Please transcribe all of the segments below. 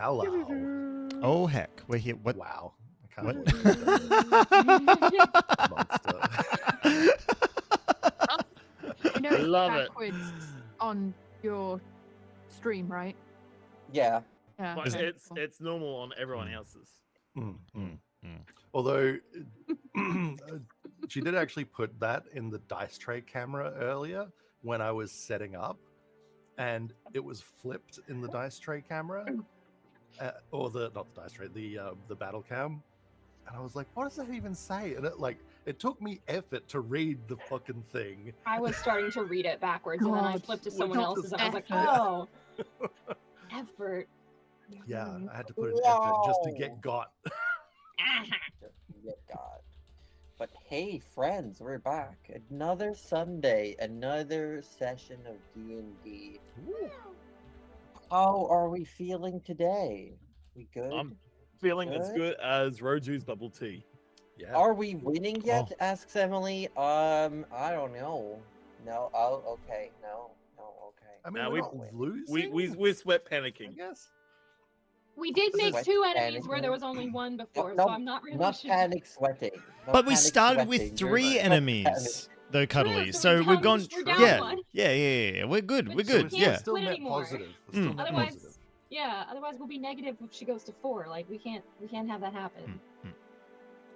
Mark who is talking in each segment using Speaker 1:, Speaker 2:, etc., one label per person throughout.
Speaker 1: Hello.
Speaker 2: Oh heck, we're here. What?
Speaker 1: Wow. I can't
Speaker 2: What?
Speaker 1: believe it. Monster.
Speaker 3: You know
Speaker 4: I
Speaker 3: it's
Speaker 4: love it.
Speaker 3: backwards on your stream, right?
Speaker 5: Yeah.
Speaker 3: Yeah.
Speaker 4: But
Speaker 3: okay,
Speaker 4: it's
Speaker 3: cool.
Speaker 4: it's normal on everyone else's.
Speaker 1: Although she did actually put that in the dice tray camera earlier when I was setting up, and it was flipped in the dice tray camera, or not the dice tray, the battle cam, and I was like, what does that even say? And it took me effort to read the fucking thing.
Speaker 6: I was starting to read it backwards, and then I
Speaker 3: God.
Speaker 6: flipped to someone
Speaker 1: Which
Speaker 6: else's,
Speaker 1: is
Speaker 6: and I was like,
Speaker 3: effort.
Speaker 6: oh, effort.
Speaker 1: Yeah, I had to put in effort just to get got.
Speaker 5: Yeah, God. But hey, friends, we're back. Another Sunday, another session of D&D. How are we feeling today? We good?
Speaker 4: I'm feeling as good as Roju's bubble tea.
Speaker 1: Yeah.
Speaker 5: Are we winning yet? Asks Emily. I don't know. No. Oh, okay. No. Okay.
Speaker 1: I mean,
Speaker 4: Now
Speaker 1: we're
Speaker 4: we-
Speaker 1: not losing.
Speaker 4: We're sweat
Speaker 1: I
Speaker 4: panicking.
Speaker 1: guess.
Speaker 6: We did make
Speaker 5: Sweat
Speaker 6: 2 enemies
Speaker 5: panicking.
Speaker 6: where there was only one before,
Speaker 5: No,
Speaker 6: so I'm not really
Speaker 5: Not
Speaker 6: sure.
Speaker 5: panic sweating. No
Speaker 2: But we
Speaker 5: panic
Speaker 2: started
Speaker 5: sweating.
Speaker 2: with 3
Speaker 5: You're not
Speaker 2: enemies, though, Cuddly.
Speaker 6: so
Speaker 2: So
Speaker 6: we're
Speaker 2: we've gone.
Speaker 6: down- we're down one.
Speaker 2: Yeah. We're good.
Speaker 6: But
Speaker 2: We're
Speaker 6: she
Speaker 2: good.
Speaker 1: So
Speaker 6: can't
Speaker 2: Yeah.
Speaker 1: still
Speaker 6: split
Speaker 1: net
Speaker 6: anymore.
Speaker 1: positive. We're still net
Speaker 6: Otherwise,
Speaker 1: positive.
Speaker 6: yeah. Otherwise, we'll be negative if she goes to 4. Like we can't have that happen.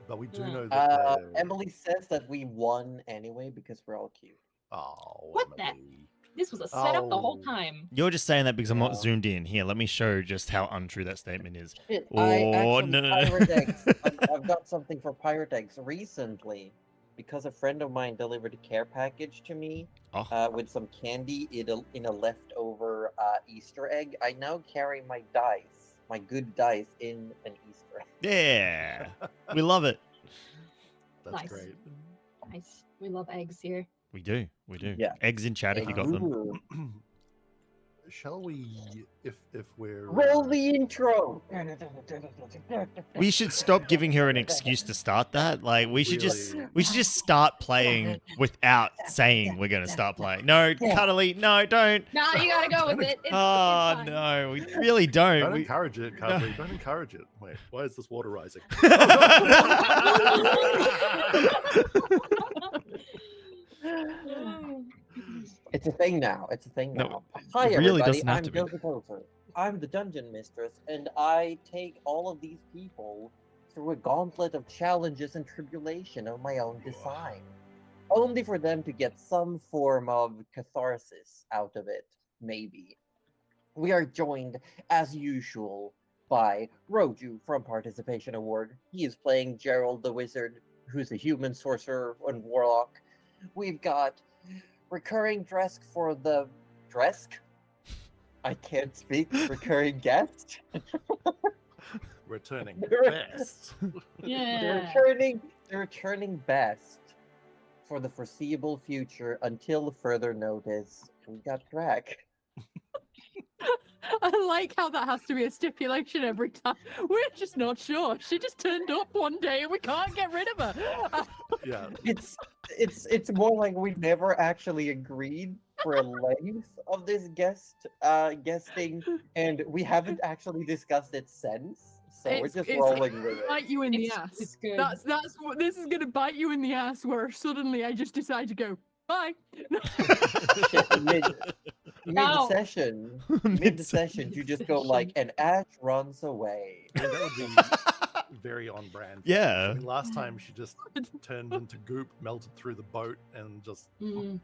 Speaker 1: But we do
Speaker 6: Yeah.
Speaker 1: know that.
Speaker 5: Emily says that we won anyway because we're all cute.
Speaker 1: Oh,
Speaker 6: What the-
Speaker 1: Emily.
Speaker 6: This was a setup the whole
Speaker 1: Oh.
Speaker 6: time.
Speaker 2: You're just saying that because I'm
Speaker 5: Yeah.
Speaker 2: not zoomed in. Here, let me show just how untrue that statement is.
Speaker 5: Shit,
Speaker 2: Oh, no.
Speaker 5: I've got something for Pirate Eggs recently because a friend of mine delivered a care package to me
Speaker 2: Oh.
Speaker 5: with some candy in a leftover Easter egg. I now carry my dice, my good dice, in an Easter egg.
Speaker 2: Yeah. We love it.
Speaker 1: That's
Speaker 6: Nice.
Speaker 1: great.
Speaker 6: Nice. We love eggs here.
Speaker 2: We do.
Speaker 5: Yeah.
Speaker 2: Eggs in chat if you got them.
Speaker 5: Ooh.
Speaker 1: Shall we, if we're
Speaker 5: Roll the intro.
Speaker 2: We should stop giving her an excuse to start that. Like we should just start playing without saying we're gonna start playing. No,
Speaker 5: Yeah.
Speaker 2: Cuddly, no, don't.
Speaker 6: Nah, you gotta go with it. It's
Speaker 2: Oh
Speaker 6: fine.
Speaker 2: no, we really don't.
Speaker 1: Don't
Speaker 2: We-
Speaker 1: encourage it, Cuddly. Don't encourage it. Wait, why is this water rising?
Speaker 5: It's a thing now. It's a thing
Speaker 2: No,
Speaker 5: now. Hi,
Speaker 2: it really
Speaker 5: everybody.
Speaker 2: doesn't have
Speaker 5: I'm
Speaker 2: to be.
Speaker 5: Joseph Ofer. I'm the dungeon mistress, and I take all of these people through a gauntlet of challenges and tribulation of my own design, only for them to get some form of catharsis out of it, maybe. We are joined, as usual, by Roju from Participation Award. He is playing Gerald the Wizard, who's a human sorcerer and warlock. We've got recurring Dresk for the Dresk? I can't speak. Recurring guest?
Speaker 1: Returning
Speaker 5: The
Speaker 1: best.
Speaker 6: Yeah.
Speaker 5: The returning best for the foreseeable future until further notice. We got Drac.
Speaker 3: I like how that has to be a stipulation every time. We're just not sure. She just turned up one day and we can't get rid of her.
Speaker 1: Yeah.
Speaker 5: It's more like we never actually agreed for a length of this guesting, and we haven't actually discussed it since. So we're just rolling with it.
Speaker 3: Bite you in the
Speaker 6: It's-
Speaker 3: ass.
Speaker 6: it's good.
Speaker 3: That's what this is gonna bite you in the ass. Where suddenly I just decide to go bye.
Speaker 5: Shit, mid
Speaker 6: No.
Speaker 5: session, mid session, you just go like, and Ash runs away.
Speaker 1: I mean, that would be very on brand.
Speaker 2: Yeah.
Speaker 1: I mean, last time she just turned into goop, melted through the boat, and just
Speaker 6: Mm.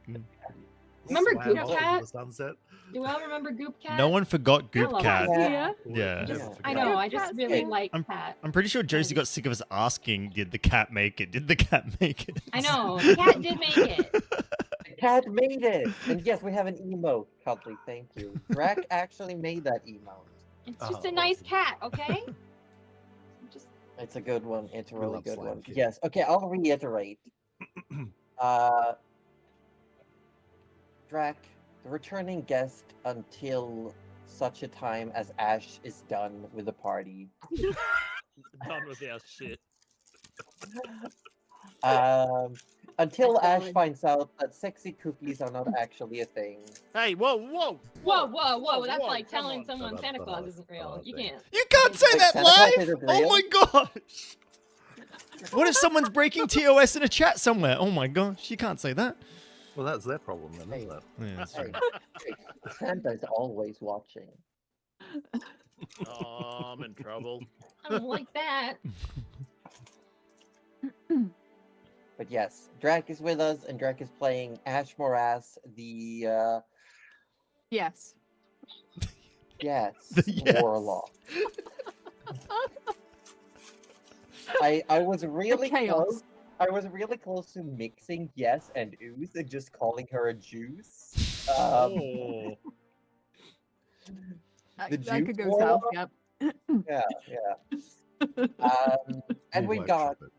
Speaker 6: Remember
Speaker 1: swam
Speaker 6: Goop
Speaker 1: off into
Speaker 6: Cat?
Speaker 1: the sunset.
Speaker 6: Do we all remember Goop Cat?
Speaker 2: No one forgot Goop
Speaker 6: love
Speaker 2: Cat.
Speaker 6: it.
Speaker 3: Yeah.
Speaker 2: Yeah.
Speaker 1: Never
Speaker 5: I
Speaker 1: forget.
Speaker 6: I know. I
Speaker 3: Goop
Speaker 6: just
Speaker 3: Cat's
Speaker 6: really
Speaker 3: good.
Speaker 6: like Cat.
Speaker 2: I'm pretty sure Josie got sick of us asking, did the cat make it? Did the cat make it?
Speaker 6: I know. The cat did make it.
Speaker 5: The cat made it, and yes, we have an emote. Cuddly, thank you. Drac actually made that emote.
Speaker 6: It's just
Speaker 1: Oh,
Speaker 6: a nice
Speaker 1: awesome.
Speaker 6: cat, okay?
Speaker 5: It's a good one. It's a
Speaker 1: We
Speaker 5: really
Speaker 1: love
Speaker 5: good
Speaker 1: Slam
Speaker 5: one.
Speaker 1: Kid.
Speaker 5: Yes. Okay, I'll reiterate. Drac, the returning guest until such a time as Ash is done with the party.
Speaker 4: Done with our shit.
Speaker 5: Until
Speaker 6: That's
Speaker 5: Ash
Speaker 6: valid.
Speaker 5: finds out that sexy cookies are not actually a thing.
Speaker 4: Hey, whoa!
Speaker 6: Whoa! That's
Speaker 4: whoa,
Speaker 6: like
Speaker 4: come
Speaker 6: telling
Speaker 4: on.
Speaker 6: someone Santa Claus
Speaker 1: Banana,
Speaker 6: isn't real. You
Speaker 1: banana
Speaker 6: can't.
Speaker 2: You can't say
Speaker 5: Like,
Speaker 2: that
Speaker 5: Santa Claus
Speaker 2: live.
Speaker 5: isn't
Speaker 2: Oh
Speaker 5: real?
Speaker 2: my gosh. What if someone's breaking TOS in a chat somewhere? Oh my gosh, you can't say that.
Speaker 1: Well, that's their problem then, isn't it?
Speaker 2: Yeah, that's
Speaker 5: Hey,
Speaker 2: true.
Speaker 5: Santa's always watching.
Speaker 4: Oh, I'm in trouble.
Speaker 6: I don't like that.
Speaker 5: But yes, Drac is with us, and Drac is playing Ash Morass, the
Speaker 3: Yes.
Speaker 5: yes,
Speaker 2: The yes.
Speaker 5: warlock. I was really
Speaker 3: chaos.
Speaker 5: close. I was really close to mixing yes and ooze and just calling her a juice.
Speaker 4: Oh.
Speaker 3: That
Speaker 5: The
Speaker 3: could
Speaker 5: juice
Speaker 3: go
Speaker 5: warlock?
Speaker 3: south. Yep.
Speaker 5: Yeah. And we
Speaker 1: Workshop
Speaker 5: got
Speaker 1: it.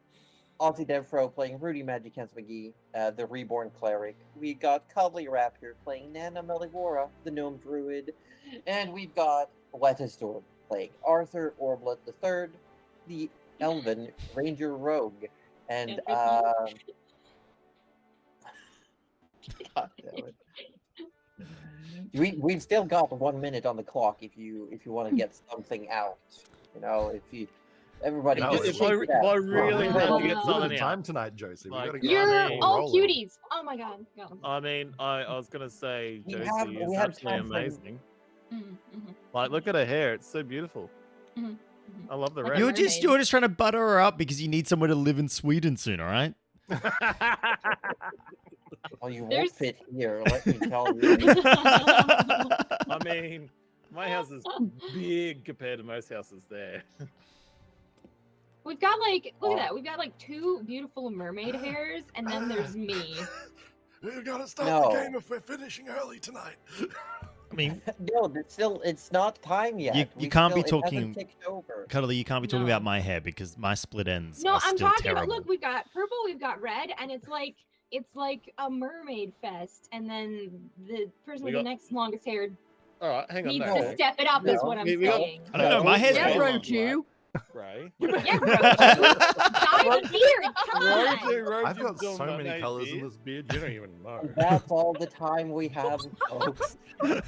Speaker 5: AussieDevFro playing Rudy Magicans McGee, the Reborn Cleric. We got Cuddly Raptor playing Nana Meligora, the Gnome Druid. And we've got Wetistorm playing Arthur Orblet III, the Elven Ranger Rogue. And, God damn it. We've still got 1 minute on the clock if you want to get something out. You know, everybody
Speaker 1: No,
Speaker 5: just
Speaker 1: if
Speaker 5: shake
Speaker 4: I
Speaker 5: it out.
Speaker 4: really
Speaker 5: Come
Speaker 4: had
Speaker 5: on.
Speaker 4: to get
Speaker 3: Uh,
Speaker 4: something
Speaker 1: Limited time
Speaker 4: out.
Speaker 1: tonight, Josie. We
Speaker 4: Like,
Speaker 1: gotta get
Speaker 6: You're
Speaker 4: mean-
Speaker 6: all
Speaker 1: rolling.
Speaker 6: cuties. Oh my god. Got 'em.
Speaker 4: I mean, I was gonna say
Speaker 5: We
Speaker 4: Josie
Speaker 5: have-
Speaker 4: is
Speaker 5: we have
Speaker 4: absolutely
Speaker 5: time for-
Speaker 4: amazing.
Speaker 6: Mm-hmm.
Speaker 4: Like, look at her hair; it's so beautiful.
Speaker 6: Mhm.
Speaker 4: I love the
Speaker 6: Like
Speaker 4: red.
Speaker 2: You're
Speaker 6: mermaid.
Speaker 2: just trying to butter her up because you need somewhere to live in Sweden soon, all right?
Speaker 5: Oh, you won't
Speaker 6: There's-
Speaker 5: fit here, let me tell you.
Speaker 4: I mean, my house is big compared to most houses there.
Speaker 6: We've got like, look
Speaker 5: Oh.
Speaker 6: at that. We've got like 2 beautiful mermaid hairs, and then there's me.
Speaker 1: We've got to start
Speaker 5: No.
Speaker 1: the game if we're finishing early tonight.
Speaker 2: I mean,
Speaker 5: No, it's not time yet.
Speaker 2: you
Speaker 5: We
Speaker 2: can't be
Speaker 5: still- it
Speaker 2: talking-
Speaker 5: hasn't ticked over.
Speaker 2: Cuddly, you can't be talking
Speaker 6: No.
Speaker 2: about my hair because my split ends
Speaker 6: No,
Speaker 2: are
Speaker 6: I'm
Speaker 2: still
Speaker 6: talking
Speaker 2: terrible.
Speaker 6: about. Look, we've got purple, we've got red, and it's like a mermaid fest. And then the person
Speaker 4: We
Speaker 6: with the
Speaker 4: got-
Speaker 6: next longest hair
Speaker 4: All right, hang on.
Speaker 6: needs
Speaker 4: No,
Speaker 6: to step it up, is
Speaker 5: No.
Speaker 6: what I'm
Speaker 4: We got-
Speaker 6: saying.
Speaker 2: I don't know, my hair's
Speaker 3: Yeah,
Speaker 2: great.
Speaker 3: Roju.
Speaker 4: Gray.
Speaker 6: Yeah, bro. Dye the beard. Come on.
Speaker 4: Roju,
Speaker 1: I've got
Speaker 4: Roju's
Speaker 1: so
Speaker 4: got
Speaker 1: many
Speaker 4: no
Speaker 1: colors in
Speaker 4: beard.
Speaker 1: this beard, you don't even know.
Speaker 5: That's all the time we have, folks.
Speaker 4: No.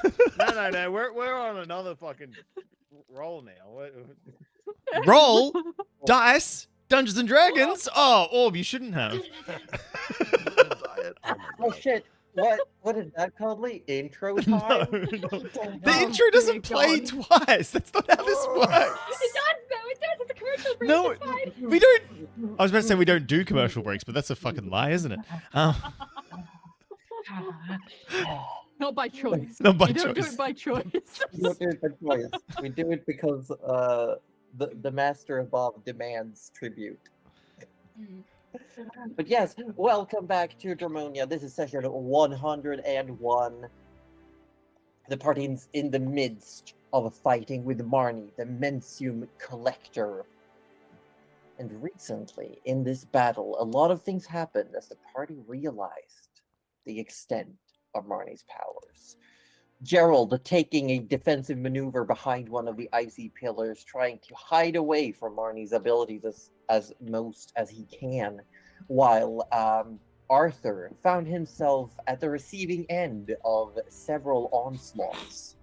Speaker 4: We're on another fucking roll now.
Speaker 2: Roll, dice, Dungeons and Dragons. Oh, Orb, you shouldn't have.
Speaker 1: Diet. Oh my
Speaker 5: Oh
Speaker 1: God.
Speaker 5: shit! What is that, Cuddly? Intro
Speaker 2: No,
Speaker 5: time?
Speaker 2: no. The
Speaker 3: Oh,
Speaker 2: intro doesn't
Speaker 3: dear
Speaker 2: play
Speaker 3: God.
Speaker 2: twice. That's not how this works.
Speaker 6: It does, though. It does. It's a commercial break.
Speaker 2: No,
Speaker 6: It's fine.
Speaker 2: we don't. I was about to say we don't do commercial breaks, but that's a fucking lie, isn't it?
Speaker 3: Not by choice.
Speaker 2: Not by
Speaker 3: You don't do
Speaker 2: choice.
Speaker 3: it by choice.
Speaker 5: We don't do it by choice. We do it because the master above demands tribute.
Speaker 6: Mm.
Speaker 5: But yes, welcome back to Dramonia. This is session 101. The party's in the midst of fighting with Marnie, the Mensium Collector. And recently, in this battle, a lot of things happened as the party realized the extent of Marnie's powers. Gerald taking a defensive maneuver behind one of the icy pillars, trying to hide away from Marnie's abilities as most as he can, while Arthur found himself at the receiving end of several onslaughts.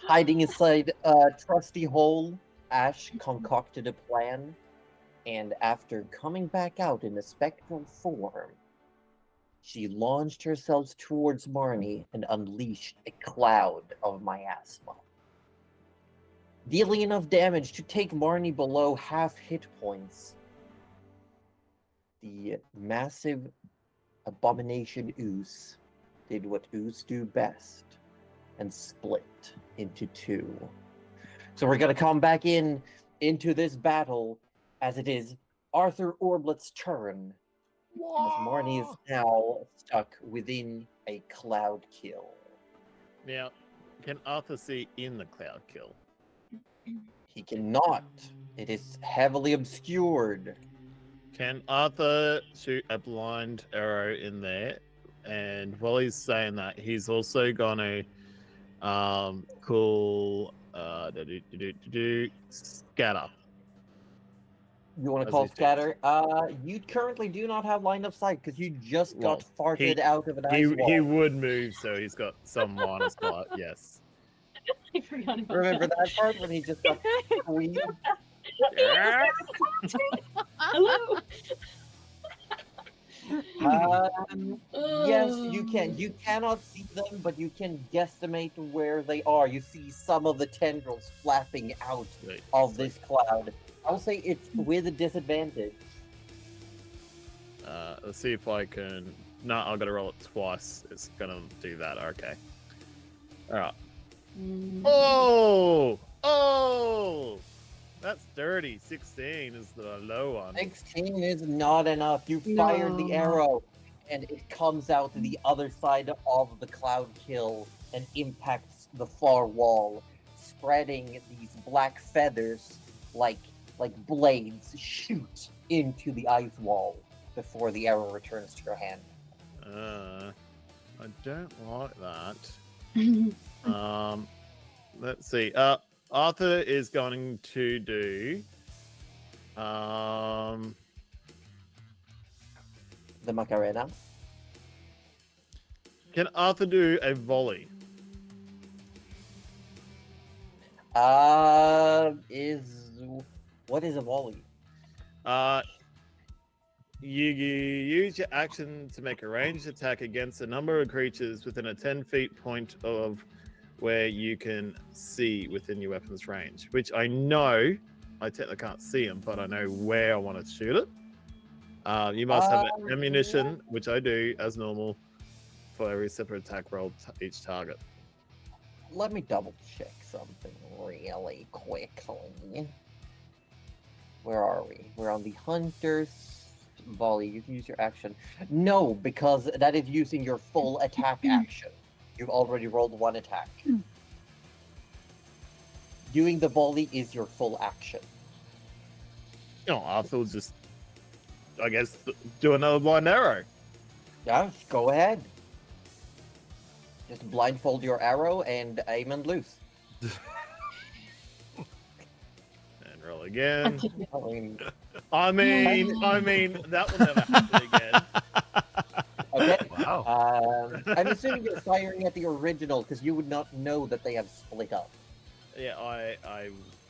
Speaker 5: Hiding inside a trusty hole, Ash concocted a plan, and after coming back out in a spectral form, she launched herself towards Marnie and unleashed a cloud of miasma. Dealing enough damage to take Marnie below half hit points, the massive abomination ooze did what ooze do best and split into 2. So we're gonna come back into this battle as it is Arthur Orblet's turn. As Marnie is now stuck within a cloud kill.
Speaker 4: Now, can Arthur see in the cloud kill?
Speaker 5: He cannot. It is heavily obscured.
Speaker 4: Can Arthur shoot a blind arrow in there? And while he's saying that, he's also gonna call scatter.
Speaker 5: You want to
Speaker 4: As
Speaker 5: call
Speaker 4: he thinks.
Speaker 5: scatter? You currently do not have line of sight because you just got farted out of an ice wall.
Speaker 4: He would move, so he's got some line of sight. Yes.
Speaker 6: I forgot about
Speaker 5: Remember
Speaker 6: that.
Speaker 5: that part when he just got squeezed?
Speaker 6: Hello.
Speaker 5: Yes, you can. You cannot see them, but you can guesstimate where they are. You see some of the tendrils flapping out
Speaker 4: Wait,
Speaker 5: of
Speaker 4: it's
Speaker 5: this cloud. I'll say it's with a disadvantage.
Speaker 4: Let's see if I can. No, I've got to roll it twice. It's gonna do that. Okay. All right. Oh! That's dirty. 16 is the low one.
Speaker 5: 16 is not enough. You fired the
Speaker 6: No.
Speaker 5: arrow, and it comes out to the other side of the cloud kill and impacts the far wall, spreading these black feathers like blades shoot into the ice wall before the arrow returns to your hand.
Speaker 4: I don't like that. Let's see. Arthur is going to do.
Speaker 5: The Macarena.
Speaker 4: Can Arthur do a volley?
Speaker 5: What is a volley?
Speaker 4: You use your action to make a ranged attack against a number of creatures within a 10 feet point of where you can see within your weapon's range, which I know I technically can't see them, but I know where I want to shoot it. You must have ammunition, which I do as normal, for every separate attack roll each target.
Speaker 5: Let me double check something really quickly. Where are we? We're on the hunter's volley. You can use your action. No, because that is using your full attack action. You've already rolled one attack. Doing the volley is your full action.
Speaker 4: No, Arthur will just, I guess, do another blind arrow.
Speaker 5: Yeah, go ahead. Just blindfold your arrow and aim and loose.
Speaker 4: And roll again.
Speaker 5: I mean,
Speaker 4: I mean, that will never happen again.
Speaker 5: okay.
Speaker 1: Wow.
Speaker 5: I'm assuming you're firing at the original because you would not know that they have split up.
Speaker 4: Yeah,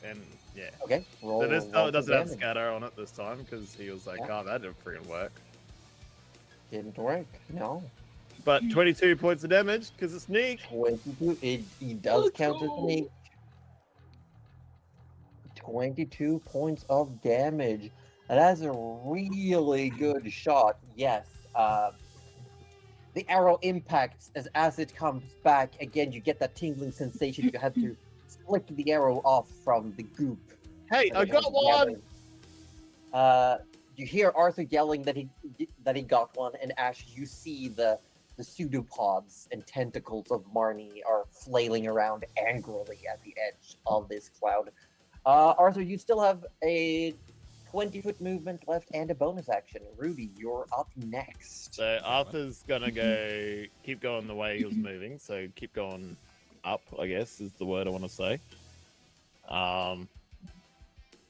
Speaker 4: and yeah.
Speaker 5: Okay, roll.
Speaker 4: So this
Speaker 5: roll
Speaker 4: time it
Speaker 5: some
Speaker 4: doesn't have
Speaker 5: damage.
Speaker 4: scatter on it this time because he was like,
Speaker 5: Yeah.
Speaker 4: oh, that didn't freaking work.
Speaker 5: Didn't work. No.
Speaker 4: But 22 points of damage because it's sneak.
Speaker 5: 22. It does count as sneak. 22 points of damage. That's a really good shot. Yes. The arrow impacts as it comes back. Again, you get that tingling sensation. You have to flick the arrow off from the goop.
Speaker 4: Hey, I got one.
Speaker 5: You hear Arthur yelling that he got one, and Ash, you see the pseudopods and tentacles of Marnie are flailing around angrily at the edge of this cloud. Arthur, you still have a 20-foot movement left and a bonus action. Rudy, you're up next.
Speaker 4: So Arthur's gonna keep going the way he was moving. So keep going up, I guess is the word I want to say. And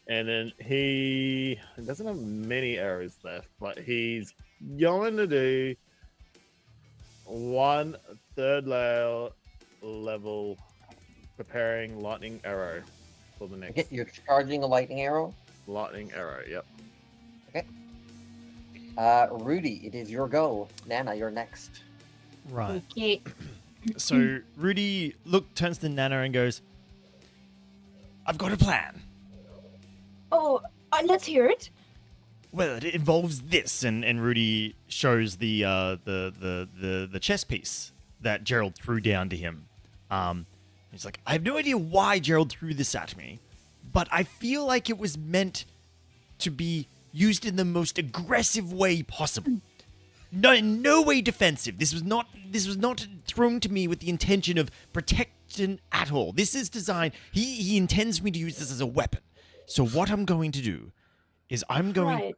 Speaker 4: then he doesn't have many arrows left, but he's going to do 1 third level preparing lightning arrow for the next.
Speaker 5: Okay, you're charging a lightning arrow.
Speaker 4: Lightning arrow, yep.
Speaker 5: Rudy, it is your go. Nana, you're next.
Speaker 2: Right.
Speaker 6: Okay.
Speaker 2: So Rudy turns to Nana and goes, I've got a plan.
Speaker 6: Oh, let's hear it.
Speaker 2: Well, it involves this, and Rudy shows the chess piece that Gerald threw down to him. He's like, I have no idea why Gerald threw this at me, but I feel like it was meant to be used in the most aggressive way possible. No, in no way defensive. This was not thrown to me with the intention of protection at all. This is designed. He intends me to use this as a weapon. So what I'm going to do is I'm going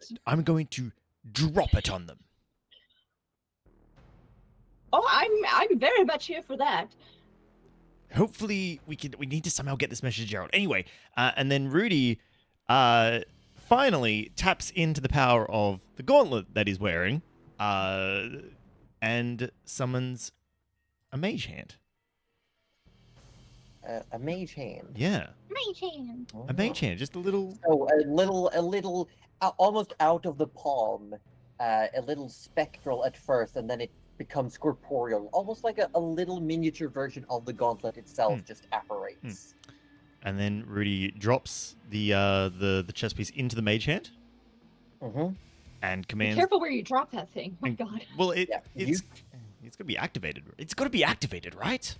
Speaker 2: to drop it on them.
Speaker 6: Oh, I'm very much here for that.
Speaker 2: Hopefully we need to somehow get this message to Gerald. Anyway, and then Rudy finally taps into the power of the gauntlet that he's wearing, and summons a mage hand.
Speaker 5: A mage hand.
Speaker 2: Yeah,
Speaker 6: My hand.
Speaker 2: a mage hand, just a little.
Speaker 5: Oh, a little, almost out of the palm. A little spectral at first, and then it becomes corporeal, almost like a little miniature version of the gauntlet itself, just apparates.
Speaker 2: And then Rudy drops the chess piece into the mage hand
Speaker 5: Mm-hmm.
Speaker 2: and
Speaker 6: Be
Speaker 2: commands.
Speaker 6: careful where you drop that thing. My
Speaker 2: and-
Speaker 6: God.
Speaker 2: Well,
Speaker 5: Yeah,
Speaker 2: it's gonna be activated. It's gotta be activated, right?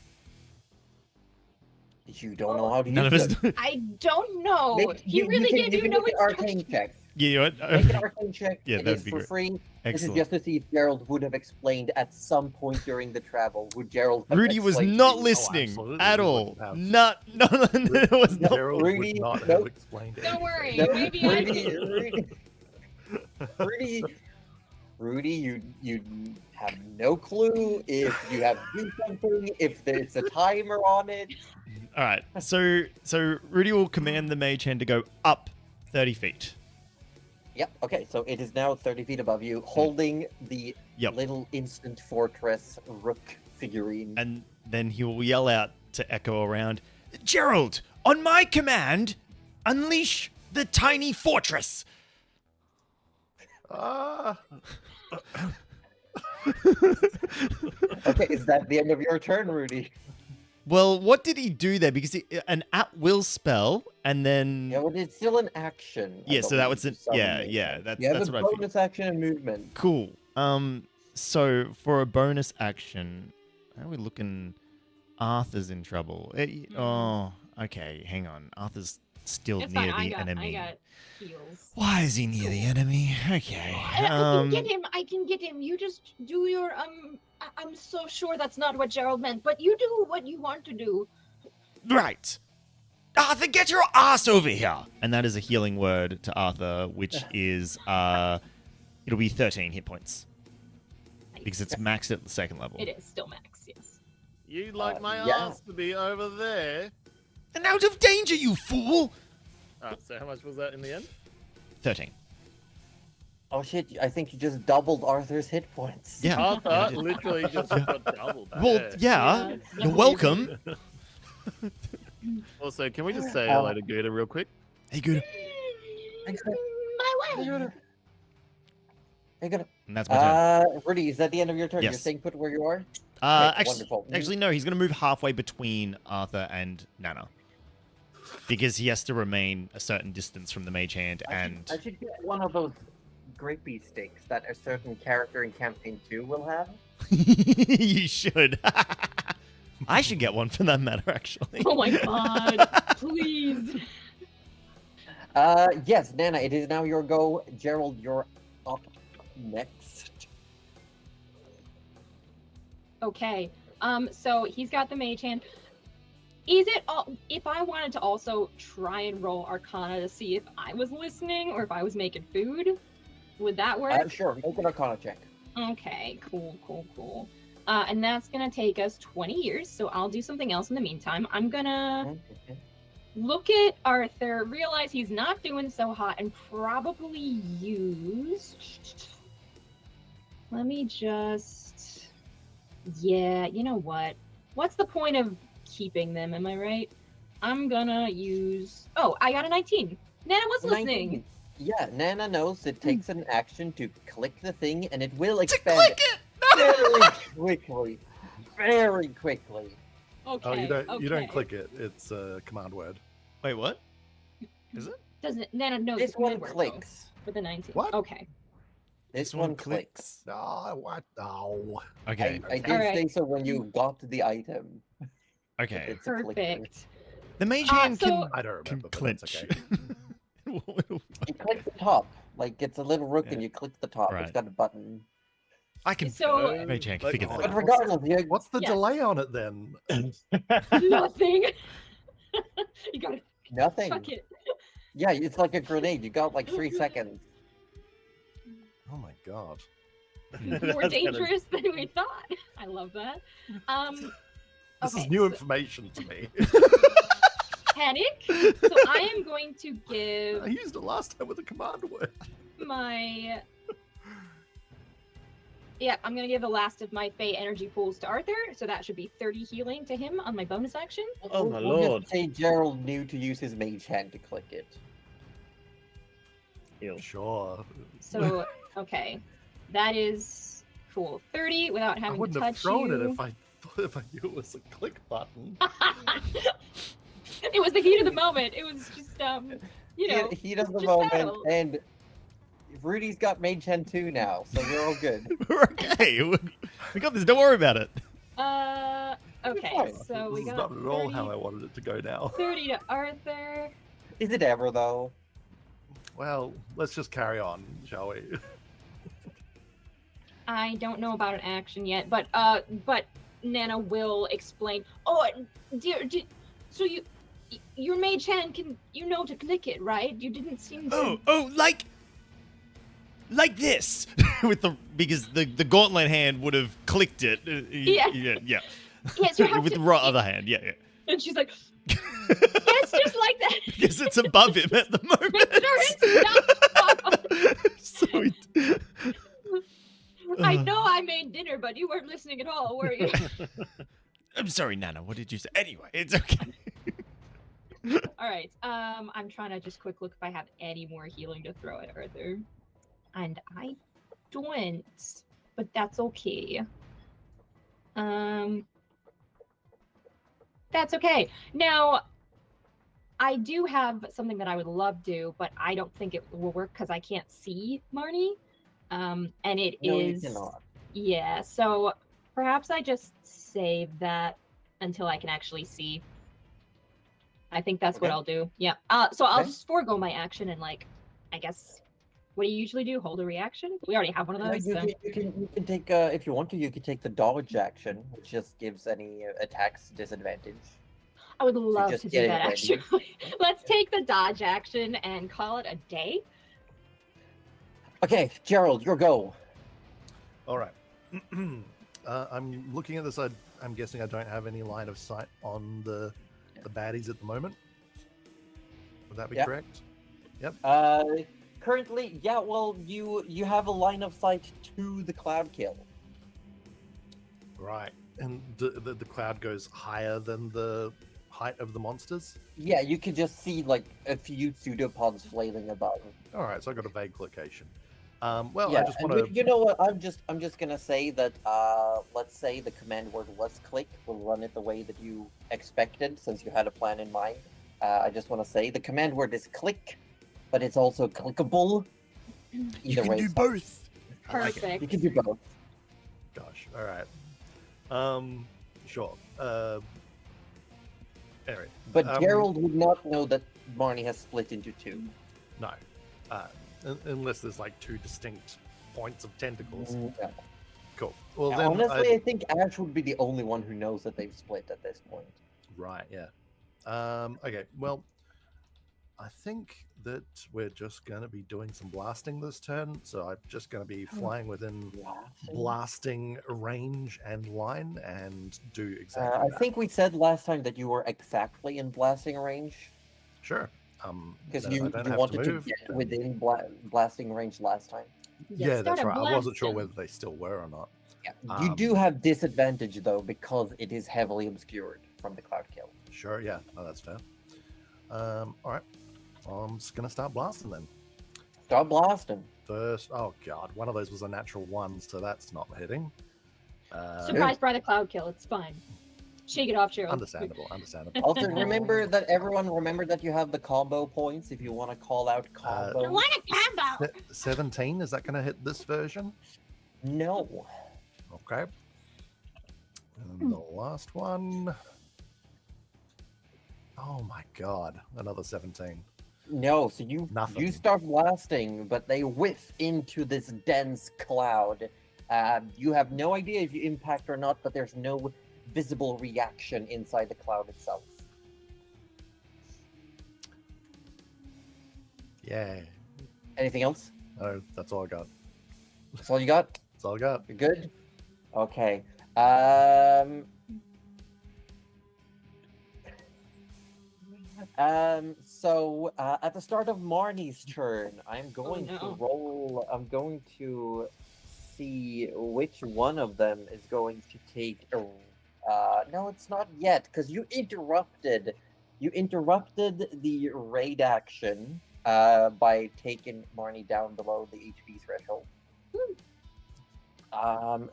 Speaker 5: You don't know how to
Speaker 2: None of
Speaker 5: use
Speaker 2: us.
Speaker 5: it.
Speaker 2: do.
Speaker 6: I don't know. He
Speaker 5: You
Speaker 6: really
Speaker 5: can-
Speaker 6: gave
Speaker 5: you
Speaker 6: you
Speaker 5: can
Speaker 6: no
Speaker 5: make an arcane
Speaker 6: instructions.
Speaker 5: check.
Speaker 2: Yeah, you know what?
Speaker 5: Make an arcane check.
Speaker 2: Yeah,
Speaker 5: It
Speaker 2: that'd
Speaker 5: is
Speaker 2: be
Speaker 5: for
Speaker 2: great.
Speaker 5: free. This is
Speaker 2: Excellent.
Speaker 5: just to see if Gerald would have explained at some point during the travel. Would Gerald have
Speaker 2: Rudy was
Speaker 5: explained
Speaker 2: not
Speaker 5: to you?
Speaker 2: listening
Speaker 1: absolutely,
Speaker 2: at
Speaker 1: he
Speaker 2: all.
Speaker 1: wouldn't have.
Speaker 2: Not no, it was
Speaker 5: No.
Speaker 2: not.
Speaker 1: Gerald
Speaker 5: Rudy,
Speaker 1: would not have
Speaker 5: nope.
Speaker 1: explained it.
Speaker 6: Don't worry.
Speaker 5: No,
Speaker 6: Maybe I
Speaker 5: Rudy, you have no clue if you have to do something, if there's a timer on it.
Speaker 2: All right, so Rudy will command the mage hand to go up 30 feet.
Speaker 5: Yep. Okay. So it is now 30 feet above you, holding the
Speaker 2: Yep.
Speaker 5: little instant fortress rook figurine.
Speaker 2: And then he will yell out to echo around, Gerald, on my command, unleash the tiny fortress.
Speaker 1: Ah,
Speaker 5: Okay. Is that the end of your turn, Rudy?
Speaker 2: Well, what did he do there? Because an at-will spell, and then...
Speaker 5: Yeah, but it's still an action. I
Speaker 2: Yeah, so that was
Speaker 5: believe,
Speaker 2: it.
Speaker 5: to
Speaker 2: Yeah,
Speaker 5: summon it.
Speaker 2: yeah, that's
Speaker 5: You have
Speaker 2: what
Speaker 5: a
Speaker 2: I figured.
Speaker 5: bonus action and movement.
Speaker 2: Cool. So for a bonus action, how are we looking? Arthur's in trouble. Oh, okay. Hang on. Arthur's still
Speaker 6: It's
Speaker 2: near
Speaker 6: fine.
Speaker 2: the enemy.
Speaker 6: I got heals.
Speaker 2: Why is he near the enemy? Okay.
Speaker 6: I can get him. I can get him. You just do your I'm so sure that's not what Gerald meant, but you do what you want to do.
Speaker 2: Right. Arthur, get your ass over here. And that is a healing word to Arthur, which is it'll be 13 hit points because it's maxed at the second level.
Speaker 6: It is still max. Yes.
Speaker 4: You'd like my
Speaker 5: yeah.
Speaker 4: ass to be over there.
Speaker 2: And out of danger, you fool.
Speaker 4: So how much was that in the end?
Speaker 2: 13.
Speaker 5: Oh shit! I think you just doubled Arthur's hit points.
Speaker 2: Yeah.
Speaker 4: Arthur literally just got doubled.
Speaker 2: Well,
Speaker 4: there.
Speaker 2: yeah. You're welcome.
Speaker 4: Also, can we just say
Speaker 5: Oh.
Speaker 4: hello to Gouda real quick?
Speaker 2: Hey, good.
Speaker 5: Thanks,
Speaker 6: My way.
Speaker 5: Hey, good.
Speaker 2: And that's my turn.
Speaker 5: Rudy, is that the end of your turn? You're
Speaker 2: Yes.
Speaker 5: staying put where you are?
Speaker 2: Actually,
Speaker 5: wonderful.
Speaker 2: actually, no. He's going to move halfway between Arthur and Nana because he has to remain a certain distance from the mage hand. And
Speaker 5: I should get one of those grapey sticks that a certain character in campaign 2 will have.
Speaker 2: you should. I should get one for that matter, actually.
Speaker 6: Oh my God! Please.
Speaker 5: Yes, Nana, it is now your go. Gerald, you're up next.
Speaker 6: Okay. So he's got the mage hand. Is it all? If I wanted to also try and roll Arcana to see if I was listening or if I was making food, would that work?
Speaker 5: Sure, make an Arcana check.
Speaker 6: Okay. Cool. And that's gonna take us 20 years. So I'll do something else in the meantime. I'm gonna
Speaker 5: Okay.
Speaker 6: look at Arthur, realize he's not doing so hot, and probably use. Let me just. Yeah, you know what? What's the point of keeping them? Am I right? I'm gonna use. Oh, I got a 19. Nana was listening.
Speaker 5: 19. Yeah, Nana knows it takes an action to click the thing, and it will
Speaker 2: To
Speaker 5: expand
Speaker 2: click it!
Speaker 5: very quickly. Very quickly.
Speaker 6: Okay.
Speaker 1: oh, you don't
Speaker 6: okay.
Speaker 1: click it. It's a command word.
Speaker 2: Wait, what? Is it?
Speaker 6: Doesn't Nana knows
Speaker 5: This
Speaker 6: the command
Speaker 5: one
Speaker 6: word, though,
Speaker 5: clicks.
Speaker 6: with a 19?
Speaker 1: What?
Speaker 6: Okay.
Speaker 5: This one clicks.
Speaker 1: Oh, what? Oh.
Speaker 2: Okay.
Speaker 5: I did
Speaker 6: Alright.
Speaker 5: say so when you got the item.
Speaker 2: Okay.
Speaker 5: It's a clicker.
Speaker 6: Perfect.
Speaker 2: The mage
Speaker 6: Uh,
Speaker 2: hand
Speaker 6: so-
Speaker 1: I don't
Speaker 2: can
Speaker 1: remember, but that's
Speaker 2: clinch.
Speaker 1: okay.
Speaker 5: You click the top. Like, it's a little rook and
Speaker 2: Yeah.
Speaker 5: you click the top.
Speaker 2: Right.
Speaker 5: It's got a button.
Speaker 2: I can.
Speaker 6: So-
Speaker 2: Mage hand can
Speaker 4: Like,
Speaker 2: figure
Speaker 1: oh,
Speaker 2: that
Speaker 5: But
Speaker 2: out.
Speaker 5: regardless, you,
Speaker 1: What's the
Speaker 6: Yes.
Speaker 1: delay on it then?
Speaker 6: Nothing. You gotta
Speaker 5: nothing.
Speaker 6: fuck it.
Speaker 5: Yeah, it's like a grenade. You got like 3 seconds.
Speaker 1: Oh my god.
Speaker 6: More
Speaker 4: That's kinda-
Speaker 6: dangerous than we thought. I love that.
Speaker 1: This
Speaker 6: Okay,
Speaker 1: is new
Speaker 6: so-
Speaker 1: information to me.
Speaker 6: panic. So I am going to give
Speaker 1: I used it last time with a command word.
Speaker 6: my. Yeah, I'm gonna give the last of my Fey energy pools to Arthur, so that should be 30 healing to him on my bonus action.
Speaker 4: Oh my
Speaker 5: We'll just
Speaker 4: lord.
Speaker 5: say Gerald knew to use his mage hand to click it.
Speaker 4: Heal.
Speaker 1: Sure.
Speaker 6: So, okay, that is cool. 30 without
Speaker 1: I
Speaker 6: having to
Speaker 1: wouldn't have
Speaker 6: touch
Speaker 1: thrown
Speaker 6: you.
Speaker 1: it if I knew it was a click button.
Speaker 6: It was the heat of the moment. It was just you know.
Speaker 5: He does the
Speaker 6: just
Speaker 5: moment,
Speaker 6: battle.
Speaker 5: and Rudy's got mage hand too now, so you're all good.
Speaker 2: We're okay. We got this. Don't worry about it.
Speaker 6: Okay,
Speaker 5: fine.
Speaker 6: so we
Speaker 1: This is
Speaker 6: got
Speaker 1: not at all
Speaker 6: 30,
Speaker 1: how I wanted it to go now.
Speaker 6: 30 to Arthur.
Speaker 5: Is it ever though?
Speaker 1: Well, let's just carry on, shall we?
Speaker 6: I don't know about an action yet, but Nana will explain. Oh, dear, so your mage hand can to click it, right? You didn't seem to.
Speaker 2: Like this with because the gauntlet hand would have clicked it.
Speaker 6: Yeah.
Speaker 2: Yeah.
Speaker 6: Yes, you have
Speaker 2: With
Speaker 6: to.
Speaker 2: the right other hand. Yeah.
Speaker 6: And she's like, yes, just like that.
Speaker 2: Because it's above him at the moment. Sweet.
Speaker 6: I know I made dinner, but you weren't listening at all, were you?
Speaker 2: I'm sorry, Nana. What did you say? Anyway, it's okay.
Speaker 6: All right. I'm trying to just quick look if I have any more healing to throw at Arthur, and I don't, but that's okay. That's okay. Now, I do have something that I would love to, but I don't think it will work because I can't see Marnie. And it
Speaker 5: No,
Speaker 6: is.
Speaker 5: you cannot.
Speaker 6: Yeah, so perhaps I just save that until I can actually see. I think that's what
Speaker 5: Okay.
Speaker 6: I'll do. Yeah. So I'll
Speaker 5: Okay.
Speaker 6: just forego my action and I guess, what do you usually do? Hold a reaction? We already have one of
Speaker 5: No,
Speaker 6: those.
Speaker 5: you,
Speaker 6: So.
Speaker 5: you can take if you want to. You can take the dodge action, which just gives any attacks disadvantage.
Speaker 6: I would love
Speaker 5: just
Speaker 6: to do
Speaker 5: get it
Speaker 6: that
Speaker 5: ready.
Speaker 6: actually. Let's take the dodge action and call it a day.
Speaker 5: Okay, Gerald, your go.
Speaker 1: All right. I'm looking at this. I'm guessing I don't have any line of sight on the baddies at the moment. Would that be
Speaker 5: Yeah.
Speaker 1: correct?
Speaker 5: Currently, yeah. Well, you have a line of sight to the cloud kill.
Speaker 1: Right. And the cloud goes higher than the height of the monsters.
Speaker 5: Yeah, you can just see like a few pseudopods flailing above.
Speaker 1: All right. So I got a vague location. Well,
Speaker 5: Yeah,
Speaker 1: I just
Speaker 5: and
Speaker 1: want to.
Speaker 5: you know what? I'm just gonna say that let's say the command word was click. We'll run it the way that you expected, since you had a plan in mind. I just want to say the command word is click, but it's also clickable.
Speaker 2: You
Speaker 5: Either
Speaker 2: can
Speaker 5: way,
Speaker 2: do
Speaker 5: it's fine.
Speaker 2: both. I like it.
Speaker 6: Perfect.
Speaker 5: You can do both.
Speaker 1: Gosh. All right. Sure. Anyway.
Speaker 5: But
Speaker 1: Um,
Speaker 5: Gerald would not know that Marnie has split into two.
Speaker 1: No. Unless there's like two distinct points of tentacles.
Speaker 5: Yeah.
Speaker 1: Cool. Well, then.
Speaker 5: Honestly, I think Ash would be the only one who knows that they've split at this point.
Speaker 1: Right, yeah. Okay, well, I think that we're just going to be doing some blasting this turn, so I'm just going to be flying within blasting range and line and do exactly
Speaker 5: I
Speaker 1: that.
Speaker 5: think we said last time that you were exactly in blasting range,
Speaker 1: Sure.
Speaker 5: because
Speaker 1: then I
Speaker 5: you
Speaker 1: don't have to
Speaker 5: wanted to
Speaker 1: move.
Speaker 5: get within blasting range last time.
Speaker 1: Yeah, that's
Speaker 6: Start a
Speaker 1: right. I wasn't sure
Speaker 6: blasting.
Speaker 1: whether they still were or not.
Speaker 5: Yeah, you do have disadvantage though, because it is heavily obscured from the cloud kill.
Speaker 1: Sure, yeah. No, that's fair. All right. I'm just going to start blasting then.
Speaker 5: Start blasting.
Speaker 1: First, oh god, one of those was a natural one, so that's not hitting.
Speaker 6: Surprised by the cloud kill. It's fine. Shake it off, Gerald.
Speaker 1: Understandable.
Speaker 5: Also, remember that you have the combo points if you want to call out combo.
Speaker 6: I want a combo.
Speaker 1: 17, is that going to hit this version?
Speaker 5: No.
Speaker 1: Okay. And the last one. Oh my god, another 17.
Speaker 5: No, so you
Speaker 1: Nothing.
Speaker 5: start blasting, but they whiff into this dense cloud. You have no idea if you impact or not, but there's no visible reaction inside the cloud itself.
Speaker 1: Yeah.
Speaker 5: Anything else?
Speaker 1: Oh, that's all I got.
Speaker 5: That's all you got?
Speaker 1: That's all I got.
Speaker 5: You're good? Okay. So at the start of Marnie's turn, I'm going to
Speaker 6: no.
Speaker 5: roll. I'm going to see which one of them is going to take a. No, it's not yet because you interrupted. You interrupted the raid action by taking Marnie down below the HP threshold.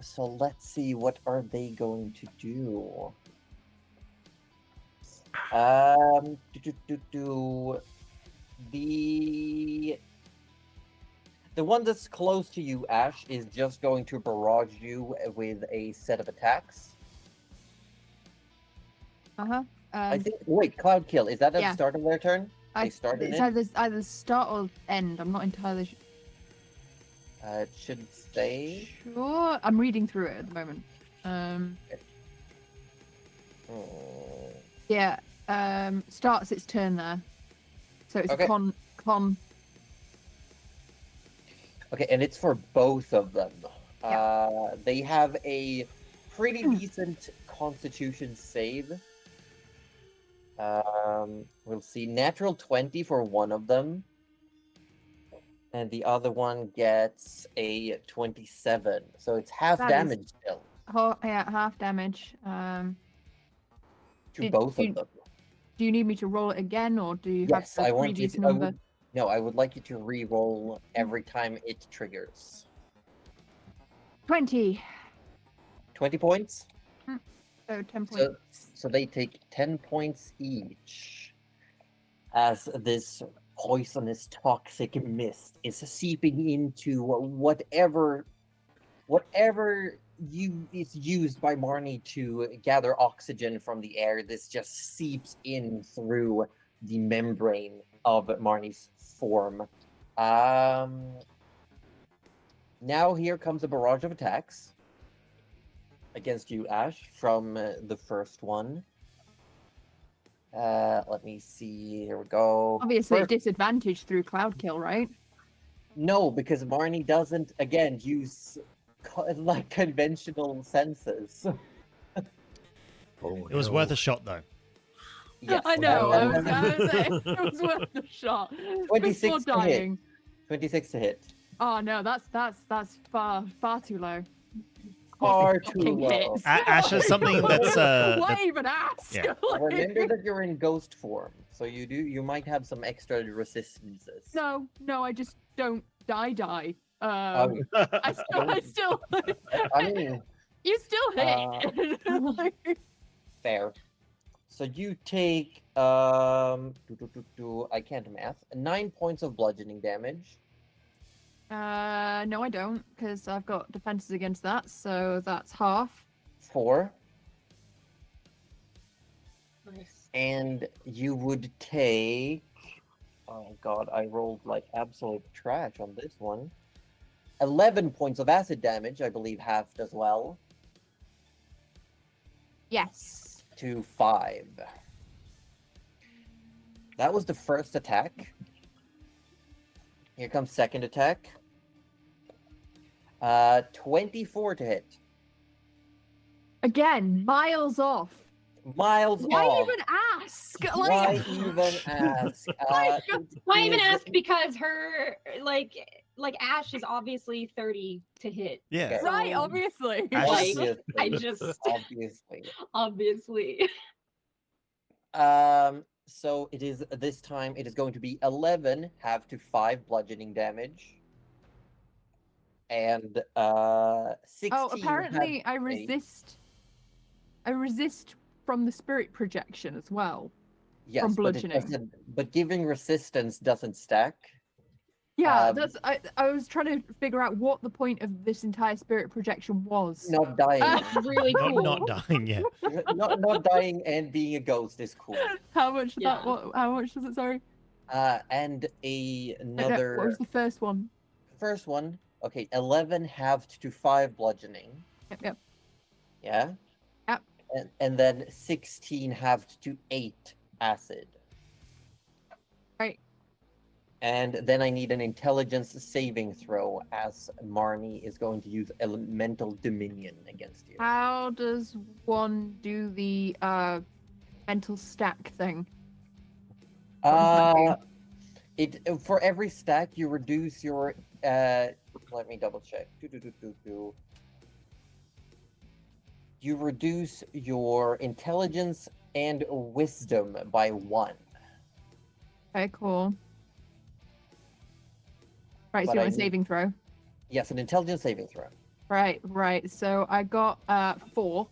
Speaker 5: So let's see, what are they going to do? The one that's close to you, Ash, is just going to barrage you with a set of attacks.
Speaker 3: Uh-huh.
Speaker 5: I think. Wait, Cloud Kill, is that at
Speaker 3: yeah.
Speaker 5: the start of their turn? They started
Speaker 3: it's
Speaker 5: it?
Speaker 3: either start or end. I'm not entirely
Speaker 5: It should stay.
Speaker 3: sure. I'm reading through it at the moment.
Speaker 5: Oh.
Speaker 3: Yeah. Starts its turn there. So it's
Speaker 5: Okay.
Speaker 3: a con.
Speaker 5: Okay, and it's for both of them.
Speaker 3: Yeah.
Speaker 5: They have a pretty decent Constitution save. We'll see natural 20 for one of them, and the other one gets a 27. So it's half
Speaker 3: That is-
Speaker 5: damage still
Speaker 3: Yeah, half damage.
Speaker 5: to
Speaker 3: Did
Speaker 5: both
Speaker 3: you-
Speaker 5: of them.
Speaker 3: Do you need me to roll it again, or do you
Speaker 5: Yes,
Speaker 3: have
Speaker 5: I
Speaker 3: the
Speaker 5: want you
Speaker 3: previous
Speaker 5: to.
Speaker 3: number?
Speaker 5: I would like you to re-roll every time it triggers.
Speaker 3: 20.
Speaker 5: 20 points.
Speaker 3: So 10
Speaker 5: So-
Speaker 3: points.
Speaker 5: So they take 10 points each as this poisonous toxic mist is seeping into whatever is used by Marnie to gather oxygen from the air. This just seeps in through the membrane of Marnie's form. Now here comes a barrage of attacks against you, Ash, from the first one. Let me see. Here we go.
Speaker 3: Obviously,
Speaker 5: First-
Speaker 3: disadvantage through Cloud Kill, right?
Speaker 5: No, because Marnie doesn't, again, use like conventional senses.
Speaker 1: Oh,
Speaker 2: It was
Speaker 1: no.
Speaker 2: worth a shot, though.
Speaker 5: Yes.
Speaker 3: I know. I was
Speaker 5: uh,
Speaker 3: gonna say it was worth the shot.
Speaker 5: 26
Speaker 3: Before
Speaker 5: to hit.
Speaker 3: dying.
Speaker 5: 26 to hit.
Speaker 3: Oh no, that's far too low.
Speaker 5: Far too
Speaker 3: fucking
Speaker 5: low.
Speaker 3: hits.
Speaker 2: Ash has something that's
Speaker 3: Why
Speaker 2: that-
Speaker 3: even ask?
Speaker 2: yeah.
Speaker 3: Like-
Speaker 5: Remember that you're in ghost form, so you might have some extra resistances.
Speaker 3: No, I just don't die.
Speaker 5: Oh,
Speaker 3: I still,
Speaker 5: I mean,
Speaker 3: you still hit. Like,
Speaker 5: fair. So you take I can't math. 9 points of bludgeoning damage.
Speaker 3: no, I don't, because I've got defenses against that, so that's half.
Speaker 5: 4.
Speaker 6: Nice.
Speaker 5: And you would take. Oh god, I rolled like absolute trash on this one. 11 points of acid damage, I believe, halved as well,
Speaker 3: Yes.
Speaker 5: to 5. That was the first attack. Here comes second attack. 24 to hit.
Speaker 3: Again, miles off.
Speaker 5: Miles
Speaker 3: Why
Speaker 5: off.
Speaker 3: even ask?
Speaker 5: Why even ask?
Speaker 6: Why even
Speaker 5: is-
Speaker 6: ask? Because her like Ash is obviously 30 to hit.
Speaker 2: yeah.
Speaker 3: Right,
Speaker 6: So-
Speaker 3: obviously.
Speaker 2: Ash
Speaker 6: Like,
Speaker 2: is-
Speaker 6: I just
Speaker 5: Obviously.
Speaker 6: obviously.
Speaker 5: So it is this time. It is going to be 11 half to 5 bludgeoning damage, and 16.
Speaker 3: Oh, apparently
Speaker 5: half
Speaker 3: I
Speaker 5: to 8.
Speaker 3: resist. I resist from the spirit projection as well.
Speaker 5: Yes,
Speaker 3: from
Speaker 5: but it
Speaker 3: bludgeoning.
Speaker 5: but giving resistance doesn't stack.
Speaker 3: Yeah,
Speaker 5: Um,
Speaker 3: I was trying to figure out what the point of this entire spirit projection was.
Speaker 5: Not dying,
Speaker 6: Really cool.
Speaker 2: Not dying yet.
Speaker 5: not dying, and being a ghost is cool.
Speaker 3: How much?
Speaker 6: Yeah.
Speaker 3: How much does it? Sorry.
Speaker 5: And
Speaker 3: No,
Speaker 5: another
Speaker 3: what was the first one?
Speaker 5: first one. Okay, 11 halved to 5 bludgeoning.
Speaker 3: Yep.
Speaker 5: Yeah.
Speaker 3: Yep.
Speaker 5: And then 16 halved to 8 acid.
Speaker 3: Right.
Speaker 5: And then I need an intelligence saving throw, as Marnie is going to use elemental dominion against you.
Speaker 3: How does one do the mental stack thing? What does that do?
Speaker 5: It for every stack you reduce your let me double check. You reduce your intelligence and wisdom by 1.
Speaker 3: Okay, cool. Right, so
Speaker 5: But
Speaker 3: you
Speaker 5: I
Speaker 3: want a
Speaker 5: need-
Speaker 3: saving throw?
Speaker 5: Yes, an intelligence saving throw.
Speaker 3: Right. So I got 4.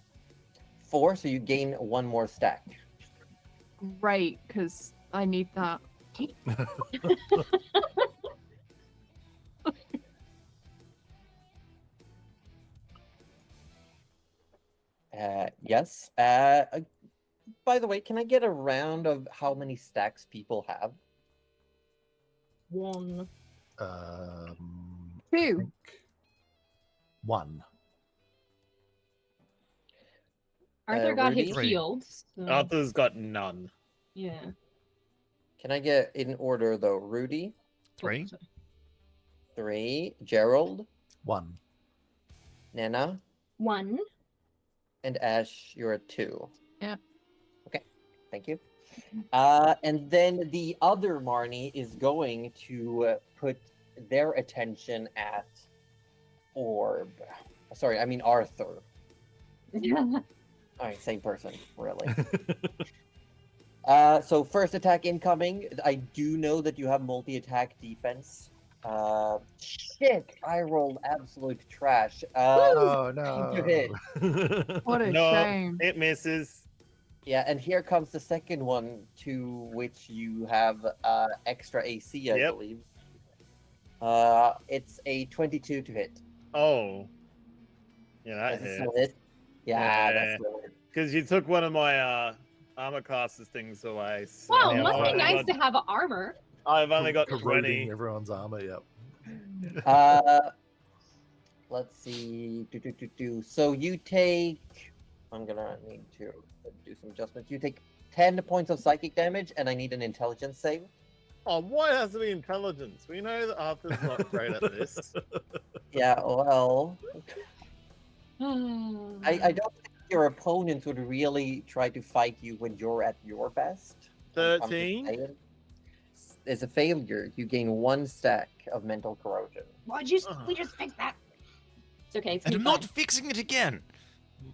Speaker 5: 4, so you gain 1 more stack.
Speaker 3: Right, because I need that.
Speaker 5: Yes. By the way, can I get a round of how many stacks people have?
Speaker 6: 1.
Speaker 1: I
Speaker 3: 2.
Speaker 1: think 1.
Speaker 6: Arthur got his
Speaker 5: Rudy?
Speaker 6: shields. So,
Speaker 4: Arthur's got none.
Speaker 6: yeah.
Speaker 5: Can I get in order though? Rudy,
Speaker 2: 3.
Speaker 5: 3, Gerald,
Speaker 1: 1.
Speaker 5: Nana,
Speaker 6: 1.
Speaker 5: and Ash, you're at 2.
Speaker 3: Yeah.
Speaker 5: Okay, thank you. And then the other Marnie is going to put their attention at Orb. Sorry, I mean Arthur. All right, same person, really. So first attack incoming. I do know that you have multi-attack defense. Shit, I rolled absolute trash.
Speaker 1: Oh no.
Speaker 5: to hit.
Speaker 3: What a
Speaker 4: No.
Speaker 3: shame.
Speaker 4: It misses.
Speaker 5: Yeah, and here comes the second one, to which you have extra AC, I
Speaker 4: Yep.
Speaker 5: believe. It's a 22 to hit.
Speaker 4: Oh. Yeah, that
Speaker 5: Does it
Speaker 4: hit.
Speaker 5: still hit? Yeah,
Speaker 4: Yeah.
Speaker 5: that's still hit.
Speaker 4: Because you took one of my armor classes things away. So
Speaker 6: Well,
Speaker 1: Yeah,
Speaker 6: it must be
Speaker 1: fine.
Speaker 6: nice to have armor.
Speaker 4: I've only got
Speaker 1: Corroding
Speaker 4: 20.
Speaker 1: everyone's armor. Yep.
Speaker 5: Let's see. So you take. I'm gonna need to do some adjustments. You take 10 points of psychic damage, and I need an intelligence save.
Speaker 4: Oh, why has to be intelligence? We know that Arthur's not great at this.
Speaker 5: Yeah, well, I don't think your opponents would really try to fight you when you're at your best. I'm just
Speaker 4: 13?
Speaker 5: saying. As a failure, you gain 1 stack of mental corrosion.
Speaker 6: Why'd you? We just fixed that. It's okay. It's
Speaker 2: And
Speaker 6: gonna
Speaker 2: I'm
Speaker 6: be
Speaker 2: not fixing it again.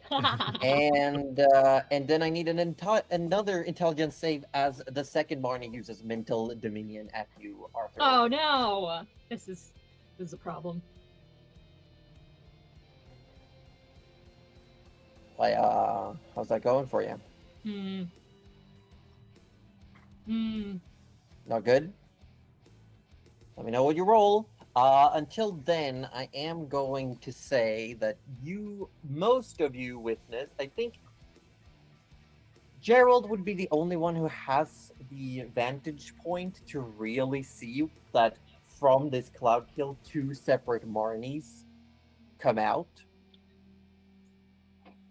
Speaker 6: fine.
Speaker 5: And then I need another intelligence save as the second Marnie uses mental dominion at you, Arthur.
Speaker 6: Oh no! This is a problem.
Speaker 5: How's that going for you? Not good? Let me know what you roll. Until then, I am going to say that most of you witnessed, I think Gerald would be the only one who has the vantage point to really see that from this cloud kill, 2 separate Marnies come out.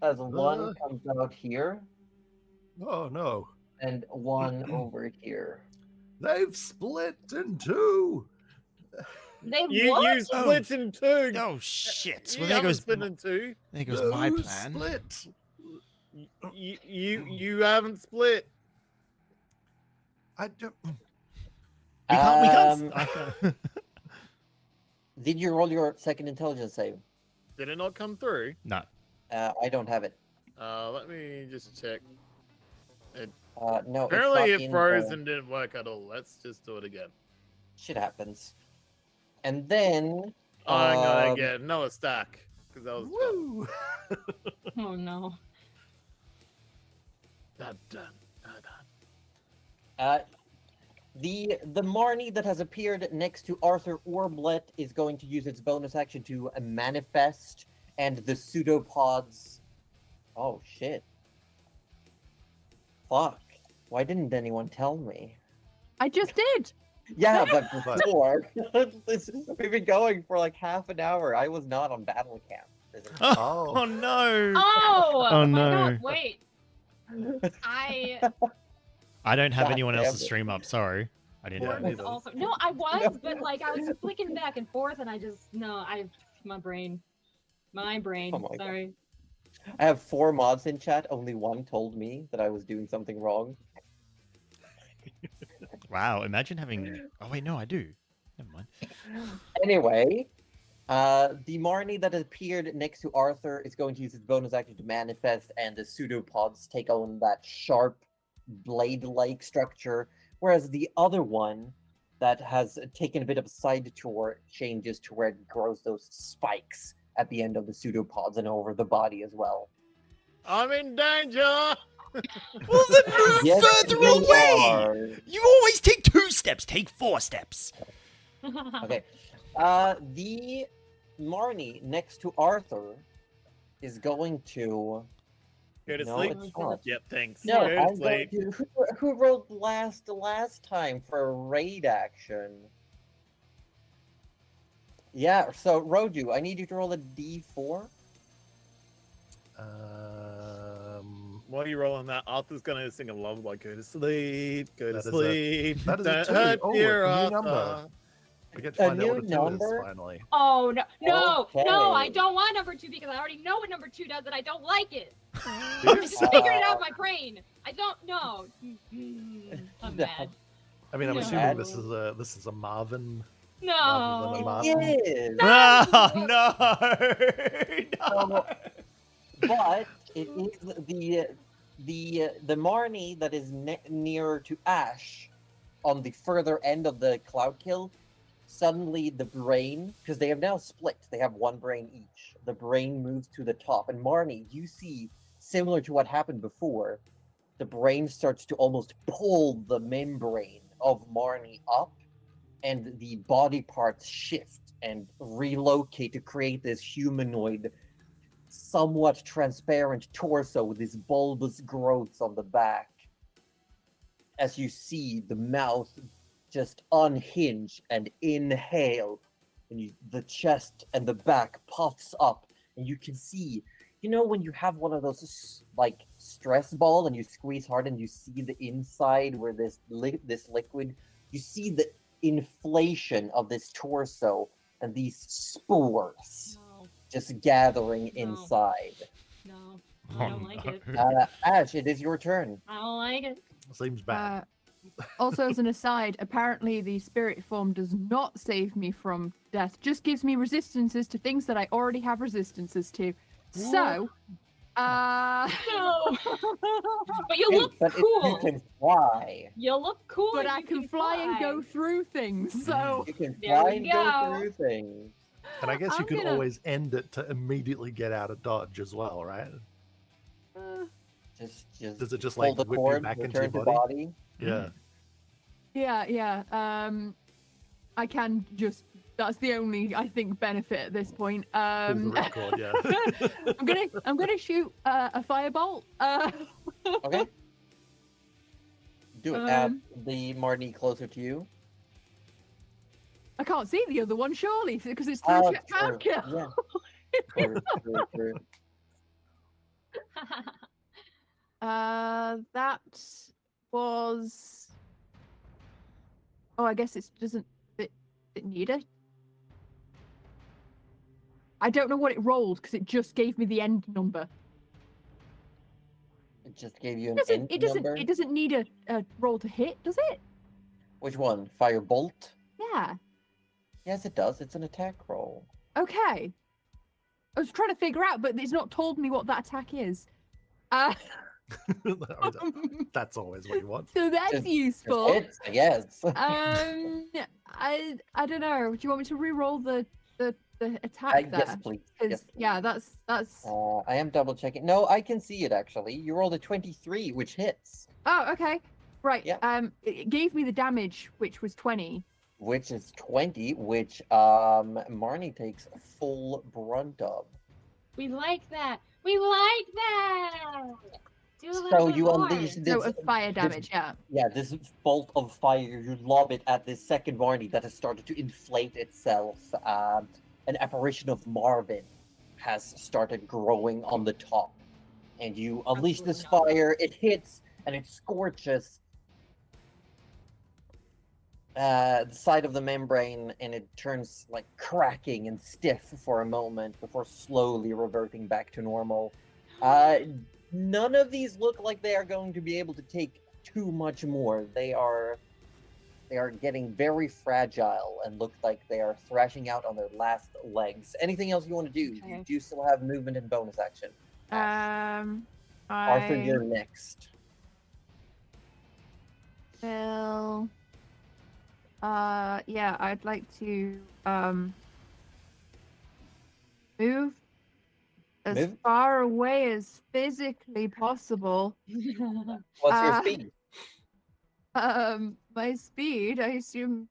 Speaker 5: As one comes out here,
Speaker 1: Oh no.
Speaker 5: and one over here.
Speaker 1: They've split in 2.
Speaker 6: They
Speaker 4: You
Speaker 6: what?
Speaker 4: split in 2.
Speaker 2: Oh shit!
Speaker 4: You
Speaker 2: Well, there
Speaker 4: haven't
Speaker 2: goes
Speaker 4: split in 2.
Speaker 2: there goes my
Speaker 1: No
Speaker 2: plan.
Speaker 1: Split.
Speaker 4: You haven't split.
Speaker 1: I don't.
Speaker 2: We can't.
Speaker 5: Um,
Speaker 2: I can't.
Speaker 5: Did you roll your second intelligence save?
Speaker 4: Did it not come through?
Speaker 2: No.
Speaker 5: I don't have it.
Speaker 4: Let me just check.
Speaker 5: No,
Speaker 4: Apparently
Speaker 5: it's not
Speaker 4: it
Speaker 5: in
Speaker 4: froze
Speaker 5: the-
Speaker 4: and didn't work at all. Let's just do it again.
Speaker 5: Shit happens. And then
Speaker 4: I'm gonna
Speaker 5: Um,
Speaker 4: get another stack because that was
Speaker 1: Woo.
Speaker 6: Oh no.
Speaker 4: done. Done.
Speaker 5: the Marnie that has appeared next to Arthur Orblet is going to use its bonus action to manifest, and the pseudopods. Oh shit! Fuck! Why didn't anyone tell me?
Speaker 3: I just did.
Speaker 5: Yeah, but
Speaker 1: But-
Speaker 5: before we've been going for like half an hour. I was not on battle camp.
Speaker 2: Oh,
Speaker 1: Oh.
Speaker 2: no!
Speaker 6: Oh!
Speaker 2: Oh,
Speaker 6: my
Speaker 2: no.
Speaker 6: God, wait. I
Speaker 2: I don't have
Speaker 5: God
Speaker 2: anyone
Speaker 5: damn
Speaker 2: else's
Speaker 5: it.
Speaker 2: stream up. Sorry, I didn't.
Speaker 1: Yeah,
Speaker 2: have
Speaker 6: was
Speaker 1: neither.
Speaker 6: also no, I was, but like I was flicking back and forth, and I just my brain,
Speaker 5: Oh my God.
Speaker 6: sorry.
Speaker 5: I have 4 mods in chat. Only one told me that I was doing something wrong.
Speaker 2: Wow, imagine having. Oh wait, no, I do. Never mind.
Speaker 5: Anyway, the Marnie that appeared next to Arthur is going to use its bonus action to manifest, and the pseudopods take on that sharp blade-like structure, whereas the other one that has taken a bit of a side tour changes to where it grows those spikes at the end of the pseudopods and over the body as well.
Speaker 4: I'm in danger.
Speaker 2: Well, then move
Speaker 5: Yes,
Speaker 2: further
Speaker 5: you
Speaker 2: away.
Speaker 5: are.
Speaker 2: You always take 2 steps. Take 4 steps.
Speaker 5: Okay. The Marnie next to Arthur is going to.
Speaker 4: Go to
Speaker 5: No,
Speaker 4: sleep.
Speaker 5: it's not.
Speaker 4: Yep, thanks.
Speaker 5: No,
Speaker 4: Go to
Speaker 5: I'm going
Speaker 4: sleep.
Speaker 5: to. Who rolled last time for a raid action? Yeah, so Roju, I need you to roll a d4.
Speaker 4: While you're rolling that, Arthur's gonna sing a lullaby. Go to sleep. Go to
Speaker 1: That is a-
Speaker 4: sleep.
Speaker 1: that is a
Speaker 4: Don't
Speaker 1: 2.
Speaker 4: hurt
Speaker 1: Oh,
Speaker 4: dear
Speaker 1: a new
Speaker 4: Arthur.
Speaker 1: number. We get to
Speaker 5: A
Speaker 1: find out what a
Speaker 5: new
Speaker 1: 2
Speaker 5: number?
Speaker 1: is finally.
Speaker 6: Oh no, no, no! I
Speaker 5: Okay.
Speaker 6: don't want number 2 because I already know what number 2 does, and I don't like it. I
Speaker 1: Yes.
Speaker 6: just figured it out in my brain. I don't know. I'm mad.
Speaker 1: I mean, I'm
Speaker 6: No.
Speaker 1: assuming this is a Marvin.
Speaker 6: No.
Speaker 1: Rather than a Martin.
Speaker 5: It is,
Speaker 2: Oh no! No.
Speaker 5: but it is the Marnie that is nearer to Ash on the further end of the cloud kill. Suddenly, the brain, because they have now split, they have one brain each. The brain moves to the top, and Marnie, you see, similar to what happened before, the brain starts to almost pull the membrane of Marnie up, and the body parts shift and relocate to create this humanoid, somewhat transparent torso with these bulbous growths on the back. As you see the mouth just unhinge and inhale, and the chest and the back puffs up, and you can see, you know, when you have one of those like stress ball and you squeeze hard and you see the inside where this liquid, you see the inflation of this torso and these spores
Speaker 6: No,
Speaker 5: just gathering
Speaker 6: No.
Speaker 5: inside.
Speaker 6: no, I don't like it.
Speaker 5: Ash, it is your turn.
Speaker 6: I don't like it.
Speaker 1: Seems bad.
Speaker 3: Also, as an aside, apparently the spirit form does not save me from death, just gives me resistances to things that I already have resistances to. So,
Speaker 6: No. But you
Speaker 5: Hey,
Speaker 6: look
Speaker 5: but
Speaker 6: cool.
Speaker 5: you can fly.
Speaker 6: You look cool.
Speaker 3: but
Speaker 6: and
Speaker 3: I
Speaker 6: you
Speaker 3: can fly and go through things. So,
Speaker 5: You can
Speaker 6: There
Speaker 5: fly
Speaker 6: we
Speaker 5: and
Speaker 6: go.
Speaker 5: go through things.
Speaker 1: And I guess you
Speaker 3: I'm
Speaker 1: could
Speaker 3: gonna-
Speaker 1: always end it to immediately get out of dodge as well, right?
Speaker 5: Just
Speaker 1: Does it just
Speaker 5: pull
Speaker 1: like
Speaker 5: the
Speaker 1: whip you
Speaker 5: cord,
Speaker 1: back into your
Speaker 5: return to
Speaker 1: body?
Speaker 5: body.
Speaker 1: Yeah.
Speaker 3: yeah. I can just. That's the only, I think, benefit at this point.
Speaker 1: Pull the ripcord, yeah.
Speaker 3: I'm gonna shoot a firebolt.
Speaker 5: Okay. Do it. The Marnie closer to you.
Speaker 3: I can't see the other one, surely, because it's through
Speaker 5: Oh,
Speaker 3: cloud kill.
Speaker 5: Yeah. True.
Speaker 3: That was. Oh, I guess it doesn't. It need it. I don't know what it rolled because it just gave me the end number.
Speaker 5: It just gave you an
Speaker 3: It doesn't.
Speaker 5: end
Speaker 3: It doesn't.
Speaker 5: number.
Speaker 3: It doesn't need a roll to hit, does it?
Speaker 5: Which one? Firebolt?
Speaker 3: Yeah.
Speaker 5: Yes, it does. It's an attack roll.
Speaker 3: Okay. I was trying to figure out, but it's not told me what that attack is.
Speaker 1: That's always what you want.
Speaker 3: So that's
Speaker 5: Just-
Speaker 3: useful.
Speaker 5: It's, yes.
Speaker 3: I don't know. Do you want me to re-roll the attack there?
Speaker 5: Yes, please. Yes,
Speaker 3: Yeah, that's
Speaker 5: I am double checking. No, I can see it actually. You rolled a 23, which hits,
Speaker 3: Oh, okay. Right.
Speaker 5: Yeah.
Speaker 3: It gave me the damage, which was 20.
Speaker 5: which is 20, which Marnie takes full brunt of.
Speaker 6: We like that. We like that. Do a little
Speaker 5: So
Speaker 6: bit
Speaker 5: you
Speaker 6: more.
Speaker 5: unleash
Speaker 3: So
Speaker 5: this.
Speaker 3: of fire damage, yeah.
Speaker 5: Yeah, this bolt of fire, you lob it at this second Marnie that has started to inflate itself. An apparition of Marvin has started growing on the top. And you unleash this
Speaker 6: Absolutely not.
Speaker 5: fire, it hits, and it scorches the side of the membrane, and it turns like cracking and stiff for a moment before slowly reverting back to normal. None of these look like they are going to be able to take too much more. They are getting very fragile and look like they are thrashing out on their last legs. Anything else you want to do?
Speaker 6: Okay.
Speaker 5: You do still have movement and bonus action. Arthur,
Speaker 3: I
Speaker 5: you're next.
Speaker 3: will. Yeah, I'd like to move as
Speaker 5: Move?
Speaker 3: far away as physically possible.
Speaker 5: What's your
Speaker 3: Uh,
Speaker 5: speed?
Speaker 3: My speed, I assume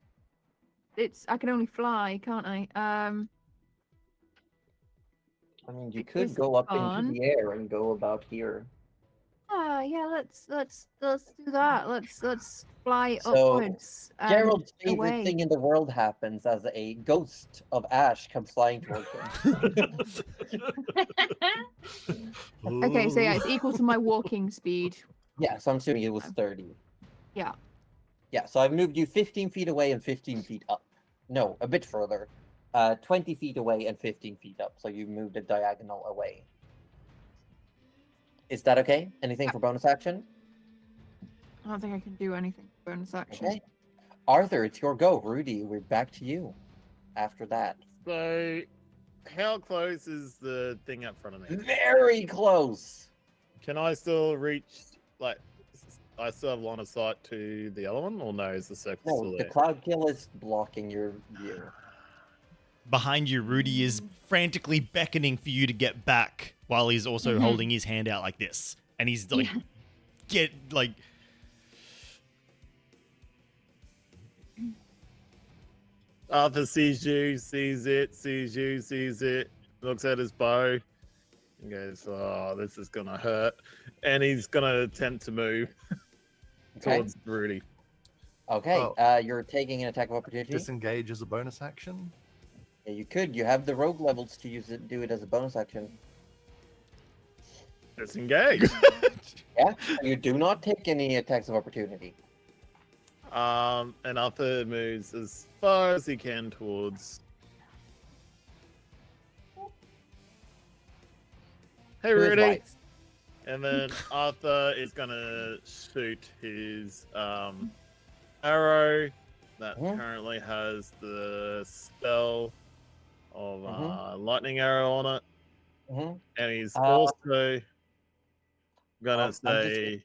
Speaker 3: I can only fly, can't I?
Speaker 5: I mean, you
Speaker 3: it
Speaker 5: could
Speaker 3: is
Speaker 5: go up into
Speaker 3: fun.
Speaker 5: the air and go about here.
Speaker 3: Yeah, let's do that. Let's fly
Speaker 5: So,
Speaker 3: upwards and
Speaker 5: Gerald's favorite
Speaker 3: away.
Speaker 5: thing in the world happens as a ghost of Ash comes flying towards him.
Speaker 3: Okay, so yeah, it's equal to my walking speed.
Speaker 5: Yeah, so I'm assuming it was 30.
Speaker 3: Yeah.
Speaker 5: Yeah, so I've moved you 15 feet away and 15 feet up. No, a bit further. 20 feet away and 15 feet up. So you moved a diagonal away. Is that okay? Anything for bonus action?
Speaker 3: I don't think I can do anything for bonus action.
Speaker 5: Okay. Arthur, it's your go. Rudy, we're back to you after that.
Speaker 4: So, how close is the thing up front of me?
Speaker 5: Very close.
Speaker 4: Can I still reach, like, I still have line of sight to the other one, or no, is the circle
Speaker 5: No,
Speaker 4: still
Speaker 5: the
Speaker 4: there?
Speaker 5: cloud kill is blocking your view.
Speaker 2: Behind you, Rudy is frantically beckoning for you to get back while he's also holding his hand out like this. And he's like,
Speaker 4: Arthur sees you, sees it, looks at his bow, and goes, oh, this is gonna hurt. And he's gonna attempt to move
Speaker 5: Okay.
Speaker 4: towards Rudy.
Speaker 5: Okay,
Speaker 1: Oh.
Speaker 5: you're taking an attack of opportunity.
Speaker 1: Disengage as a bonus action.
Speaker 5: Yeah, you could. You have the rogue levels to use it, do it as a bonus action.
Speaker 4: Disengage.
Speaker 5: Yeah, you do not take any attacks of opportunity.
Speaker 4: And Arthur moves as far as he can towards. Hey,
Speaker 5: To his
Speaker 4: Rudy.
Speaker 5: right.
Speaker 4: And then Arthur is gonna shoot his arrow that
Speaker 5: Mhm.
Speaker 4: currently has the spell of
Speaker 5: Mhm.
Speaker 4: lightning arrow on it,
Speaker 5: Mhm.
Speaker 4: and he's
Speaker 5: Uh,
Speaker 4: also gonna
Speaker 5: I'm just
Speaker 4: say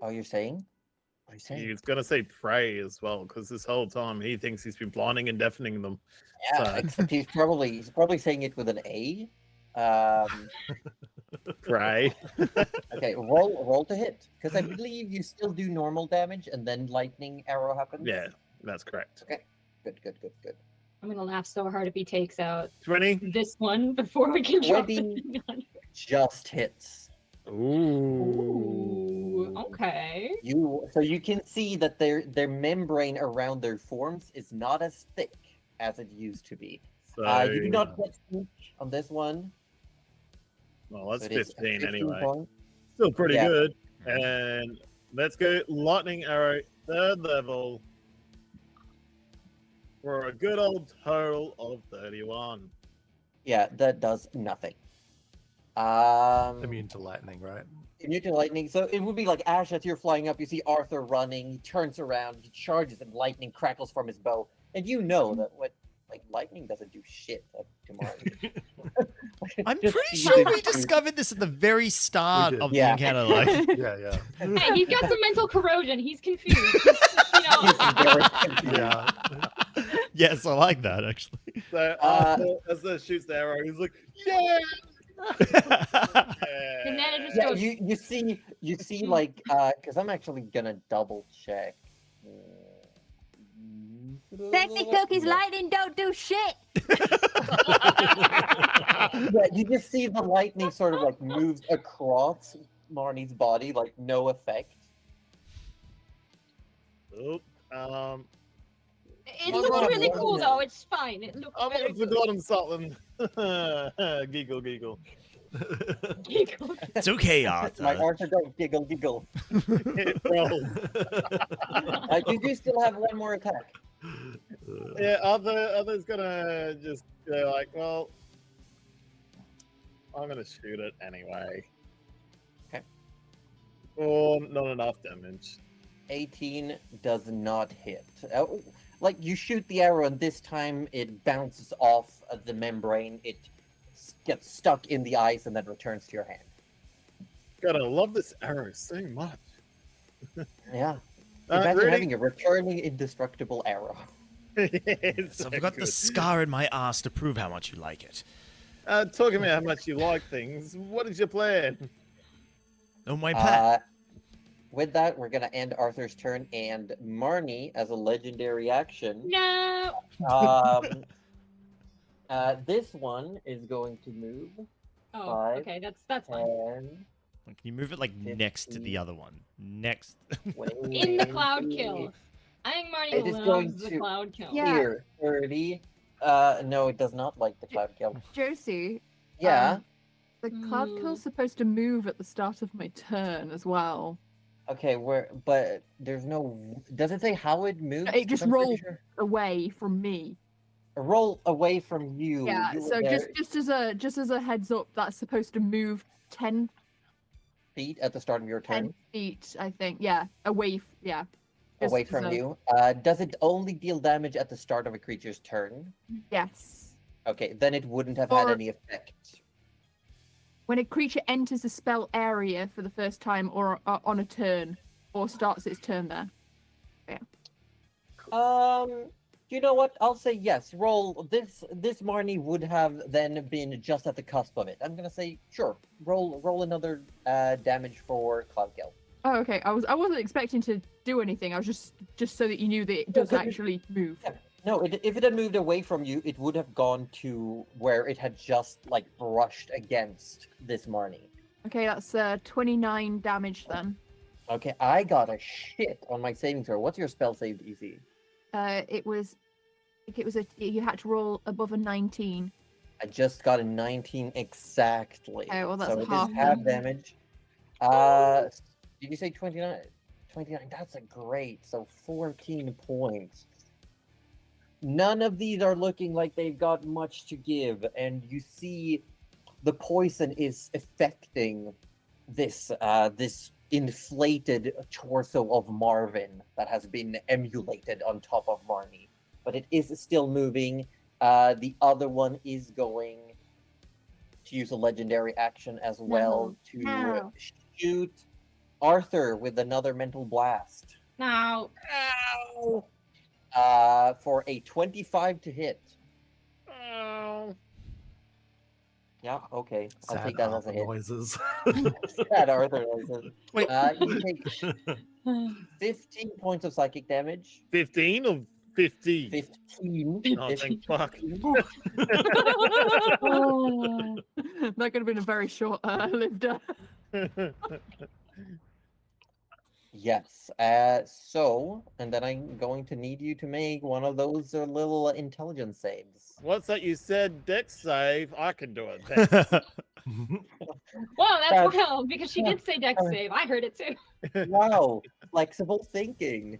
Speaker 5: Oh, you're saying? What are you saying?
Speaker 4: he's gonna say pray as well, because this whole time he thinks he's been blinding and deafening them.
Speaker 5: Yeah,
Speaker 4: So-
Speaker 5: except he's probably saying it with an A.
Speaker 4: Pray.
Speaker 5: Okay, roll to hit, because I believe you still do normal damage and then lightning arrow happens.
Speaker 4: Yeah, that's correct.
Speaker 5: Okay. Good.
Speaker 6: I'm gonna laugh so hard if he takes out
Speaker 4: 20.
Speaker 6: this one before we can drop the
Speaker 5: 20.
Speaker 6: thing on.
Speaker 5: Just hits.
Speaker 6: Ooh, okay.
Speaker 5: So you can see that their membrane around their forms is not as thick as it used to be.
Speaker 4: So,
Speaker 5: You do not get sneak on this one.
Speaker 4: well, that's
Speaker 5: so it is
Speaker 4: 15 anyway.
Speaker 5: points.
Speaker 4: Still pretty
Speaker 5: Yeah.
Speaker 4: good. And let's go lightning arrow, 3rd level, for a good old total of 31.
Speaker 5: Yeah, that does nothing.
Speaker 1: Immune to lightning, right?
Speaker 5: Immune to lightning. So it would be like Ash as you're flying up. You see Arthur running. He turns around. He charges, and lightning crackles from his bow. And you know that lightning doesn't do shit to Marty.
Speaker 2: I'm
Speaker 5: Just
Speaker 2: pretty
Speaker 5: see
Speaker 2: sure
Speaker 5: the-
Speaker 2: we discovered this at the very start
Speaker 1: did.
Speaker 2: of
Speaker 5: Yeah.
Speaker 2: the encounter. Like,
Speaker 1: Yeah.
Speaker 6: Hey, he's got some mental corrosion. He's confused. You know.
Speaker 5: He's very confused.
Speaker 1: Yeah.
Speaker 2: yes, I like that actually.
Speaker 4: So as the shoots the arrow, he's like, yeah!
Speaker 6: And then it just
Speaker 5: Yeah,
Speaker 6: goes.
Speaker 5: you see like because I'm actually gonna double check.
Speaker 3: Sexy cookies, lightning don't do shit.
Speaker 5: Yeah, you just see the lightning sort of like moves across Marnie's body, like no effect.
Speaker 4: Oop.
Speaker 6: It looks really cool though. It's fine. It looks
Speaker 4: I'm
Speaker 6: very
Speaker 4: gonna forgotten something. Giggle.
Speaker 6: Giggle.
Speaker 2: It's okay,
Speaker 5: My
Speaker 2: Arthur.
Speaker 5: Arthur don't giggle.
Speaker 4: It rolls.
Speaker 5: You do still have one more attack.
Speaker 4: Yeah, Other's gonna just go like, well, I'm gonna shoot it anyway.
Speaker 5: Okay.
Speaker 4: Oh, not enough damage.
Speaker 5: 18 does not hit. Like you shoot the arrow, and this time it bounces off the membrane. It gets stuck in the ice and then returns to your hand.
Speaker 4: God, I love this arrow so much.
Speaker 5: Yeah. Imagine
Speaker 4: Rudy?
Speaker 5: having a returning indestructible arrow.
Speaker 4: It's
Speaker 2: So
Speaker 4: so
Speaker 2: I've got the
Speaker 4: good.
Speaker 2: scar in my ass to prove how much you like it.
Speaker 4: Talking about how much you like things, what is your plan?
Speaker 2: Oh, my pet.
Speaker 5: With that, we're gonna end Arthur's turn, and Marnie, as a legendary action,
Speaker 6: No.
Speaker 5: this one is going to move
Speaker 6: Oh,
Speaker 5: 5,
Speaker 6: okay, that's fine.
Speaker 5: 10,
Speaker 2: Can you move it like next to the
Speaker 5: 15.
Speaker 2: other one? Next.
Speaker 5: 20,
Speaker 6: In the cloud kill. I think
Speaker 5: It is going
Speaker 6: Marty loves the
Speaker 5: to-
Speaker 6: cloud kill.
Speaker 3: Yeah.
Speaker 5: Here, 30. No, it does not like the cloud kill.
Speaker 3: Josie,
Speaker 5: Yeah.
Speaker 3: the cloud kill's supposed to move at the start of my turn as well.
Speaker 5: Okay, but there's no. Does it say how it moves?
Speaker 3: It just
Speaker 5: 'Cause I'm pretty
Speaker 3: rolled.
Speaker 5: sure-
Speaker 3: Away from me.
Speaker 5: Roll away from you.
Speaker 3: Yeah,
Speaker 5: You were
Speaker 3: so
Speaker 5: there
Speaker 3: just as a heads up, that's supposed to move 10
Speaker 5: feet at the start of your turn.
Speaker 3: feet, I think. Yeah, away. Yeah.
Speaker 5: Away
Speaker 3: Just as
Speaker 5: from
Speaker 3: a-
Speaker 5: you. Does it only deal damage at the start of a creature's turn?
Speaker 3: Yes.
Speaker 5: Okay, then it wouldn't have had
Speaker 3: Or-
Speaker 5: any effect.
Speaker 3: When a creature enters a spell area for the first time or on a turn, or starts its turn there.
Speaker 5: You know what? I'll say yes. Roll this. This Marnie would have then been just at the cusp of it. I'm gonna say sure. Roll another damage for cloud kill.
Speaker 3: Oh, okay. I wasn't expecting to do anything. I was just so that you knew that it does actually move.
Speaker 5: Yeah. No, if it had moved away from you, it would have gone to where it had just like brushed against this Marnie.
Speaker 3: Okay, that's 29 damage then.
Speaker 5: Okay, I got a shit on my saving throw. What's your spell save DC?
Speaker 3: It was, I think it was you had to roll above a 19.
Speaker 5: I just got a 19 exactly.
Speaker 3: Okay, well, that's
Speaker 5: so it
Speaker 3: half
Speaker 5: is half
Speaker 3: then.
Speaker 5: damage. Did you say 29? 29. That's a great. So 14 points. None of these are looking like they've got much to give, and you see the poison is affecting this this inflated torso of Marvin that has been emulated on top of Marnie. But it is still moving. The other one is going to use a legendary action as well to
Speaker 3: No.
Speaker 5: shoot Arthur with another mental blast.
Speaker 6: Now,
Speaker 5: For a 25 to hit.
Speaker 4: Oh.
Speaker 5: Yeah, okay. I'll
Speaker 1: Sad
Speaker 5: take that as a
Speaker 1: Arthur
Speaker 5: hit.
Speaker 1: noises.
Speaker 5: Sad Arthur noises.
Speaker 2: Wait.
Speaker 5: You take 15 points of psychic damage.
Speaker 4: 15 or 50?
Speaker 5: 15.
Speaker 4: Oh, thank fuck.
Speaker 3: Oh, that could have been a very short lived.
Speaker 5: Yes. So, and then I'm going to need you to make one of those little intelligence saves.
Speaker 4: What's that you said? Dex save? I can do it. Thanks.
Speaker 6: well, that's
Speaker 5: That's-
Speaker 6: wild because she did say dex save. I heard it too.
Speaker 5: Wow. Flexible thinking.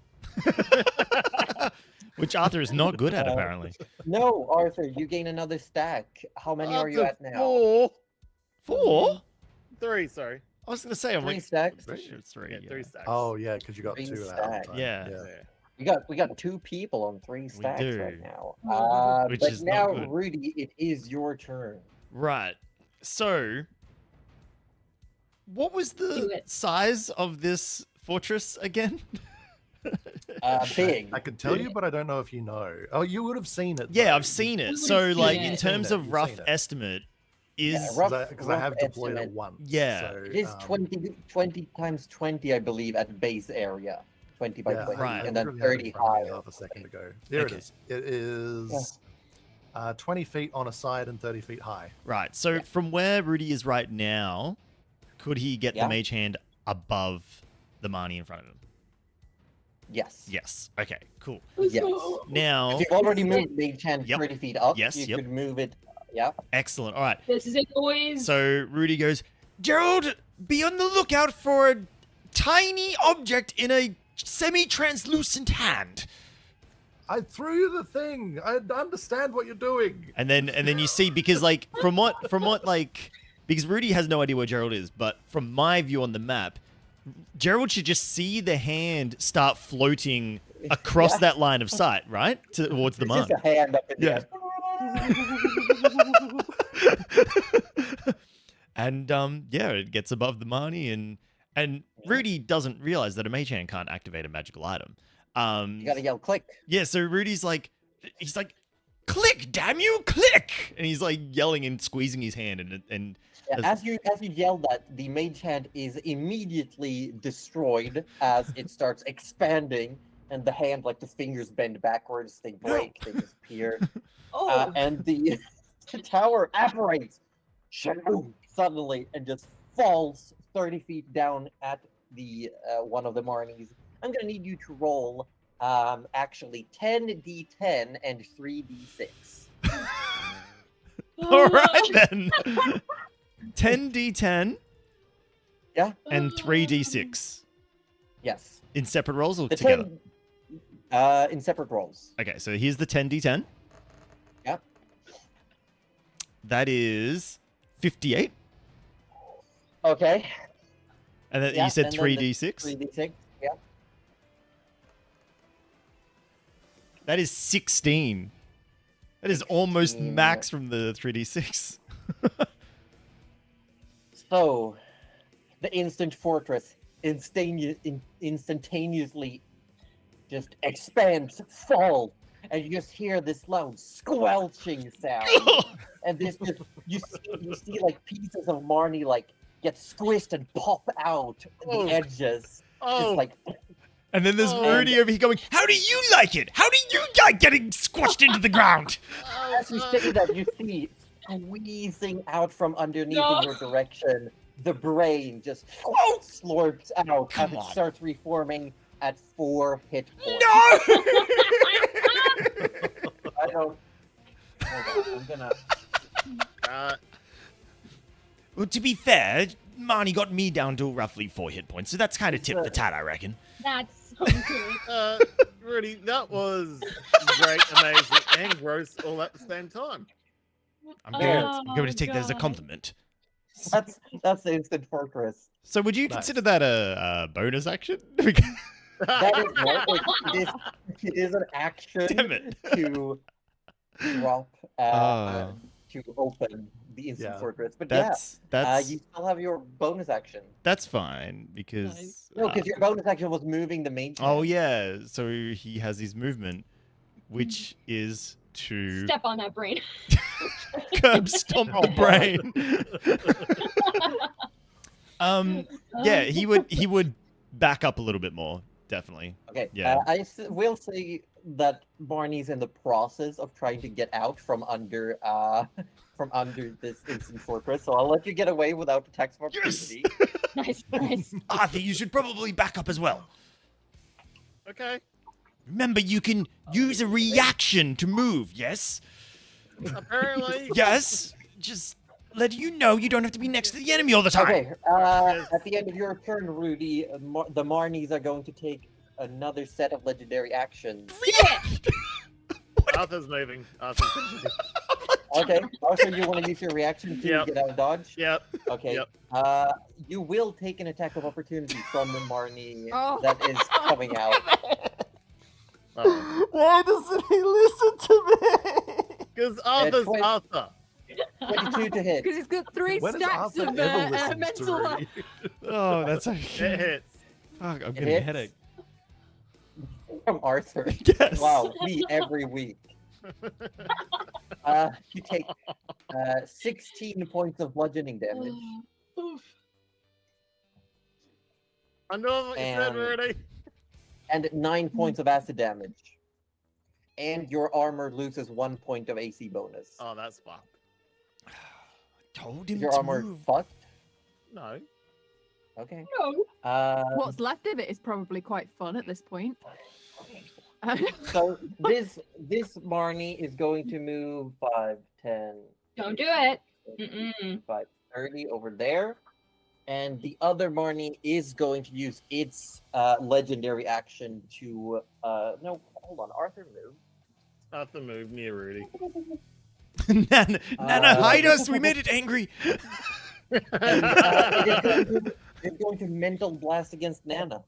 Speaker 2: Which Arthur is not good at,
Speaker 5: Uh,
Speaker 2: apparently.
Speaker 5: No, Arthur, you gain another stack. How many are you
Speaker 4: Up
Speaker 5: at
Speaker 4: to
Speaker 5: now?
Speaker 4: 4.
Speaker 2: 4?
Speaker 4: 3, sorry.
Speaker 2: I was going to say, I'm
Speaker 5: 3
Speaker 2: like,
Speaker 5: stacks.
Speaker 2: three,
Speaker 4: Yeah, 3 stacks.
Speaker 1: Oh yeah, because you got
Speaker 5: 3
Speaker 1: two out.
Speaker 5: stacks.
Speaker 2: Yeah.
Speaker 5: We got 2 people on 3 stacks right
Speaker 2: do.
Speaker 5: now.
Speaker 2: Which
Speaker 5: But
Speaker 2: is not
Speaker 5: now,
Speaker 2: good.
Speaker 5: Rudy, it is your turn.
Speaker 2: Right. So, what was
Speaker 6: Do
Speaker 2: the
Speaker 6: it.
Speaker 2: size of this fortress again?
Speaker 5: Big.
Speaker 1: I could tell you, but I don't know if you know. Oh, you would have seen it.
Speaker 2: Yeah,
Speaker 1: though.
Speaker 2: I've seen
Speaker 6: You
Speaker 2: it.
Speaker 6: would've
Speaker 2: So,
Speaker 6: seen
Speaker 2: like,
Speaker 6: it.
Speaker 2: in
Speaker 6: You've
Speaker 2: terms
Speaker 1: seen it,
Speaker 2: of
Speaker 1: you've
Speaker 2: rough
Speaker 1: seen it.
Speaker 2: estimate, is
Speaker 5: Yeah, rough-
Speaker 1: Because I have deployed
Speaker 5: estimate.
Speaker 1: it once.
Speaker 2: Yeah.
Speaker 1: so,
Speaker 5: It is
Speaker 1: um,
Speaker 5: 20 times 20, I believe, at base area. 20 by
Speaker 1: yeah,
Speaker 5: 20,
Speaker 2: Right.
Speaker 5: and
Speaker 1: I
Speaker 5: then
Speaker 1: literally had it
Speaker 5: 30
Speaker 1: in front of me
Speaker 5: high.
Speaker 1: half a second ago. Here
Speaker 2: Okay.
Speaker 1: it is. It is 20 feet on a side and 30 feet high.
Speaker 2: right. So,
Speaker 5: Yeah.
Speaker 2: from where Rudy is right now, could he get
Speaker 5: Yeah.
Speaker 2: the mage hand above the Marnie in front of him?
Speaker 5: Yes.
Speaker 2: Yes. Okay, cool.
Speaker 5: Yes.
Speaker 2: Now,
Speaker 5: If you've already moved the hand
Speaker 2: Yep.
Speaker 5: 30 feet up,
Speaker 2: Yes,
Speaker 5: you
Speaker 2: yep.
Speaker 5: could move it. Yeah.
Speaker 2: excellent. All right.
Speaker 6: This is it, boys.
Speaker 2: So Rudy goes, Gerald, be on the lookout for a tiny object in a semi-translucent hand.
Speaker 1: I threw you the thing. I understand what you're doing.
Speaker 2: And then you see, because like from what like, because Rudy has no idea where Gerald is, but from my view on the map, Gerald should just see the hand start floating across
Speaker 5: Yeah.
Speaker 2: that line of sight, right? Towards the
Speaker 5: It's
Speaker 2: mark.
Speaker 5: just a hand up in the
Speaker 2: Yeah.
Speaker 5: air.
Speaker 2: And yeah, it gets above the Marnie, and Rudy doesn't realize that a mage hand can't activate a magical item.
Speaker 5: You gotta yell click.
Speaker 2: Yeah, so Rudy's like, he's like, click, damn you, click! And he's like yelling and squeezing his hand, and
Speaker 5: Yeah, as you yell that, the mage hand is immediately destroyed as it starts expanding, and the hand, like the fingers bend backwards, they break, they disappear,
Speaker 6: Oh,
Speaker 5: and the tower apparates suddenly and just falls 30 feet down at the one of the Marnies. I'm gonna need you to roll actually 10d10 and 3d6.
Speaker 2: all right then. 10d10
Speaker 5: Yeah.
Speaker 2: and 3d6
Speaker 5: Yes.
Speaker 2: in separate rolls or
Speaker 5: The
Speaker 2: together?
Speaker 5: 10 in separate rolls.
Speaker 2: Okay, so here's the 10d10.
Speaker 5: Yep.
Speaker 2: That is 58.
Speaker 5: Okay.
Speaker 2: And then
Speaker 5: Yeah,
Speaker 2: you said
Speaker 5: and then the
Speaker 2: 3d6.
Speaker 5: 3d6. Yeah.
Speaker 2: That is 16. That is almost
Speaker 5: 16.
Speaker 2: max from the 3d6.
Speaker 5: So, the instant fortress instantaneously just expands, falls, and you just hear this loud squelching sound. And this just you see like pieces of Marnie like get squished and pop out
Speaker 4: Oh.
Speaker 5: the edges.
Speaker 4: Oh,
Speaker 5: Just like
Speaker 2: And then there's
Speaker 4: Oh.
Speaker 2: Rudy over here going, how do you like it? How do you like getting squashed into the ground?
Speaker 5: as you say that, you see squeezing out from underneath in your direction. The brain just slurps out
Speaker 2: Come
Speaker 5: as it
Speaker 2: on.
Speaker 5: starts reforming at 4 hit points.
Speaker 2: No!
Speaker 5: I don't. Hold on, I'm gonna.
Speaker 2: Well, to be fair, Marnie got me down to roughly 4 hit points, so that's kind of tip for tat, I reckon.
Speaker 6: that's so good.
Speaker 4: Rudy, that was great, amazing, and gross all at the same time.
Speaker 2: I'm going to
Speaker 6: Oh,
Speaker 2: take that as a
Speaker 6: God.
Speaker 2: compliment.
Speaker 5: That's the instant fortress.
Speaker 2: So would you
Speaker 1: Nice.
Speaker 2: consider that a bonus action?
Speaker 5: That is not. It is an action
Speaker 2: Damn it.
Speaker 5: to drop
Speaker 2: Oh.
Speaker 5: to open the instant
Speaker 1: Yeah.
Speaker 5: fortress. But
Speaker 2: That's
Speaker 5: you still have your bonus action.
Speaker 2: that's fine because
Speaker 6: Nice.
Speaker 5: No, because your bonus action was moving the main.
Speaker 2: oh yeah, so he has his movement, which is to
Speaker 6: Step on that brain.
Speaker 2: curb stomp
Speaker 5: Oh,
Speaker 2: the
Speaker 5: boy.
Speaker 2: brain. Yeah, he would back up a little bit more, definitely.
Speaker 5: Okay.
Speaker 2: Yeah.
Speaker 5: Will say that Barney's in the process of trying to get out from under this instant fortress. So I'll let you get away without attacks of
Speaker 2: Yes!
Speaker 5: opportunity.
Speaker 6: Nice, nice.
Speaker 2: Arthur, you should probably back up as well.
Speaker 4: Okay.
Speaker 2: Remember, you can use a reaction to move. Yes.
Speaker 4: Apparently.
Speaker 2: Yes. Just let you know you don't have to be next to the enemy all the time.
Speaker 5: Okay. At the end of your turn, Rudy, the Marnies are going to take another set of legendary actions.
Speaker 4: Arthur's moving. Arthur's moving.
Speaker 5: Okay. Also, you want to use your reaction to
Speaker 4: Yep.
Speaker 5: get out of dodge?
Speaker 4: Yep.
Speaker 5: Okay.
Speaker 4: Yep.
Speaker 5: You will take an attack of opportunity from the Marnie
Speaker 3: Oh.
Speaker 5: that is coming out.
Speaker 4: Oh.
Speaker 2: Why doesn't he listen to me?
Speaker 4: Because Arthur's
Speaker 5: twen-
Speaker 4: Arthur.
Speaker 5: 22 to hit.
Speaker 3: Because he's got 3
Speaker 1: When does
Speaker 3: stacks
Speaker 1: Arthur
Speaker 3: of
Speaker 1: ever listen to
Speaker 3: mental health.
Speaker 1: Rudy?
Speaker 2: Oh, that's
Speaker 4: It
Speaker 2: okay.
Speaker 4: hits.
Speaker 2: Fuck, I'm
Speaker 5: It
Speaker 2: getting a
Speaker 5: hits.
Speaker 2: headache.
Speaker 5: From Arthur.
Speaker 2: Yes.
Speaker 5: Wow, me every week. You take 16 points of bludgeoning damage.
Speaker 6: Oof.
Speaker 4: I know what you said,
Speaker 5: And-
Speaker 4: Rudy.
Speaker 5: And 9 points of acid damage. And your armor loses 1 point of AC bonus.
Speaker 4: Oh, that's fucked.
Speaker 2: Told
Speaker 5: Is
Speaker 2: him
Speaker 5: your
Speaker 2: to
Speaker 5: armor
Speaker 2: move.
Speaker 5: fucked?
Speaker 4: No.
Speaker 5: Okay.
Speaker 6: No.
Speaker 3: What's left of it is probably quite fun at this point.
Speaker 5: So this Marnie is going to move 5, 10,
Speaker 6: Don't do it. Mm-mm.
Speaker 5: 5, 30 over there. And the other Marnie is going to use its legendary action to no, hold on, Arthur move.
Speaker 4: Arthur moved near Rudy.
Speaker 2: Nana, hide us. We made it angry.
Speaker 5: And, You're going to mental blast against Nana.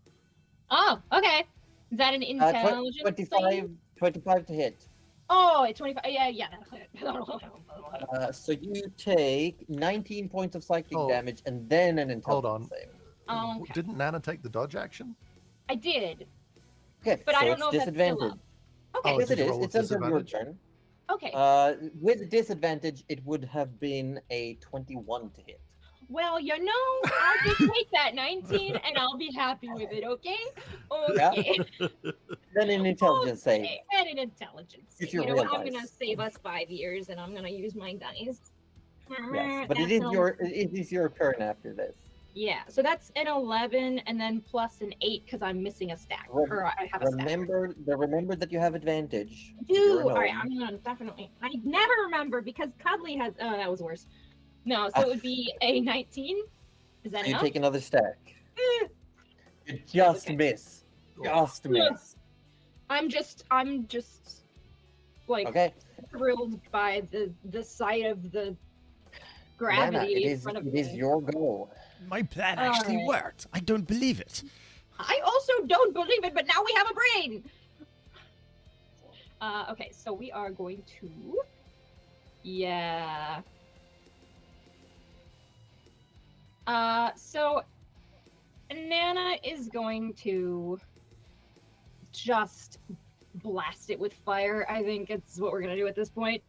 Speaker 6: Oh, okay. Is that an intelligence
Speaker 5: 25,
Speaker 6: thing?
Speaker 5: 25 to hit.
Speaker 6: Oh, it's 25. Yeah.
Speaker 5: So you take 19 points of psychic
Speaker 1: Oh,
Speaker 5: damage and then an
Speaker 1: hold
Speaker 5: intelligence
Speaker 1: on.
Speaker 5: save.
Speaker 6: Okay.
Speaker 1: Didn't Nana take the dodge action?
Speaker 6: I did,
Speaker 5: Okay,
Speaker 6: but
Speaker 5: so
Speaker 6: I don't
Speaker 5: it's
Speaker 6: know if that's still
Speaker 5: disadvantage.
Speaker 6: up. Okay.
Speaker 1: Oh,
Speaker 5: Yes, it
Speaker 1: just
Speaker 5: is.
Speaker 1: roll with
Speaker 5: It's until your
Speaker 1: disadvantage?
Speaker 5: turn.
Speaker 6: Okay.
Speaker 5: With disadvantage, it would have been a 21 to hit.
Speaker 6: Well, I'll just take that 19 and I'll be happy with it, okay? Okay.
Speaker 5: Then an intelligence save.
Speaker 6: Okay, and an intelligence.
Speaker 5: Use
Speaker 6: You
Speaker 5: your
Speaker 6: know
Speaker 5: real
Speaker 6: what? I'm gonna
Speaker 5: dice.
Speaker 6: save us 5 years and I'm gonna use my dice.
Speaker 5: Yes, but
Speaker 6: That
Speaker 5: it is
Speaker 6: sounds-
Speaker 5: your turn after this.
Speaker 6: Yeah, so that's an 11 and then plus an 8 because I'm missing a stack. Or I have a stack.
Speaker 5: Remember that you have advantage.
Speaker 6: Dude,
Speaker 5: You're a
Speaker 6: alright,
Speaker 5: gnome.
Speaker 6: I'm gonna definitely. I never remember because Cuddly has. Oh, that was worse. No, so it would be a 19. Is that
Speaker 5: So you
Speaker 6: enough?
Speaker 5: take another stack.
Speaker 6: Eh,
Speaker 5: You just
Speaker 6: Okay.
Speaker 5: miss. Just miss.
Speaker 6: I'm just like
Speaker 5: Okay.
Speaker 6: thrilled by the sight of the
Speaker 5: Nana,
Speaker 6: gravity
Speaker 5: it
Speaker 6: in
Speaker 5: is
Speaker 6: front of
Speaker 5: it
Speaker 6: me.
Speaker 5: is your goal.
Speaker 2: My plan actually
Speaker 6: Alright.
Speaker 2: worked. I don't believe it.
Speaker 6: I also don't believe it, but now we have a brain. Okay, so we are going to. Yeah. So Nana is going to just blast it with fire. I think it's what we're gonna do at this point.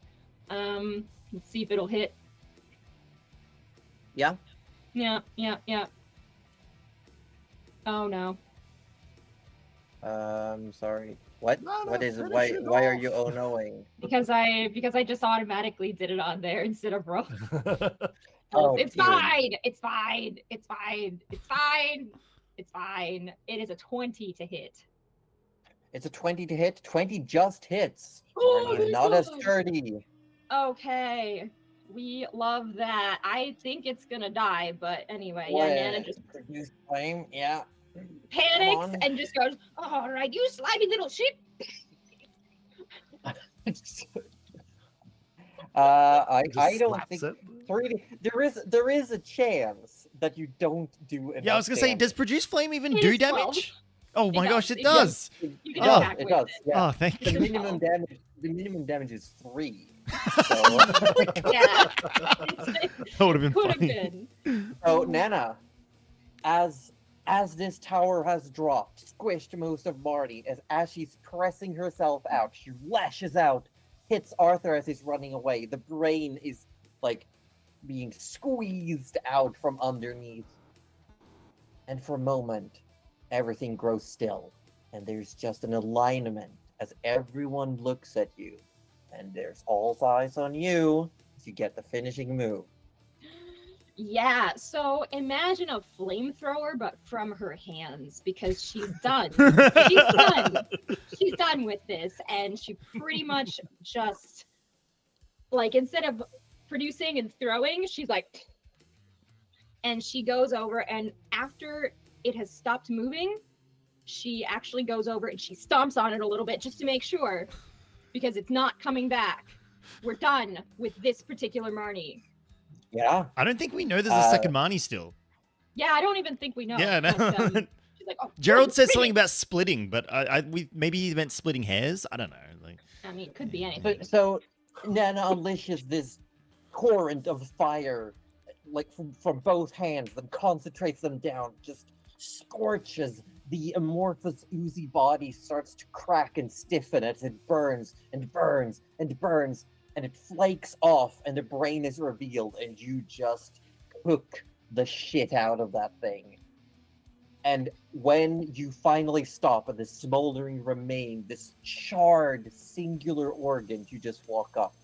Speaker 6: Let's see if it'll hit.
Speaker 5: Yeah.
Speaker 6: Yeah. Oh no.
Speaker 5: Sorry. What?
Speaker 1: Nana,
Speaker 5: What is it?
Speaker 1: finish it
Speaker 5: Why are
Speaker 1: off.
Speaker 5: you oh knowing?
Speaker 6: Because I just automatically did it on there instead of roll.
Speaker 5: Oh,
Speaker 6: It's
Speaker 5: dear.
Speaker 6: fine. It's fine. It's fine. It's fine. It's fine. It is a 20 to hit.
Speaker 5: It's a 20 to hit. 20 just hits.
Speaker 6: Oh
Speaker 5: Marnie is
Speaker 6: my
Speaker 5: not as
Speaker 6: God.
Speaker 5: sturdy.
Speaker 6: Okay. We love that. I think it's gonna die, but anyway, yeah, Nana just
Speaker 5: Produce flame. Yeah.
Speaker 6: panics
Speaker 5: on.
Speaker 6: and just goes, all right, you slimy little shit.
Speaker 5: I
Speaker 1: Just
Speaker 5: don't
Speaker 1: slaps
Speaker 5: think
Speaker 1: it.
Speaker 5: 3D, there is a chance that you don't do enough.
Speaker 2: Yeah, I was gonna say,
Speaker 5: damage.
Speaker 2: does produce flame even
Speaker 6: It
Speaker 2: do
Speaker 6: is 12.
Speaker 2: damage? Oh my gosh, it
Speaker 6: It
Speaker 2: does.
Speaker 6: You can
Speaker 2: Oh.
Speaker 6: attack
Speaker 5: It
Speaker 6: with
Speaker 5: does.
Speaker 6: it.
Speaker 5: Yeah.
Speaker 2: Oh, thank
Speaker 5: The
Speaker 2: you.
Speaker 5: minimum damage is 3. So,
Speaker 6: Yeah.
Speaker 2: That would have been
Speaker 6: Could have
Speaker 2: funny.
Speaker 6: been.
Speaker 5: so Nana, as this tower has dropped, squished most of Marty, as she's pressing herself out, she lashes out, hits Arthur as he's running away. The brain is like being squeezed out from underneath. And for a moment, everything grows still. And there's just an alignment as everyone looks at you. And there's all eyes on you as you get the finishing move.
Speaker 6: Yeah, so imagine a flamethrower, but from her hands, because she's done. She's done. She's done with this, and she pretty much just, like, instead of producing and throwing, she's like, and she goes over, and after it has stopped moving, she actually goes over and she stomps on it a little bit just to make sure, because it's not coming back. We're done with this particular Marnie.
Speaker 5: Yeah.
Speaker 2: I don't think we know there's a second Marnie still.
Speaker 6: Yeah, I don't even think we know.
Speaker 2: Yeah, no.
Speaker 6: But, she's like, oh,
Speaker 2: Gerald says
Speaker 6: bring
Speaker 2: something
Speaker 6: it.
Speaker 2: about splitting, but maybe he meant splitting hairs. I don't know. Like,
Speaker 6: I mean, it could be anything.
Speaker 5: So Nana unleashes this torrent of fire, like from both hands, then concentrates them down, just scorches. The amorphous, oozy body starts to crack and stiffen as it burns and burns and burns, and it flakes off, and the brain is revealed, and you just cook the shit out of that thing. And when you finally stop at the smoldering remain, this charred, singular organ, you just walk up.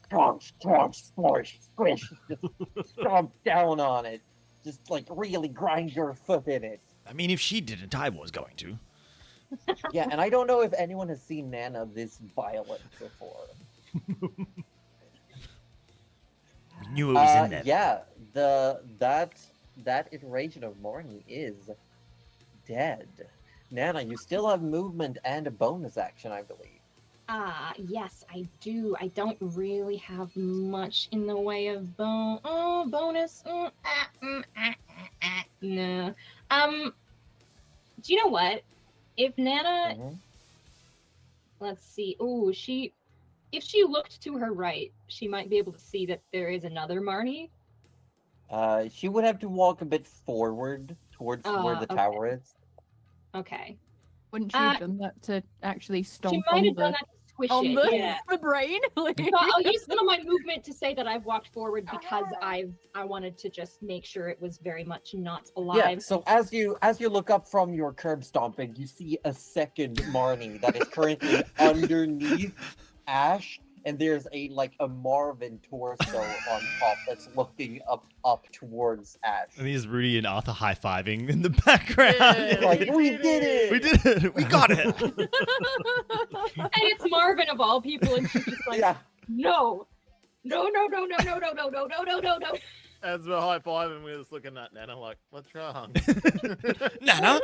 Speaker 5: Crunch, crunch, squish, squish. Just stomp down on it. Just like really grind your foot in it.
Speaker 2: I mean, if she didn't, I was going to.
Speaker 5: Yeah, and I don't know if anyone has seen Nana this violent before.
Speaker 2: We knew it was in there.
Speaker 5: Yeah, that iteration of Marnie is dead. Nana, you still have movement and a bonus action, I believe.
Speaker 6: Yes, I do. I don't really have much in the way of bonus. Nah. Do you know what? If Nana,
Speaker 5: Mhm.
Speaker 6: let's see. Oh, if she looked to her right, she might be able to see that there is another Marnie.
Speaker 5: She would have to walk a bit forward towards where the
Speaker 6: Okay.
Speaker 5: tower is.
Speaker 6: Okay.
Speaker 3: Wouldn't she have done that to actually
Speaker 6: She
Speaker 3: stomp
Speaker 6: might
Speaker 3: on
Speaker 6: have done
Speaker 3: the
Speaker 6: that to squish
Speaker 3: on
Speaker 6: it.
Speaker 3: the,
Speaker 6: Yeah.
Speaker 3: the brain? Like-
Speaker 6: So I'll use some of my movement to say that I've walked forward because I wanted to just make sure it was very much not alive.
Speaker 5: Yeah. So as you look up from your curb stomping, you see a second Marnie that is currently underneath Ash, and there's a Marvin torso on top that's looking up towards Ash.
Speaker 2: And there's Rudy and Arthur high-fiving in the background.
Speaker 3: Yeah.
Speaker 5: Like, we did it!
Speaker 2: We did it! We got it!
Speaker 6: And it's Marvin of all people, and she's just like,
Speaker 5: Yeah.
Speaker 6: no, no, no, no, no, no, no, no, no, no, no, no, no.
Speaker 4: As we're high fiving, we're just looking at Nana like, what's wrong?
Speaker 2: Nana?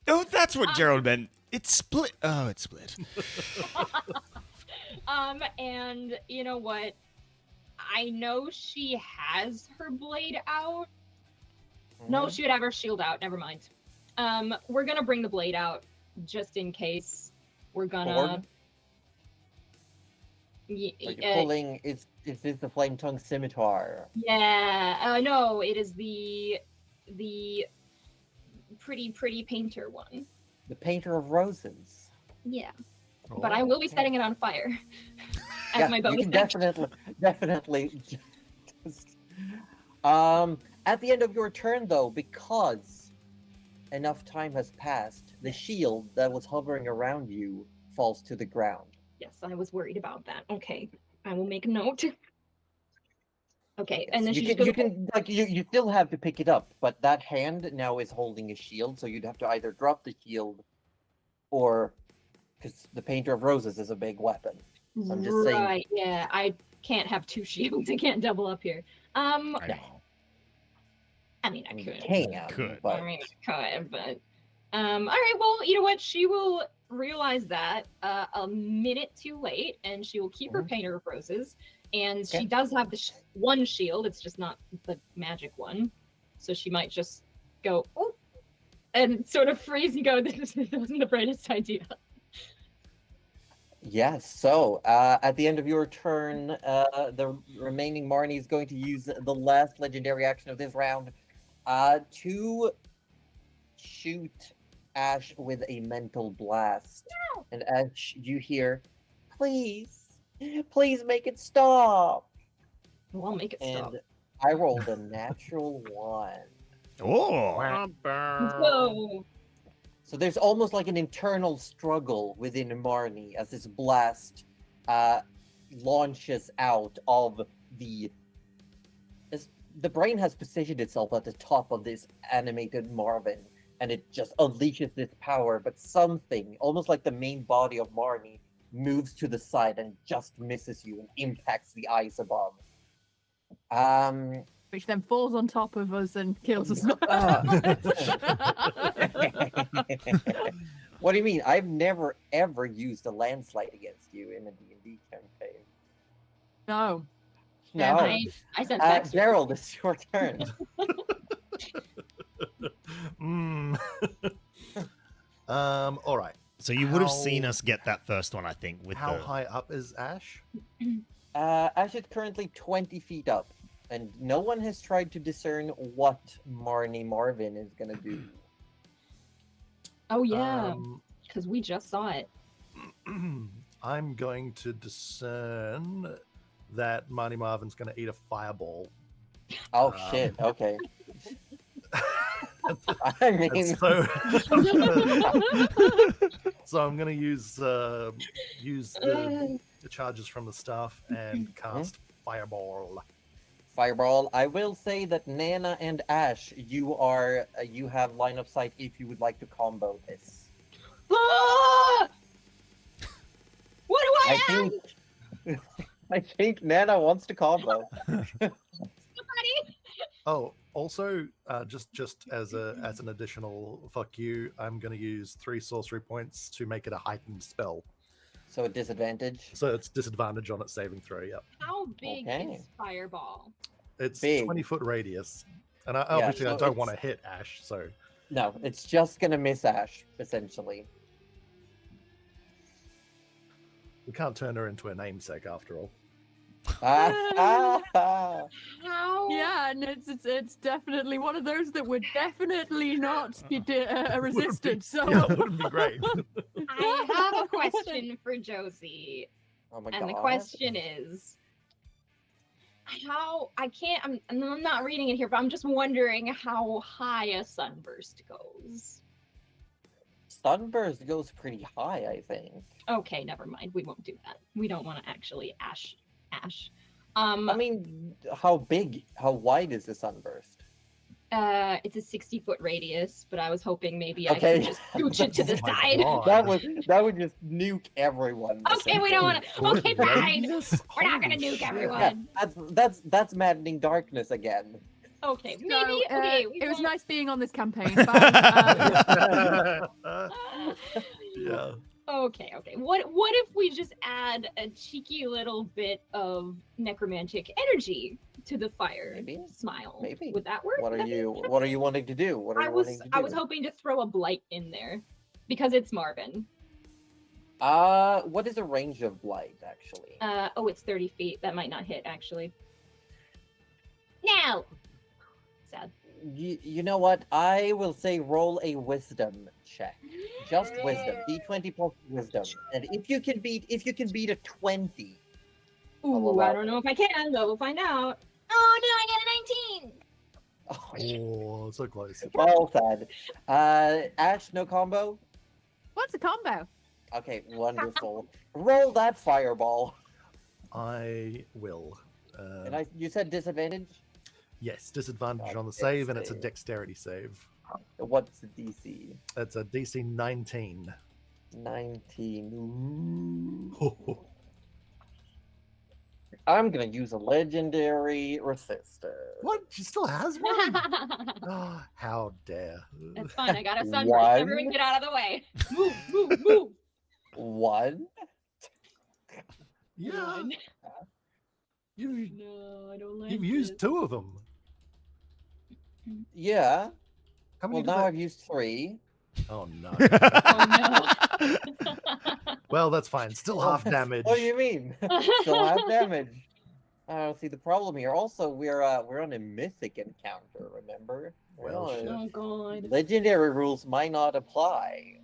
Speaker 2: Oh, that's what Gerald meant. It's split. Oh, it's split.
Speaker 6: And you know what? I know she has her blade out. No, she would have her shield out. Never mind. We're gonna bring the blade out just in case. We're gonna.
Speaker 5: Sword? Like pulling. Is this the flame tongue scimitar?
Speaker 6: Yeah. No, it is the pretty painter one.
Speaker 5: The painter of roses.
Speaker 6: Yeah. But I will be
Speaker 5: okay.
Speaker 6: setting it on fire. As
Speaker 5: Yeah,
Speaker 6: my
Speaker 5: you
Speaker 6: bonus
Speaker 5: can
Speaker 6: action.
Speaker 5: definitely. At the end of your turn, though, because enough time has passed, the shield that was hovering around you falls to the ground.
Speaker 6: Yes, I was worried about that. Okay, I will make a note. Okay, and then
Speaker 5: you
Speaker 6: she's
Speaker 5: can you still have to pick it up, but that hand now is holding a shield, so you'd have to either drop the shield, or because the painter of roses is a big weapon. I'm just saying.
Speaker 6: Right, yeah, I can't have two shields. I can't double up here.
Speaker 2: I
Speaker 5: No.
Speaker 2: know.
Speaker 6: I mean, I
Speaker 5: You
Speaker 6: could.
Speaker 2: Could.
Speaker 5: but
Speaker 6: I mean, I could, but all right. Well, you know what? She will realize that a minute too late, and she will keep her
Speaker 5: Mhm.
Speaker 6: painter of roses. And she
Speaker 5: Okay.
Speaker 6: does have the one shield. It's just not the magic one, so she might just go oh, and sort of freeze and go. This wasn't the brightest idea.
Speaker 5: yes. So at the end of your turn, the remaining Marnie is going to use the last legendary action of this round to shoot Ash with a mental blast.
Speaker 6: No.
Speaker 5: And Ash, you hear, please make it stop.
Speaker 6: Well, I'll make it stop.
Speaker 5: And I rolled a natural 1.
Speaker 2: Oh.
Speaker 6: Whoa.
Speaker 5: So there's almost like an internal struggle within Marnie as this blast launches out of the brain has positioned itself at the top of this animated Marvin, and it just unleashes this power, but something, almost like the main body of Marnie, moves to the side and just misses you and impacts the eyes above.
Speaker 3: Which then falls on top of us and kills us.
Speaker 5: What do you mean? I've never ever used a landslide against you in a D&D campaign.
Speaker 3: No.
Speaker 5: No.
Speaker 6: I sent Dexter.
Speaker 5: Gerald, it's your turn.
Speaker 1: All right.
Speaker 2: So you would have seen
Speaker 1: How-
Speaker 2: us get that first one, I think, with
Speaker 1: How
Speaker 2: the...
Speaker 1: high up is Ash?
Speaker 5: Ash is currently 20 feet up, and no one has tried to discern what Marnie Marvin is gonna do.
Speaker 6: Oh yeah,
Speaker 1: Um,
Speaker 6: because we just saw it.
Speaker 1: I'm going to discern that Marty Marvin's going to eat a fireball.
Speaker 5: Oh
Speaker 1: Um,
Speaker 5: shit, okay. I mean,
Speaker 1: And so I'm going to use the charges from the staff and cast fireball.
Speaker 5: Fireball. I will say that Nana and Ash, you have line of sight if you would like to combo this.
Speaker 6: Ah! What do I
Speaker 5: I
Speaker 6: have?
Speaker 5: think I think Nana wants to combo.
Speaker 6: Somebody?
Speaker 1: Oh, also, just as an additional fuck you, I'm going to use 3 sorcery points to make it a heightened spell.
Speaker 5: So a disadvantage.
Speaker 1: So it's disadvantage on its saving throw. Yep.
Speaker 6: How big
Speaker 5: Okay.
Speaker 6: is Fireball?
Speaker 1: It's
Speaker 5: Big.
Speaker 1: 20-foot radius. And I,
Speaker 5: Yeah,
Speaker 1: obviously, I
Speaker 5: so
Speaker 1: don't want to
Speaker 5: it's-
Speaker 1: hit Ash, so
Speaker 5: No, it's just gonna miss Ash, essentially.
Speaker 1: we can't turn her into a namesake after all.
Speaker 5: Ah,
Speaker 6: How?
Speaker 3: Yeah, and it's definitely one of those that would definitely not be a
Speaker 1: Wouldn't be-
Speaker 3: resistance. So
Speaker 1: Yeah, it wouldn't be great.
Speaker 6: I have a question for Josie,
Speaker 5: Oh my
Speaker 6: and the
Speaker 5: god.
Speaker 6: question is, how? I'm not reading it here, but I'm just wondering how high a sunburst goes.
Speaker 5: Sunburst goes pretty high, I think.
Speaker 6: Okay, never mind. We won't do that. We don't want to actually ash.
Speaker 5: I mean, how wide is the sunburst?
Speaker 6: It's a 60-foot radius, but I was hoping maybe I
Speaker 5: Okay.
Speaker 6: could just scooch it to the
Speaker 1: Oh my
Speaker 6: side.
Speaker 1: God.
Speaker 5: That would just nuke everyone.
Speaker 6: Okay, we don't want to. Okay, fine.
Speaker 1: Radius?
Speaker 6: We're not gonna
Speaker 1: Holy
Speaker 6: nuke
Speaker 1: shit.
Speaker 6: everyone.
Speaker 5: Yeah, that's maddening darkness again.
Speaker 6: Okay,
Speaker 3: So,
Speaker 6: maybe. Okay, we
Speaker 3: it was
Speaker 6: won't-
Speaker 3: nice being on this campaign. Bye.
Speaker 1: Yeah.
Speaker 6: Okay. What if we just add a cheeky little bit of necromantic energy to the fire
Speaker 5: Maybe.
Speaker 6: smile?
Speaker 5: Maybe.
Speaker 6: Would that work?
Speaker 5: What are
Speaker 6: Would that be
Speaker 5: you
Speaker 6: okay?
Speaker 5: What are you wanting to do? What are
Speaker 6: I
Speaker 5: you
Speaker 6: was
Speaker 5: wanting to do?
Speaker 6: I was hoping to throw a blight in there because it's Marvin.
Speaker 5: What is the range of blight actually?
Speaker 6: Oh, it's 30 feet. That might not hit actually. No. Sad.
Speaker 5: You know what? I will say roll a wisdom check. Just wisdom. D20 plus wisdom. And if you can beat a 20.
Speaker 6: Ooh, I don't know if I can, but we'll find out. Oh no, I got a 19.
Speaker 5: Oh,
Speaker 1: Oh, so close.
Speaker 5: well said. Ash, no combo?
Speaker 3: What's a combo?
Speaker 5: Okay, wonderful. Roll that fireball.
Speaker 1: I will.
Speaker 5: And you said disadvantage?
Speaker 1: Yes, disadvantage
Speaker 5: God,
Speaker 1: on the
Speaker 5: dex
Speaker 1: save, and it's a
Speaker 5: save.
Speaker 1: dexterity save.
Speaker 5: What's the DC?
Speaker 1: That's a DC 19.
Speaker 5: 19.
Speaker 1: Ho,
Speaker 5: Ooh.
Speaker 1: ho.
Speaker 5: I'm gonna use a legendary resistor.
Speaker 1: What? She still has one? Oh, how dare.
Speaker 6: That's fine. I got a sunburst.
Speaker 5: One.
Speaker 6: Everyone get out of the way. Move.
Speaker 5: One?
Speaker 1: Yeah,
Speaker 6: One.
Speaker 1: you've,
Speaker 6: No, I don't like
Speaker 1: you've used
Speaker 6: this.
Speaker 1: 2 of them.
Speaker 5: Yeah.
Speaker 1: How many
Speaker 5: Well,
Speaker 1: did
Speaker 5: now
Speaker 1: that-
Speaker 5: I've used 3.
Speaker 1: Oh, no.
Speaker 6: Oh
Speaker 1: Well, that's fine. Still half damage.
Speaker 5: What do you mean?
Speaker 6: no.
Speaker 5: Still half damage. I don't see the problem here. Also, we're on a mythic encounter. Remember? We're
Speaker 1: Well,
Speaker 5: on-
Speaker 1: shit.
Speaker 6: Oh god.
Speaker 5: Legendary rules might not apply.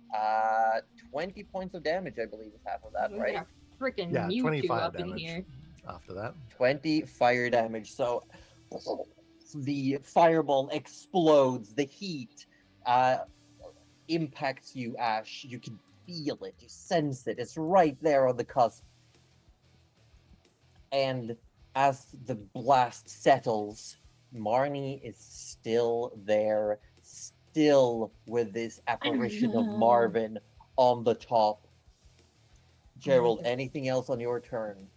Speaker 5: 20 points of damage, I believe, is half of that,
Speaker 6: We
Speaker 5: right?
Speaker 6: got freaking
Speaker 1: Yeah,
Speaker 6: Mewtwo
Speaker 1: 25
Speaker 6: up in
Speaker 1: damage.
Speaker 6: here.
Speaker 1: After that.
Speaker 5: 20 fire damage. So the fireball explodes. The heat impacts you, Ash. You can feel it. You sense it. It's right there on the cusp. And as the blast settles, Marnie is still there, still with this apparition of
Speaker 6: no.
Speaker 5: Marvin on the top. Gerald,
Speaker 6: God.
Speaker 5: anything else on your turn?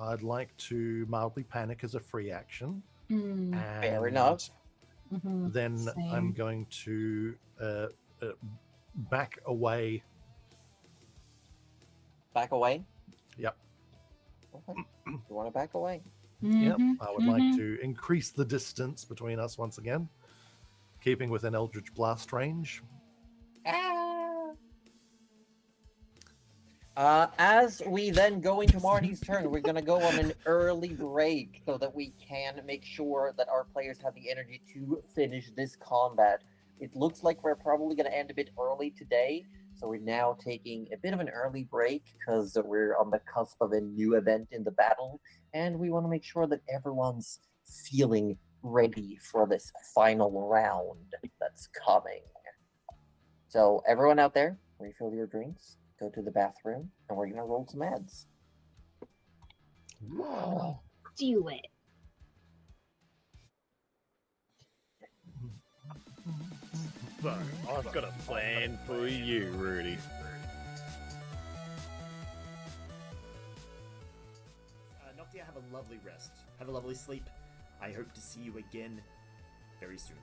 Speaker 1: I'd like to mildly panic as a free action.
Speaker 6: Mm,
Speaker 5: Fair
Speaker 1: and
Speaker 5: enough.
Speaker 6: mhm.
Speaker 1: Then I'm
Speaker 6: Same.
Speaker 1: going to back away.
Speaker 5: Back away?
Speaker 1: Yep.
Speaker 5: Okay. You want to back away?
Speaker 1: Yep.
Speaker 6: Mhm,
Speaker 1: I would like to increase the distance between us once again, keeping within Eldritch Blast range.
Speaker 5: As we then go into Marty's turn, we're going to go on an early break so that we can make sure that our players have the energy to finish this combat. It looks like we're probably going to end a bit early today, so we're now taking a bit of an early break because we're on the cusp of a new event in the battle, and we want to make sure that everyone's feeling ready for this final round that's coming. So everyone out there, refill your drinks, go to the bathroom, and we're gonna roll some ads.
Speaker 6: Do it.
Speaker 4: I've got a plan for you, Rudy.
Speaker 2: Noctia, have a lovely rest. Have a lovely sleep. I hope to see you again very soon.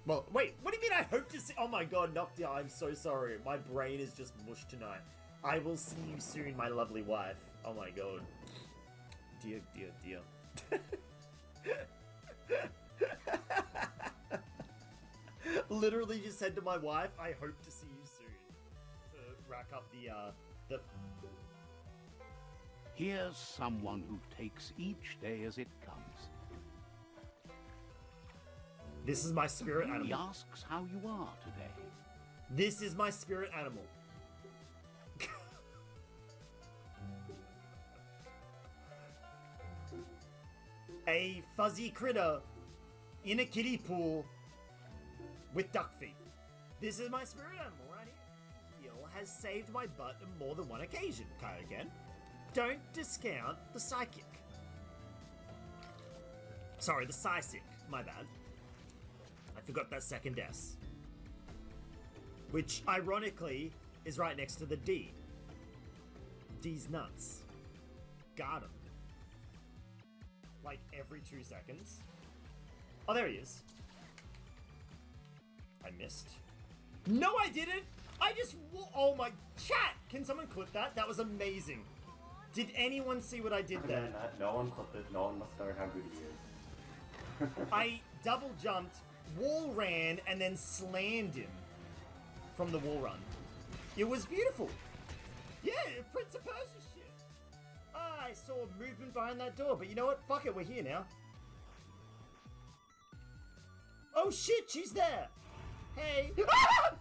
Speaker 2: Well, wait, what do you mean I hope to see? Oh my god, Noctia, I'm so sorry. My brain is just mush tonight. I will see you soon, my lovely wife. Oh my god. Dear, dear, dear. Literally just said to my wife, I hope to see you soon. To rack up the...
Speaker 7: Here's someone who takes each day as it comes.
Speaker 2: This is my spirit
Speaker 7: He
Speaker 2: animal.
Speaker 7: asks how you are today.
Speaker 2: This is my spirit animal. A fuzzy critter in a kiddie pool with duck feet. This is my spirit animal right here. Heal has saved my butt on more than one occasion. Try it again. Don't discount the psychic. Sorry, the psychic. My bad. I forgot that second S. Which, ironically, is right next to the D. D's nuts. Got him. Like every 2 seconds. Oh, there he is. I missed. No, I didn't! I just... Oh my... Chat! Can someone clip that? That was amazing. Did anyone see what I did there?
Speaker 8: No one clipped it. No one must know how good he is.
Speaker 2: I double jumped, wall ran, and then slammed him from the wall run. It was beautiful. Yeah, Prince of Persia shit. I saw movement behind that door, but you know what? Fuck it, we're here now. Oh shit, she's there. Hey. Ah!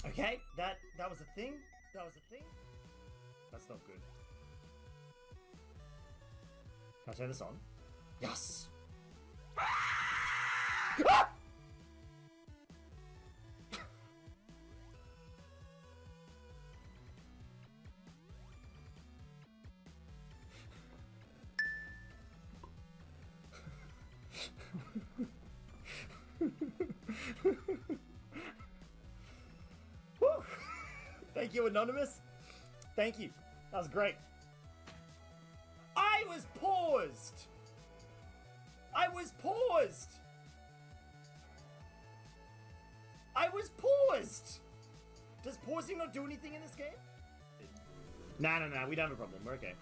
Speaker 2: Okay, that was a thing. That was a thing. That's not good. Can I turn this on? Yes! Ah! Woo! Thank you, Anonymous. Thank you. That was great. I was paused! I was paused! I was paused! Does pausing not do anything in this game? Nah, we don't have a problem. We're okay.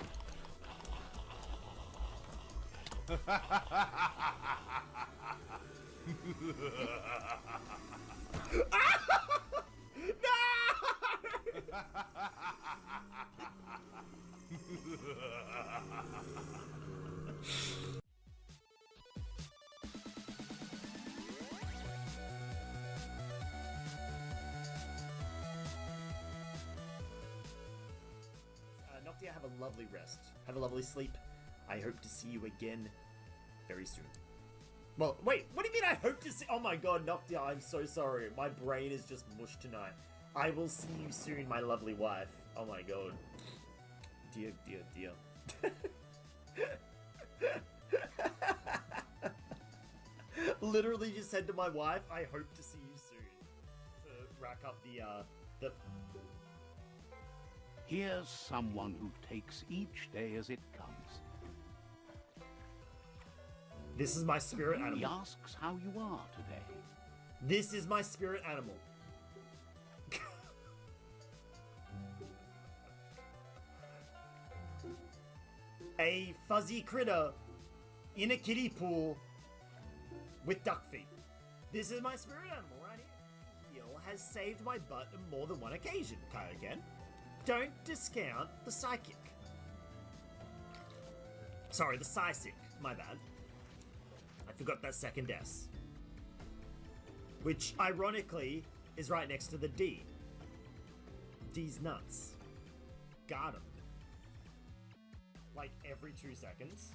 Speaker 2: Noctia, have a lovely rest. Have a lovely sleep. I hope to see you again very soon. Well, wait, what do you mean I hope to see? Oh my god, Noctia, I'm so sorry. My brain is just mush tonight. I will see you soon, my lovely wife. Oh my god. Dear, dear, dear. Literally just said to my wife, I hope to see you soon. To rack up the...
Speaker 7: Here's someone who takes each day as it comes.
Speaker 2: This is my spirit
Speaker 7: He
Speaker 2: animal.
Speaker 7: asks how you are today.
Speaker 2: This is my spirit animal. A fuzzy critter in a kiddie pool with duck feet. This is my spirit animal right here. Heal has saved my butt on more than one occasion. Try it again. Don't discount the psychic. Sorry, the psychic. My bad. I forgot that second S. Which, ironically, is right next to the D. D's nuts. Got him. Like every 2 seconds.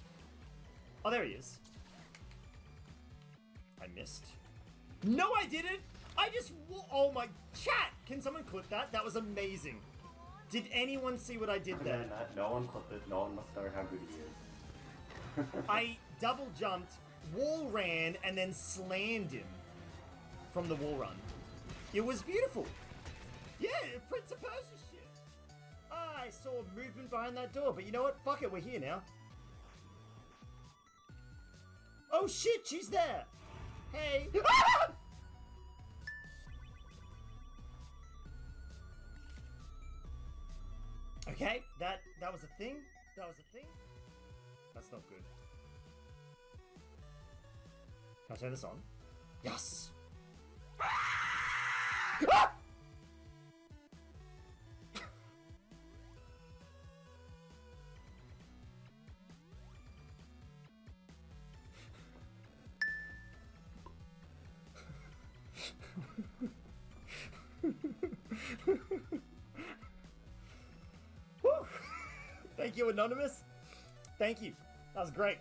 Speaker 2: Oh, there he is. I missed. No, I didn't! I just... Oh my... Chat! Can someone clip that? That was amazing. Did anyone see what I did there?
Speaker 8: No one clipped it. No one must know how good he is.
Speaker 2: I double jumped, wall ran, and then slammed him from the wall run. It was beautiful. Yeah, Prince of Persia shit. I saw movement behind that door, but you know what? Fuck it, we're here now. Oh shit, she's there. Hey. Ah! Okay, that was a thing. That was a thing. That's not good. Can I turn this on? Yes. Ah! Whew. Thank you, Anonymous. Thank you. That was great.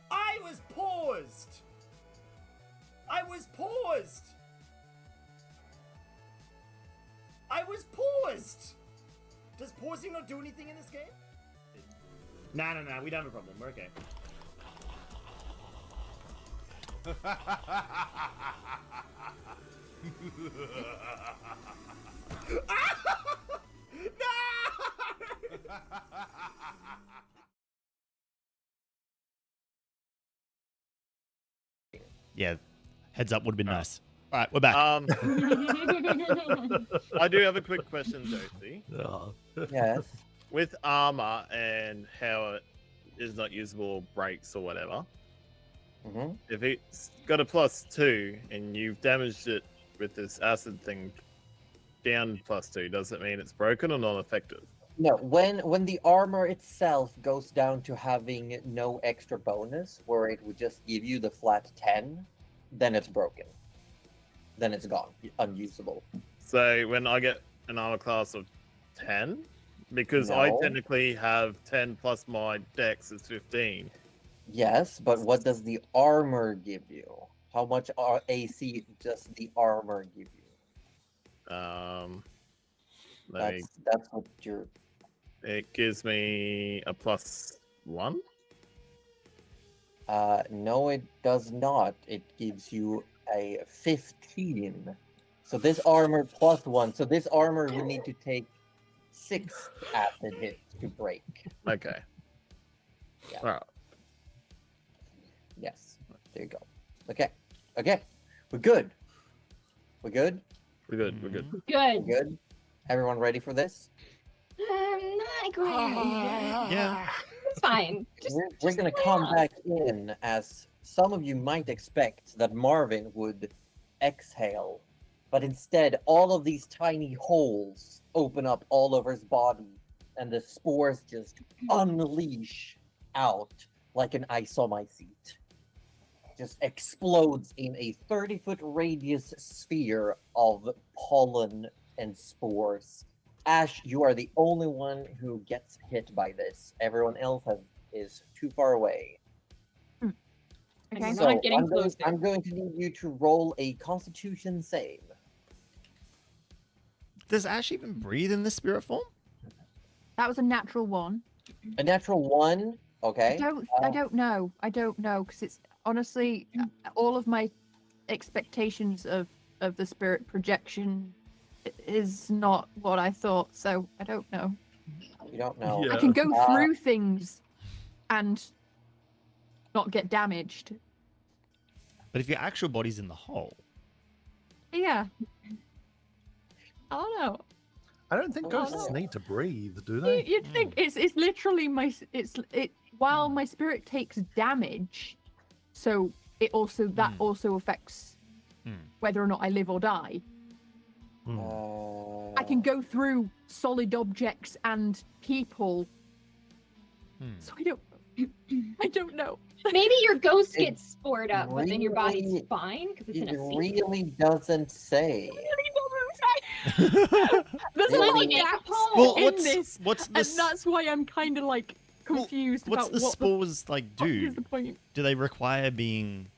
Speaker 2: I was paused. I was paused. I was paused. Does pausing not do anything in this game? Nah, we don't have a problem. We're okay. Yeah, heads up would have been nice. All right, we're back.
Speaker 4: I do have a quick question, Josie.
Speaker 1: Oh.
Speaker 5: Yes.
Speaker 4: With armor and how it is not usable, breaks or whatever.
Speaker 5: Mm-hmm.
Speaker 4: If it's got a +2 and you've damaged it with this acid thing down +2, does it mean it's broken or non-effective?
Speaker 5: No, when the armor itself goes down to having no extra bonus, where it would just give you the flat 10, then it's broken. Then it's gone, unusable.
Speaker 4: So when I get an armor class of 10, because I
Speaker 5: No.
Speaker 4: technically have 10 plus my dex is 15.
Speaker 5: Yes, but what does the armor give you? How much AC does the armor give you?
Speaker 4: Let me-
Speaker 5: That's what you're.
Speaker 4: it gives me a +1.
Speaker 5: No, it does not. It gives you a 15. So this armor +1. So this armor would need to take 6 acid hits to break.
Speaker 4: Okay.
Speaker 5: Yeah.
Speaker 4: All right.
Speaker 5: Yes. There you go. Okay. Okay. We're good. We're good.
Speaker 4: We're good. We're good.
Speaker 5: We're
Speaker 6: Good.
Speaker 5: good. Everyone ready for this?
Speaker 6: Not great.
Speaker 2: Yeah.
Speaker 6: It's fine.
Speaker 5: We're gonna come back in as some of you might expect that Marvin would exhale, but instead all of these tiny holes open up all over his body, and the spores just unleash out like an isomycete. Just explodes in a 30-foot radius sphere of pollen and spores. Ash, you are the only one who gets hit by this. Everyone else is too far away.
Speaker 3: Okay.
Speaker 6: I'm
Speaker 5: So
Speaker 6: not getting closer.
Speaker 5: I'm going to need you to roll a Constitution save.
Speaker 2: Does Ash even breathe in this spirit form?
Speaker 3: That was a natural one.
Speaker 5: A natural 1. Okay.
Speaker 3: I don't know. I don't know because it's honestly all of my expectations of the spirit projection is not what I thought. So I don't know.
Speaker 5: You don't know.
Speaker 1: Yeah.
Speaker 3: I can go
Speaker 5: Uh,
Speaker 3: through things and not get damaged.
Speaker 2: But if your actual body's in the hole,
Speaker 3: Yeah. I don't know.
Speaker 1: I don't think
Speaker 5: Oh,
Speaker 1: ghosts
Speaker 5: no.
Speaker 1: need to breathe, do they?
Speaker 3: You'd think it's literally while my spirit takes damage, so it also that also affects whether or not I live or die.
Speaker 1: Hmm.
Speaker 3: I can go through solid objects and people, so I don't know.
Speaker 6: Maybe your ghost
Speaker 5: It
Speaker 6: gets spored up, but then your body's
Speaker 5: really-
Speaker 6: fine because it's in
Speaker 5: It
Speaker 6: a safe.
Speaker 5: really doesn't say.
Speaker 3: There's a
Speaker 5: Really
Speaker 3: lot of
Speaker 5: make
Speaker 3: gaps
Speaker 2: well,
Speaker 3: in
Speaker 2: what's
Speaker 3: this,
Speaker 2: what's
Speaker 3: and
Speaker 2: this?
Speaker 3: that's why I'm kind of like confused
Speaker 2: What's
Speaker 3: about
Speaker 2: the
Speaker 3: what
Speaker 2: spores like
Speaker 3: fuck
Speaker 2: do?
Speaker 3: is the point.
Speaker 2: Do they require being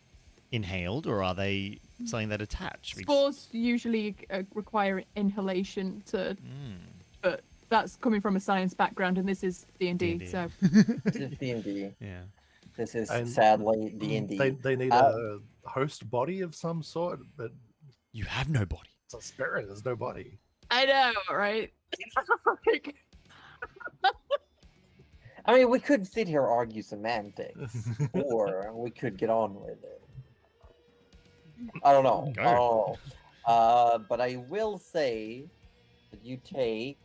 Speaker 2: inhaled, or are they something that attach?
Speaker 3: Spores usually require inhalation to,
Speaker 2: Mm.
Speaker 3: but that's coming from a science background, and this is D&D,
Speaker 2: D&D.
Speaker 3: so
Speaker 5: This is D&D.
Speaker 2: Yeah.
Speaker 5: This is
Speaker 1: And
Speaker 5: sadly D&D.
Speaker 1: They need a host body of some sort, but
Speaker 2: You have no body.
Speaker 1: it's a spirit. There's no body.
Speaker 3: I know, right?
Speaker 5: I mean, we could sit here and argue semantics, or we could get on with it. I don't know.
Speaker 2: Go.
Speaker 5: I don't know. But I will say that you take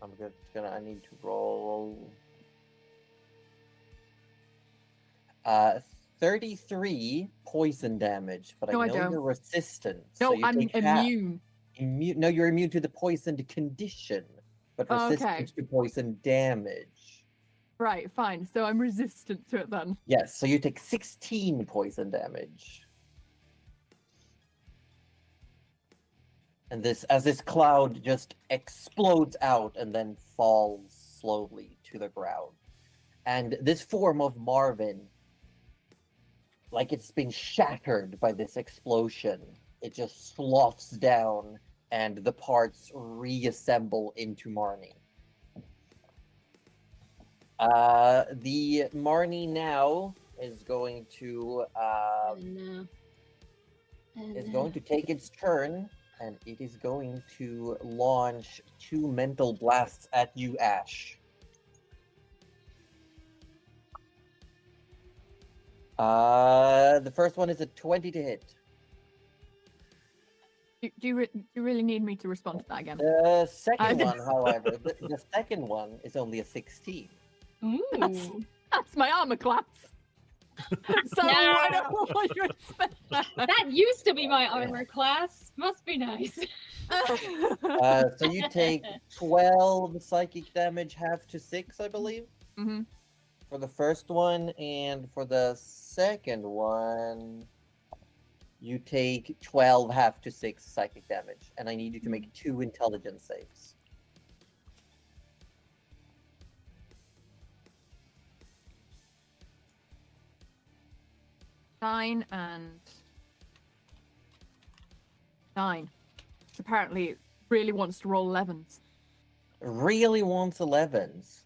Speaker 5: I need to roll. 33 poison damage, but
Speaker 3: No,
Speaker 5: I
Speaker 3: I
Speaker 5: know
Speaker 3: don't.
Speaker 5: you're resistant.
Speaker 3: No,
Speaker 5: so you
Speaker 3: I'm
Speaker 5: take half.
Speaker 3: immune.
Speaker 5: No, you're immune to the poisoned condition, but
Speaker 3: Oh,
Speaker 5: resistant
Speaker 3: okay.
Speaker 5: to poison damage.
Speaker 3: Right, fine. So I'm resistant to it then.
Speaker 5: Yes, so you take 16 poison damage. And as this cloud just explodes out and then falls slowly to the ground. And this form of Marvin, like it's been shattered by this explosion. It just sloughs down and the parts reassemble into Marnie. The Marnie now is going to take its turn, and it is going to launch 2 mental blasts at you, Ash. The first one is a 20 to hit.
Speaker 3: Do you really need me to respond to that again?
Speaker 5: The second one, however, the second one is only a 16.
Speaker 6: Ooh.
Speaker 3: That's my armor class. So I don't know what you expect.
Speaker 6: That used to be my armor class. Must be nice.
Speaker 5: So you take 12 psychic damage, half to 6, I believe.
Speaker 3: Mm-hmm.
Speaker 5: For the first one, and for the second one, you take 12 half to 6 psychic damage, and I need you to make 2 intelligence saves.
Speaker 3: Nine and 9. So apparently it really wants to roll 11s.
Speaker 5: Really wants 11s.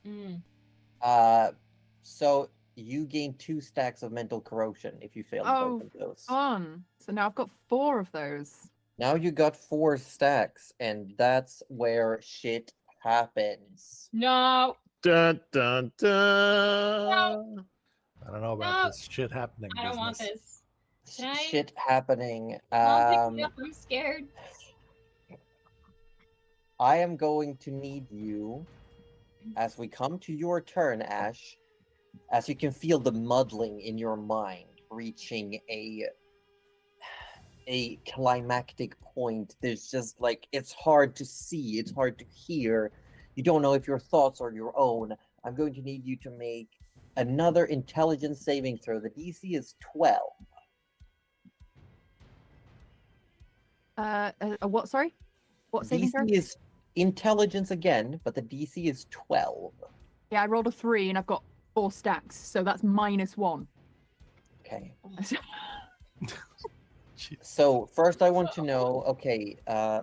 Speaker 5: So you gain 2 stacks of mental corrosion if you fail both of those.
Speaker 3: Fun. So now I've got 4 of those.
Speaker 5: Now you got 4 stacks, and that's where shit happens.
Speaker 6: No.
Speaker 4: Dun, dun, dun.
Speaker 1: I don't know about
Speaker 6: No.
Speaker 1: this shit happening.
Speaker 6: I don't want
Speaker 1: business.
Speaker 6: this. Can I-
Speaker 5: Shit happening.
Speaker 6: Mom, pick me up. I'm scared.
Speaker 5: I am going to need you, as we come to your turn, Ash, as you can feel the muddling in your mind reaching a climactic point. There's just like, it's hard to see, it's hard to hear. You don't know if your thoughts are your own. I'm going to need you to make another intelligence saving throw. The DC is 12.
Speaker 3: What, sorry? What saving throw?
Speaker 5: DC is intelligence again, but the DC is 12.
Speaker 3: Yeah, I rolled a 3 and I've got 4 stacks, so that's -1.
Speaker 5: Okay.
Speaker 1: Jeez.
Speaker 5: So first I want to know, okay,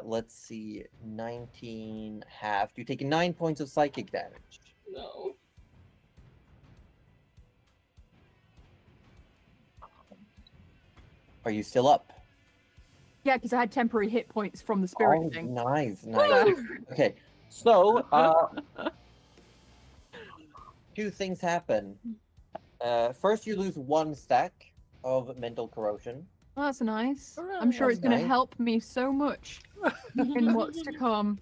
Speaker 5: let's see, 19 half. You take 9 points of psychic damage.
Speaker 6: No.
Speaker 5: Are you still up?
Speaker 3: Yeah, because I had temporary hit points from the spirit
Speaker 5: Oh,
Speaker 3: thing.
Speaker 5: nice, nice. Okay, so 2 things happen. First, you lose 1 stack of mental corrosion.
Speaker 3: Oh, that's nice. I'm sure
Speaker 5: That's
Speaker 3: it's going to
Speaker 5: nice.
Speaker 3: help me so much in what's to come.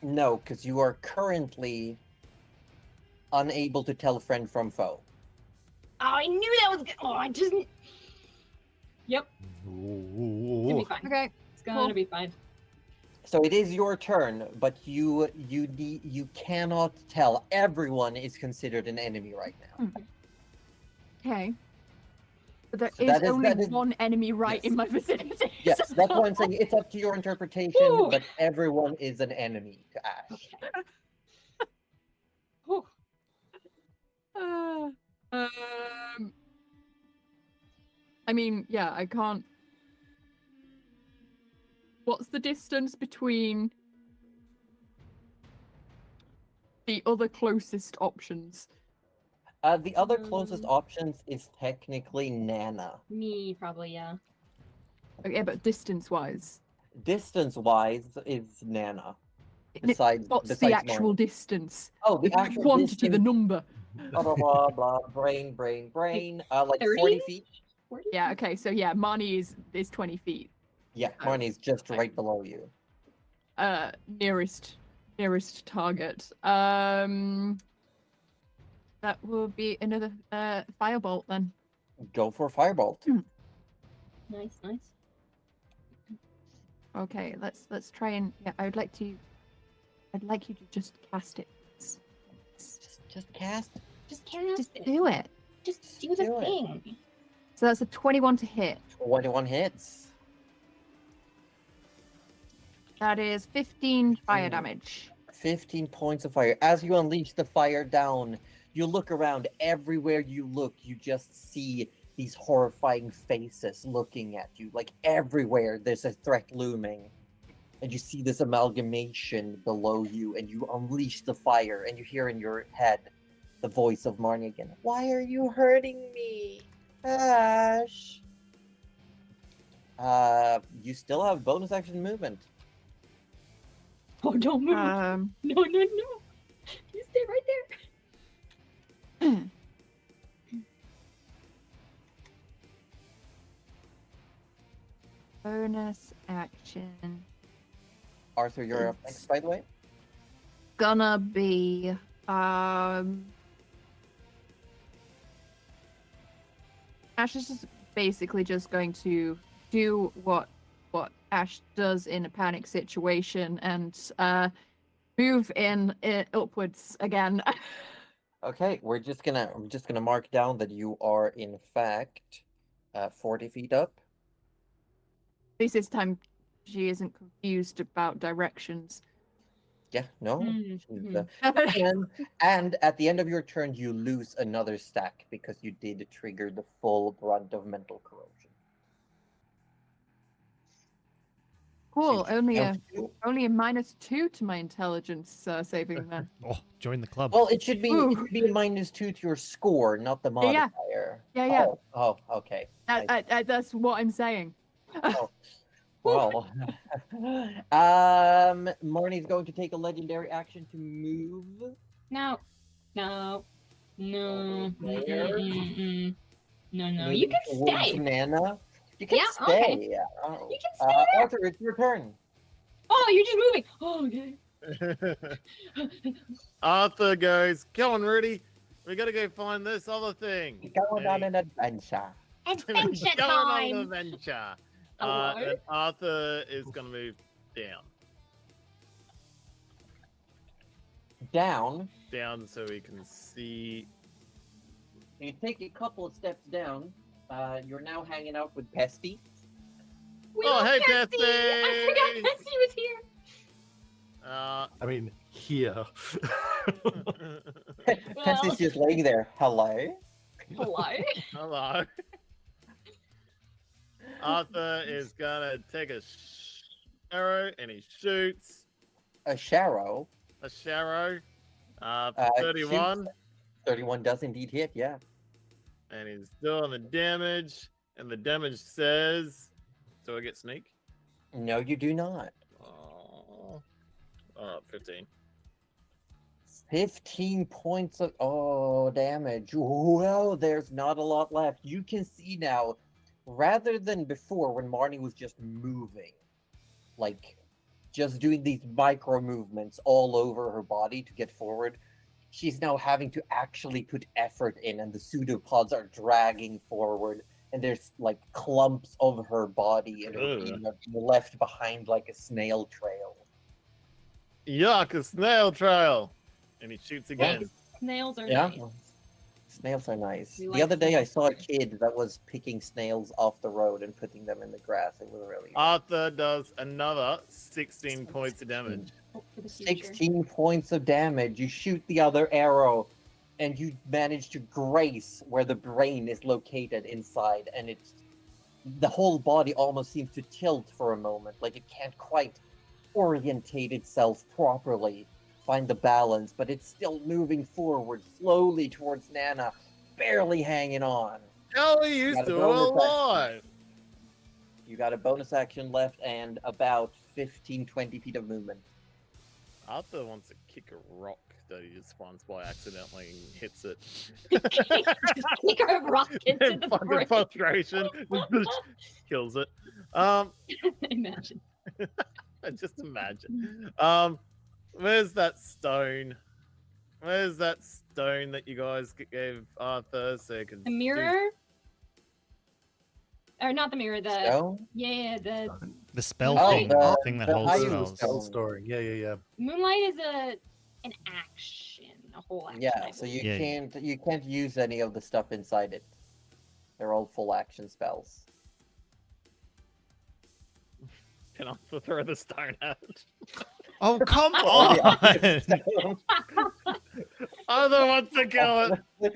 Speaker 5: No, because you are currently unable to tell friend from foe.
Speaker 6: Oh, I knew that was good. Oh, I just. Yep. It's gonna be fine.
Speaker 3: Okay.
Speaker 6: It's gonna
Speaker 3: cool.
Speaker 6: be fine.
Speaker 5: So it is your turn, but you cannot tell. Everyone is considered an enemy right now.
Speaker 3: Okay. But there
Speaker 5: So
Speaker 3: is
Speaker 5: that is-
Speaker 3: only
Speaker 5: that is-
Speaker 3: one enemy right
Speaker 5: Yes.
Speaker 3: in my vicinity.
Speaker 5: Yes,
Speaker 3: so-
Speaker 5: that's why I'm saying it's up to your interpretation,
Speaker 6: Whew.
Speaker 5: but everyone is an enemy to Ash.
Speaker 6: Whew.
Speaker 3: I mean, yeah, I can't. What's the distance between the other closest options?
Speaker 5: The other closest options is technically Nana.
Speaker 6: Me, probably, yeah.
Speaker 3: Okay, but distance-wise,
Speaker 5: Distance-wise is Nana. Besides,
Speaker 3: what's
Speaker 5: besides
Speaker 3: the actual
Speaker 5: Marnie.
Speaker 3: distance?
Speaker 5: Oh, the
Speaker 3: The
Speaker 5: actual
Speaker 3: quantity, the
Speaker 5: distance,
Speaker 3: number.
Speaker 5: blah blah blah blah. Brain. Like
Speaker 6: 30?
Speaker 5: 40 feet.
Speaker 6: 40?
Speaker 3: Yeah. Okay. So yeah, Marnie is 20 feet.
Speaker 5: Yeah,
Speaker 3: Oh,
Speaker 5: Marnie's just
Speaker 3: okay.
Speaker 5: right below you.
Speaker 3: Nearest nearest target. That will be another firebolt then.
Speaker 5: Go for firebolt.
Speaker 6: Nice, nice.
Speaker 3: Okay, let's try and I'd like you to just cast it.
Speaker 5: Just cast.
Speaker 6: Just cast
Speaker 3: Just
Speaker 6: it.
Speaker 3: do it.
Speaker 6: Just do the
Speaker 5: do it.
Speaker 6: thing.
Speaker 3: So that's a 21 to hit.
Speaker 5: 21 hits.
Speaker 3: That is 15 fire
Speaker 5: Ooh.
Speaker 3: damage.
Speaker 5: 15 points of fire. As you unleash the fire down, you look around. Everywhere you look, you just see these horrifying faces looking at you. Like everywhere, there's a threat looming. And you see this amalgamation below you, and you unleash the fire, and you hear in your head the voice of Marnie again. Why are you hurting me? Ash. You still have bonus action movement.
Speaker 6: Oh, don't move.
Speaker 3: Um,
Speaker 6: No, no, no. You stay right there.
Speaker 3: bonus action.
Speaker 5: Arthur, you're up next, by the way.
Speaker 3: Gonna be Ash is just basically just going to do what Ash does in a panic situation and move in upwards again.
Speaker 5: Okay, I'm just gonna mark down that you are in fact 40 feet up.
Speaker 3: At least this time she isn't confused about directions.
Speaker 5: Yeah, no.
Speaker 6: Mhm.
Speaker 5: And at the end of your turn, you lose another stack because you did trigger the full brunt of mental corrosion.
Speaker 3: Cool.
Speaker 5: So you count two.
Speaker 3: Only a -2 to my intelligence saving then.
Speaker 2: Oh, join the club.
Speaker 5: Well, it should be
Speaker 3: Ooh.
Speaker 5: a -2 to your score, not the
Speaker 3: Yeah,
Speaker 5: modifier.
Speaker 3: yeah.
Speaker 5: Oh, okay.
Speaker 3: That's what I'm saying.
Speaker 5: Well, Marnie's going to take a legendary action to move.
Speaker 6: No. No. No.
Speaker 5: There.
Speaker 6: Mm-mm-mm-mm. No, no.
Speaker 5: Moving
Speaker 6: You can
Speaker 5: towards
Speaker 6: stay.
Speaker 5: Nana. You can
Speaker 6: Yeah,
Speaker 5: stay.
Speaker 6: okay.
Speaker 5: You
Speaker 6: can stay there.
Speaker 5: Arthur, it's your turn.
Speaker 6: Oh, you're just moving. Oh, okay.
Speaker 4: Arthur goes, "Come on, Rudy. We gotta go find this other thing."
Speaker 5: You're going on an adventure.
Speaker 6: Adventure
Speaker 4: Going on an
Speaker 6: time.
Speaker 4: adventure.
Speaker 6: Hello?
Speaker 4: And Arthur is gonna move down. Down so he can see.
Speaker 5: You take a couple of steps down. You're now hanging out with Pesty.
Speaker 6: We
Speaker 4: Oh,
Speaker 6: love
Speaker 4: hey,
Speaker 6: Pesty. I
Speaker 4: Pesty.
Speaker 6: forgot Pesty was here.
Speaker 1: I mean, here.
Speaker 5: Pesty's just laying there. Hello.
Speaker 6: Hello.
Speaker 4: Hello. Arthur is gonna take a arrow and he shoots
Speaker 5: A Sharrow.
Speaker 4: a Sharrow for
Speaker 5: Shoots.
Speaker 4: 31,
Speaker 5: 31 does indeed hit, yeah.
Speaker 4: and he's doing the damage. And the damage says, "Do I get sneak?"
Speaker 5: No, you do not.
Speaker 4: Oh, 15.
Speaker 5: 15 points of damage. Well, there's not a lot left. You can see now, rather than before when Marnie was just moving, like just doing these micro movements all over her body to get forward, she's now having to actually put effort in, and the pseudopods are dragging forward, and there's like clumps of her body and her being left behind like a snail trail.
Speaker 4: Yuck, a snail trail. And he shoots again.
Speaker 6: Snails are
Speaker 5: Yeah.
Speaker 6: nice.
Speaker 5: Snails are nice.
Speaker 6: We
Speaker 5: The
Speaker 6: like
Speaker 5: other day I
Speaker 6: snails.
Speaker 5: saw a kid that was picking snails off the road and putting them in the grass. It was really
Speaker 4: Arthur does another 16 points of damage.
Speaker 6: Hope for the future.
Speaker 5: 16 points of damage. You shoot the other arrow and you manage to grace where the brain is located inside, and it's the whole body almost seems to tilt for a moment, like it can't quite orientate itself properly, find the balance, but it's still moving forward slowly towards Nana, barely hanging on.
Speaker 4: Ellie, you
Speaker 5: Got a
Speaker 4: still
Speaker 5: bonus
Speaker 4: alive.
Speaker 5: You got a bonus action left and about 15-20 feet of movement.
Speaker 4: Arthur wants to kick a rock that he just finds by accidentally and hits it.
Speaker 6: Kick a rock into
Speaker 4: In
Speaker 6: the
Speaker 4: fucking
Speaker 6: brain.
Speaker 4: frustration. Kills it.
Speaker 6: Imagine.
Speaker 4: Just imagine. Where's that stone? Where's that stone that you guys gave Arthur so he could
Speaker 6: The mirror? Or not the mirror, the
Speaker 5: Stone?
Speaker 6: yeah, the
Speaker 2: The spell
Speaker 5: Oh,
Speaker 2: thing,
Speaker 5: the-
Speaker 2: the thing that
Speaker 5: the
Speaker 2: holds
Speaker 5: iron
Speaker 2: spells.
Speaker 5: stone.
Speaker 1: story. Yeah.
Speaker 6: moonlight is an action, a whole action.
Speaker 5: Yeah,
Speaker 6: I
Speaker 5: so you
Speaker 6: believe.
Speaker 5: can't use any of the stuff inside it. They're all full action spells.
Speaker 4: Can Arthur throw the stone out?
Speaker 2: Oh, come
Speaker 5: Oh, the iron
Speaker 2: on!
Speaker 5: stone.
Speaker 4: Arthur wants to kill it.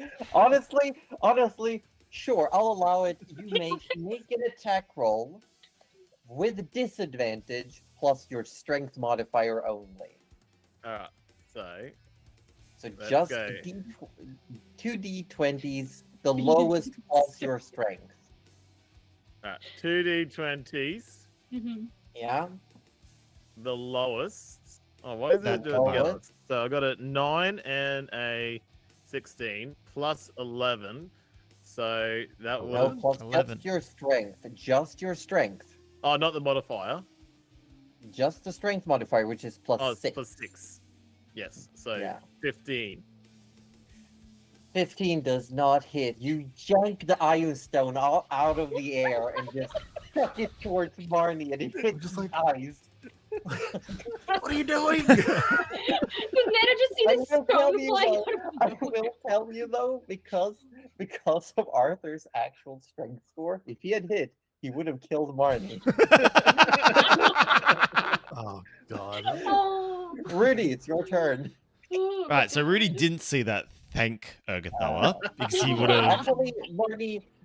Speaker 5: honestly, sure, I'll allow it. You make an attack roll with disadvantage plus your strength modifier only.
Speaker 4: Alright, so
Speaker 5: So
Speaker 4: Let's
Speaker 5: just
Speaker 4: go.
Speaker 5: two d20s, the lowest plus your strength.
Speaker 4: alright, 2d20s,
Speaker 6: Mhm.
Speaker 5: Yeah.
Speaker 4: the lowest. Oh, why is
Speaker 5: The
Speaker 4: it doing together?
Speaker 5: lowest?
Speaker 4: So I got a 9 and a 16 plus 11. So that
Speaker 5: No,
Speaker 4: was
Speaker 5: plus
Speaker 2: 11.
Speaker 5: just your strength. Just your strength.
Speaker 4: oh, not the modifier.
Speaker 5: Just the strength modifier, which is plus
Speaker 4: Oh, it's
Speaker 5: 6.
Speaker 4: plus 6. Yes, so
Speaker 5: Yeah.
Speaker 4: 15.
Speaker 5: 15 does not hit. You yank the iron stone out of the air and just chuck it towards Marnie, and it hits his eyes.
Speaker 1: What are you doing?
Speaker 6: Does Nana just see
Speaker 5: I
Speaker 6: this
Speaker 5: will tell
Speaker 6: stone
Speaker 5: you
Speaker 6: flying
Speaker 5: though,
Speaker 6: out
Speaker 5: I
Speaker 6: of nowhere?
Speaker 5: will tell you though, because of Arthur's actual strength score, if he had hit, he would have killed Marnie.
Speaker 1: Oh God.
Speaker 6: Oh.
Speaker 5: Rudy, it's your turn.
Speaker 2: Right, so Rudy didn't see that. Thank Urgathoa, because he would have.
Speaker 5: Actually,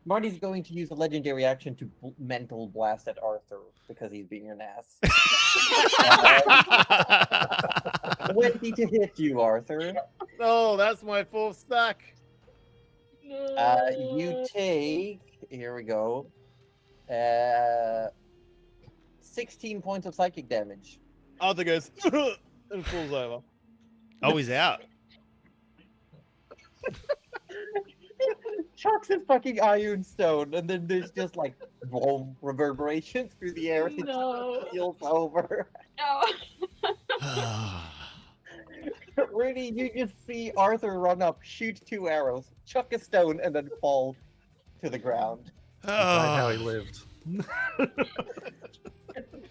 Speaker 5: Marty's going to use a legendary action to mental blast at Arthur because he's being an ass. 20 to hit you, Arthur.
Speaker 4: Oh, that's my 4th stack.
Speaker 5: You take, here we go, 16 points of psychic damage.
Speaker 4: Arthur goes and falls over.
Speaker 2: Oh, he's out.
Speaker 5: Chucks his fucking iron stone, and then there's just like boom, reverberation through the air. He
Speaker 6: No.
Speaker 5: keels over.
Speaker 6: No.
Speaker 5: Rudy, you just see Arthur run up, shoot 2 arrows, chuck a stone, and then fall to the ground.
Speaker 1: Died how he lived.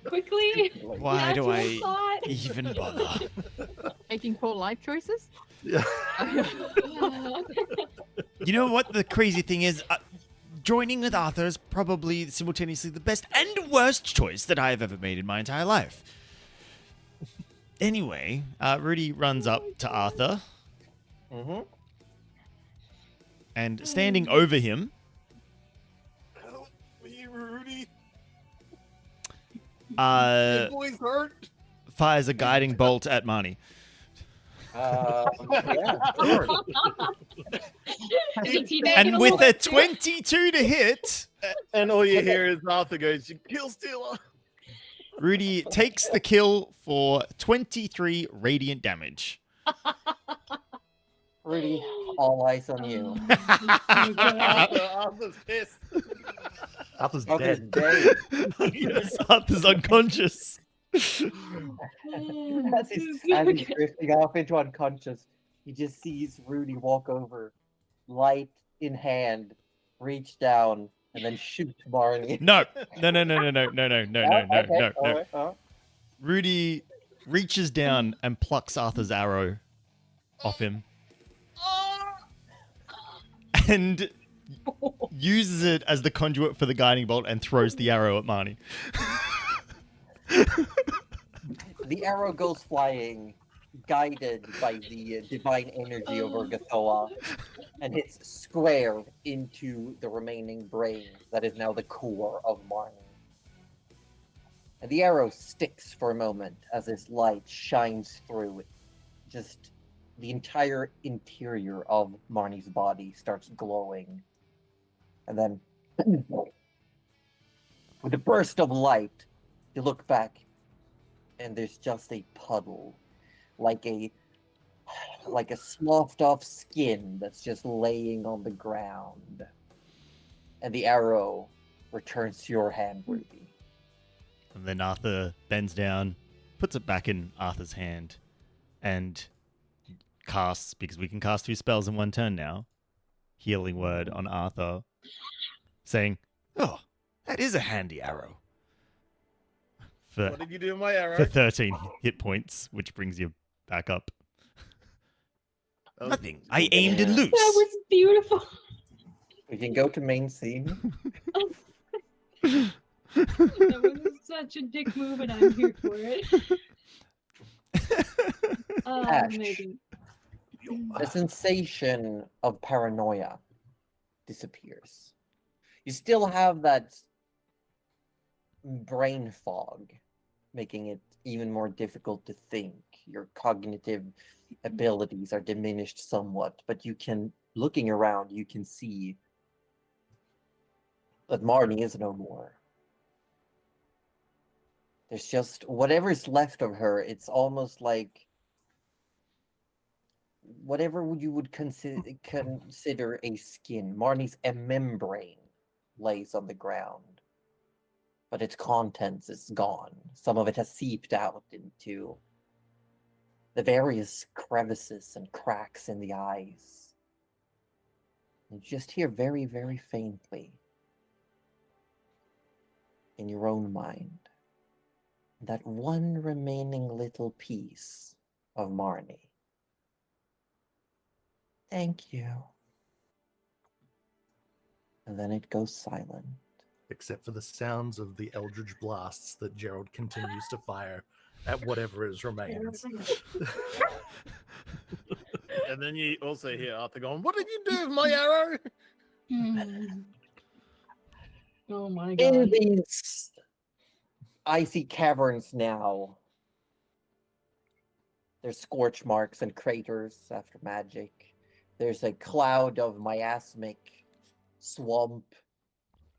Speaker 6: Quickly.
Speaker 2: Why do I
Speaker 6: natural thought.
Speaker 2: even bother?
Speaker 3: Making poor life choices?
Speaker 1: Yeah.
Speaker 2: You know what the crazy thing is? Joining with Arthur is probably simultaneously the best and worst choice that I have ever made in my entire life. Anyway, Rudy runs up to Arthur
Speaker 5: Mm-hmm.
Speaker 2: and standing over him,
Speaker 4: Help me, Rudy.
Speaker 2: uh,
Speaker 4: Boy's hurt.
Speaker 2: fires a guiding bolt at Marnie.
Speaker 5: Yeah, sure.
Speaker 6: Is he teabagging
Speaker 2: And
Speaker 6: a
Speaker 2: with
Speaker 6: little
Speaker 2: a
Speaker 6: bit too?
Speaker 2: 22 to hit,
Speaker 4: And all you hear is Arthur goes, "You kill stealer."
Speaker 2: Rudy takes the kill for 23 radiant damage.
Speaker 5: Rudy, all eyes on you.
Speaker 4: Arthur's pissed.
Speaker 1: Arthur's
Speaker 5: Arthur's
Speaker 1: dead.
Speaker 5: dead.
Speaker 2: Yes, Arthur's unconscious.
Speaker 5: As he's drifting off into unconscious, he just sees Rudy walk over, light in hand, reach down, and then shoot Barney.
Speaker 2: No. Rudy reaches down and plucks Arthur's arrow off him and uses it as the conduit for the guiding bolt and throws the arrow at Marnie.
Speaker 5: The arrow goes flying, guided by the divine energy of Urgathoa, and hits square into the remaining brain that is now the core of Marnie. And the arrow sticks for a moment as this light shines through it. Just the entire interior of Marnie's body starts glowing. And then, with a burst of light, you look back, and there's just a puddle, like a sloughed off skin that's just laying on the ground. And the arrow returns to your hand, Ruby.
Speaker 2: And then Arthur bends down, puts it back in Arthur's hand, and casts, because we can cast 2 spells in one turn now, Healing Word on Arthur, saying, "Oh, that is a handy arrow." For,
Speaker 4: What did you do with my arrow?
Speaker 2: for 13 hit points, which brings you back up.
Speaker 4: Oh,
Speaker 2: Nothing. I aimed and loose.
Speaker 6: That was beautiful.
Speaker 5: We can go to main scene.
Speaker 6: That was such a dick move, and I'm here for it.
Speaker 5: Ash.
Speaker 6: Amazing.
Speaker 5: The sensation of paranoia disappears. You still have that brain fog, making it even more difficult to think. Your cognitive abilities are diminished somewhat, but you can, looking around, you can see that Marnie is no more. There's just whatever's left of her. It's almost like whatever you would consider a skin. Marnie's a membrane lays on the ground, but its contents is gone. Some of it has seeped out into the various crevices and cracks in the eyes. You just hear very, very faintly in your own mind that one remaining little piece of Marnie. Thank you. And then it goes silent.
Speaker 1: Except for the sounds of the eldritch blasts that Gerald continues to fire at whatever is remains.
Speaker 4: And then you also hear Arthur going, "What did you do with my arrow?"
Speaker 6: Oh my
Speaker 5: In
Speaker 6: god.
Speaker 5: these icy caverns now, there's scorch marks and craters after magic. There's a cloud of miasmic swamp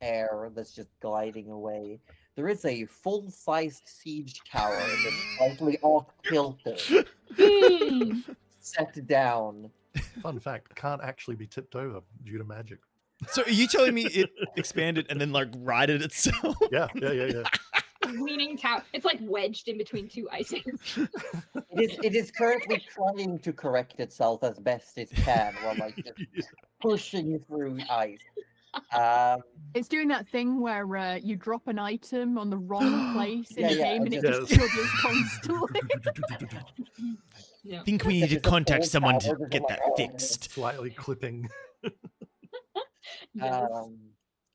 Speaker 5: air that's just gliding away. There is a full-sized siege tower that's slightly off-kilter, set down.
Speaker 1: Fun fact, can't actually be tipped over due to magic.
Speaker 2: So are you telling me it expanded and then like righted itself?
Speaker 1: Yeah.
Speaker 6: Leaning tower. It's like wedged in between 2 ices.
Speaker 5: It is currently trying to correct itself as best it can while like just pushing through ice.
Speaker 3: It's doing that thing where you drop an item on the wrong place in
Speaker 5: Yeah,
Speaker 3: the
Speaker 5: yeah,
Speaker 3: game
Speaker 5: and
Speaker 3: and it
Speaker 1: just-
Speaker 3: just triggers constantly.
Speaker 6: Yeah.
Speaker 2: I think we need to
Speaker 5: It's a
Speaker 2: contact
Speaker 5: full
Speaker 2: someone
Speaker 5: tower,
Speaker 2: to
Speaker 5: just
Speaker 2: get
Speaker 5: like,
Speaker 2: that
Speaker 5: oh.
Speaker 2: fixed.
Speaker 1: Slightly clipping.
Speaker 6: Yes.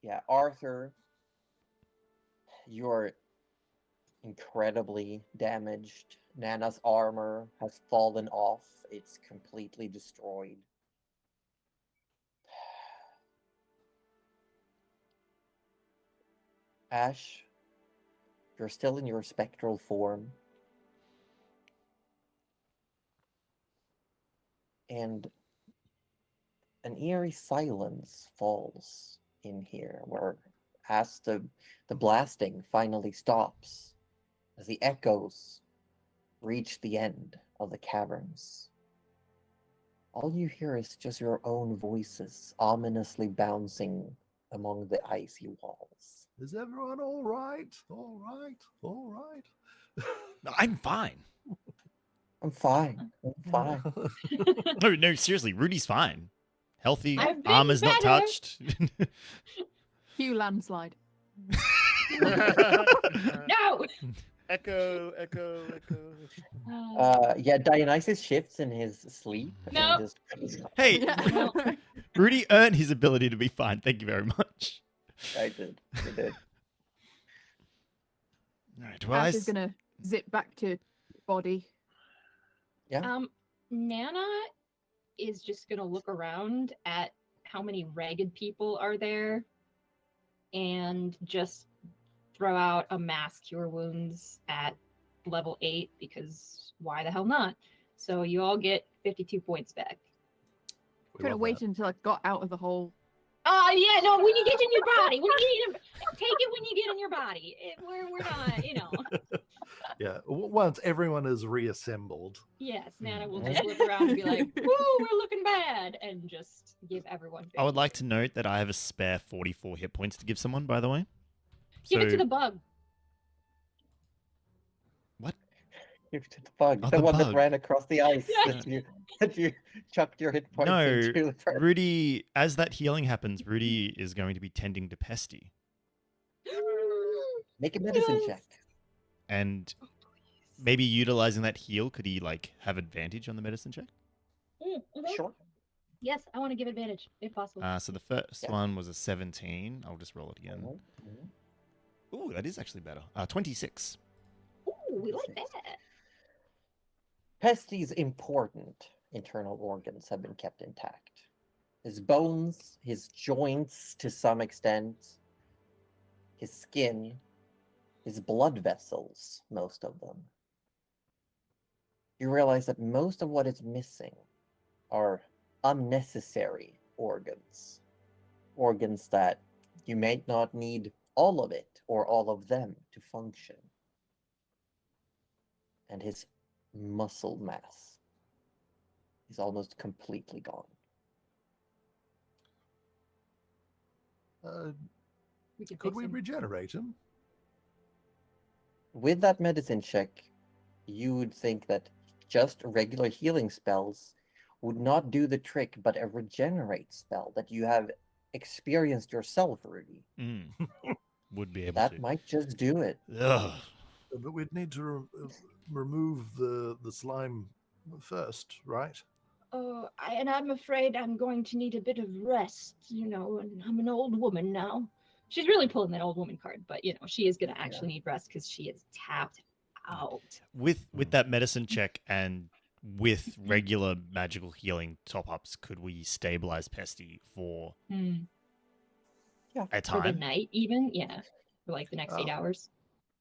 Speaker 5: Yeah, Arthur, you're incredibly damaged. Nana's armor has fallen off. It's completely destroyed. Ash, you're still in your spectral form. And an eerie silence falls in here, where as the blasting finally stops, as the echoes reach the end of the caverns, all you hear is just your own voices ominously bouncing among the icy walls.
Speaker 1: Is everyone all right? All right. All right.
Speaker 2: I'm fine.
Speaker 5: I'm fine. I'm fine.
Speaker 2: No, seriously, Rudy's fine. Healthy,
Speaker 6: I've been
Speaker 2: armor's not
Speaker 6: better.
Speaker 2: touched.
Speaker 3: Cue landslide.
Speaker 6: No.
Speaker 4: Echo, echo, echo.
Speaker 5: Yeah, Dionysus shifts in his sleep.
Speaker 6: No.
Speaker 5: And just...
Speaker 2: Hey,
Speaker 3: Yeah.
Speaker 2: Rudy earned his ability to be fine. Thank you very much.
Speaker 5: I did. I did.
Speaker 2: All right, well,
Speaker 3: Ash is gonna zip back to body.
Speaker 6: Nana is just gonna look around at how many ragged people are there and just throw out a mass cure wounds at level 8 because why the hell not? So you all get 52 points back.
Speaker 3: Could have waited until I got out of the hole.
Speaker 6: Yeah, no, when you get in your body, take it when you get in your body. We're not,
Speaker 1: Yeah, once everyone is reassembled.
Speaker 6: Yes, Nana will just look around and be like, "Woo, we're looking bad," and just give everyone.
Speaker 2: I would like to note that I have a spare 44 hit points to give someone, by the way.
Speaker 6: Give it to
Speaker 2: So-
Speaker 6: the bug.
Speaker 2: What?
Speaker 5: The bug,
Speaker 2: Oh,
Speaker 5: the
Speaker 2: the
Speaker 5: one
Speaker 2: bug.
Speaker 5: that ran across the ice
Speaker 6: Yeah.
Speaker 5: that you chucked your hit points
Speaker 2: No,
Speaker 5: into. The first.
Speaker 2: Rudy, as that healing happens, Rudy is going to be tending to Pesty.
Speaker 5: Make a medicine
Speaker 6: Yes.
Speaker 5: check.
Speaker 2: And maybe utilizing that heal, could he like have advantage on the medicine check?
Speaker 5: Sure.
Speaker 6: Yes, I want to give advantage if possible.
Speaker 2: So the first
Speaker 5: Yeah.
Speaker 2: one was a 17. I'll just roll it again. Ooh, that is actually better. 26.
Speaker 6: Ooh, we like that.
Speaker 5: Pesty's important internal organs have been kept intact. His bones, his joints to some extent, his skin, his blood vessels, most of them. You realize that most of what is missing are unnecessary organs. Organs that you may not need all of it or all of them to function. And his muscle mass is almost completely gone.
Speaker 6: We can
Speaker 1: Could
Speaker 6: fix
Speaker 1: we
Speaker 6: him.
Speaker 1: regenerate him?
Speaker 5: With that medicine check, you would think that just regular healing spells would not do the trick, but a regenerate spell that you have experienced yourself, Rudy.
Speaker 2: Would be able
Speaker 5: That
Speaker 2: to.
Speaker 5: might just do it.
Speaker 2: Ugh.
Speaker 1: But we'd need to remove the slime first, right?
Speaker 6: Oh, and I'm afraid I'm going to need a bit of rest, you know, and I'm an old woman now. She's really pulling that old woman card, but, you know, she is going to actually need rest because she is tapped out.
Speaker 2: With that medicine check and with regular magical healing top-ups, could we stabilize Pesty for a
Speaker 6: For the
Speaker 2: time?
Speaker 6: night, even? Yeah. For like the next 8 hours.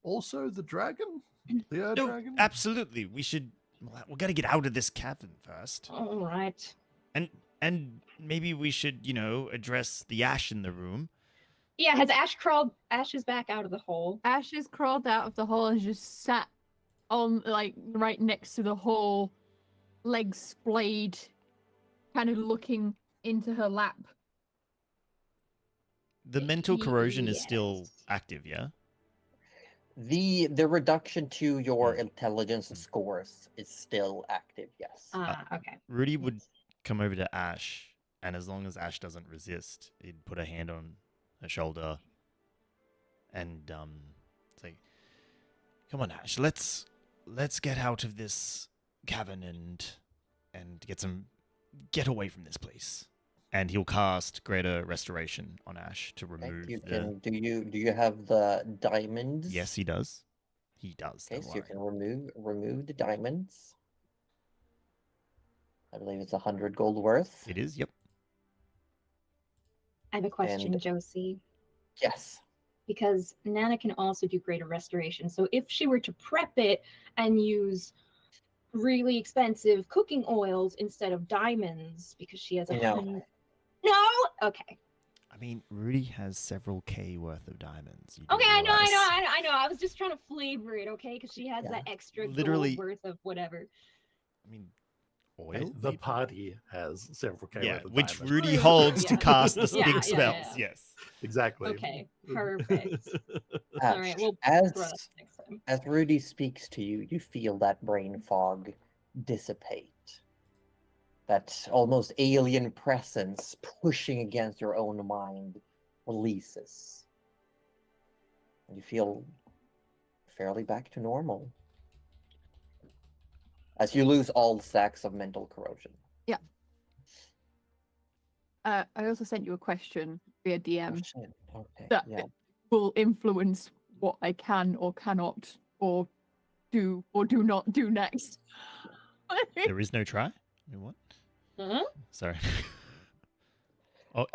Speaker 1: Also, the dragon? The air
Speaker 2: No,
Speaker 1: dragon?
Speaker 2: absolutely. We got to get out of this cavern first.
Speaker 6: All right.
Speaker 2: And maybe we should, you know, address the ash in the room.
Speaker 6: Yeah, has Ash crawled? Ash is back out of the hole.
Speaker 3: Ash has crawled out of the hole and just sat on, like, right next to the hole, legs splayed, kind of looking into her lap.
Speaker 2: The mental corrosion is still
Speaker 6: Yes.
Speaker 2: active, yeah?
Speaker 5: The reduction to your intelligence scores is still active, yes.
Speaker 6: Okay.
Speaker 2: Rudy would come over to Ash, and as long as Ash doesn't resist, he'd put a hand on her shoulder and say, "Come on, Ash, let's get out of this cavern and get away from this place." And he'll cast Greater Restoration on Ash to
Speaker 5: Okay,
Speaker 2: remove
Speaker 5: you
Speaker 2: the.
Speaker 5: can. Do you have the diamonds?
Speaker 2: Yes, he does. He does.
Speaker 5: Okay,
Speaker 2: don't
Speaker 5: so you
Speaker 2: worry.
Speaker 5: can remove the diamonds. I believe it's 100 gold worth.
Speaker 2: It is. Yep.
Speaker 6: I have a question,
Speaker 5: And-
Speaker 6: Josie.
Speaker 5: Yes.
Speaker 6: Because Nana can also do Greater Restoration. So if she were to prep it and use really expensive cooking oils instead of diamonds, because she has a
Speaker 5: No.
Speaker 6: No? Okay.
Speaker 2: I mean, Rudy has several K worth of diamonds. You do
Speaker 6: Okay, I know.
Speaker 2: realize.
Speaker 6: I was just trying to flavor it, okay? Because she has
Speaker 5: Yeah.
Speaker 6: that extra
Speaker 2: Literally-
Speaker 6: gold worth of whatever.
Speaker 2: I mean,
Speaker 1: Hey,
Speaker 2: oil.
Speaker 1: the
Speaker 2: maybe?
Speaker 1: party has several K
Speaker 2: Yeah,
Speaker 1: worth of
Speaker 2: which
Speaker 1: diamonds.
Speaker 2: Rudy
Speaker 6: True.
Speaker 2: holds to
Speaker 6: Yeah.
Speaker 2: cast the
Speaker 6: Yeah,
Speaker 2: big
Speaker 6: yeah,
Speaker 2: spells.
Speaker 6: yeah.
Speaker 2: Yes.
Speaker 1: Exactly.
Speaker 6: Okay, perfect.
Speaker 5: Ash,
Speaker 6: All right, we'll
Speaker 5: as
Speaker 6: throw that next time.
Speaker 5: as Rudy speaks to you, you feel that brain fog dissipate. That almost alien presence pushing against your own mind releases. And you feel fairly back to normal. As you lose all stacks of mental corrosion.
Speaker 3: I also sent you a question via
Speaker 5: Oh,
Speaker 3: DM
Speaker 5: shit. Okay.
Speaker 3: that
Speaker 5: Yeah.
Speaker 3: will influence what I can or cannot or do not do next.
Speaker 2: There is no try. Wait, what?
Speaker 6: Huh?
Speaker 2: Sorry. Oh,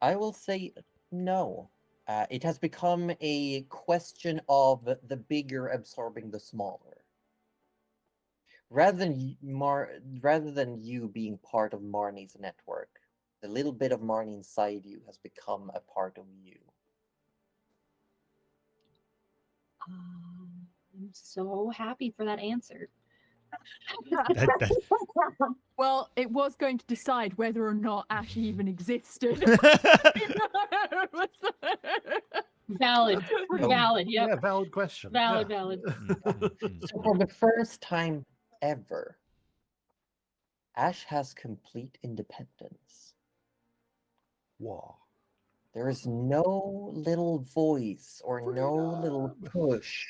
Speaker 5: I will say no. It has become a question of the bigger absorbing the smaller. Rather than you being part of Marnie's network, the little bit of Marnie inside you has become a part of you.
Speaker 6: I'm so happy for that answer.
Speaker 3: Well, it was going to decide whether or not Ash even existed.
Speaker 6: Valid. Valid. Yep.
Speaker 1: Yeah, valid question.
Speaker 6: Valid.
Speaker 1: yeah.
Speaker 6: Valid.
Speaker 5: So for the first time ever, Ash has complete independence.
Speaker 1: Wow.
Speaker 5: There is no little voice or no little push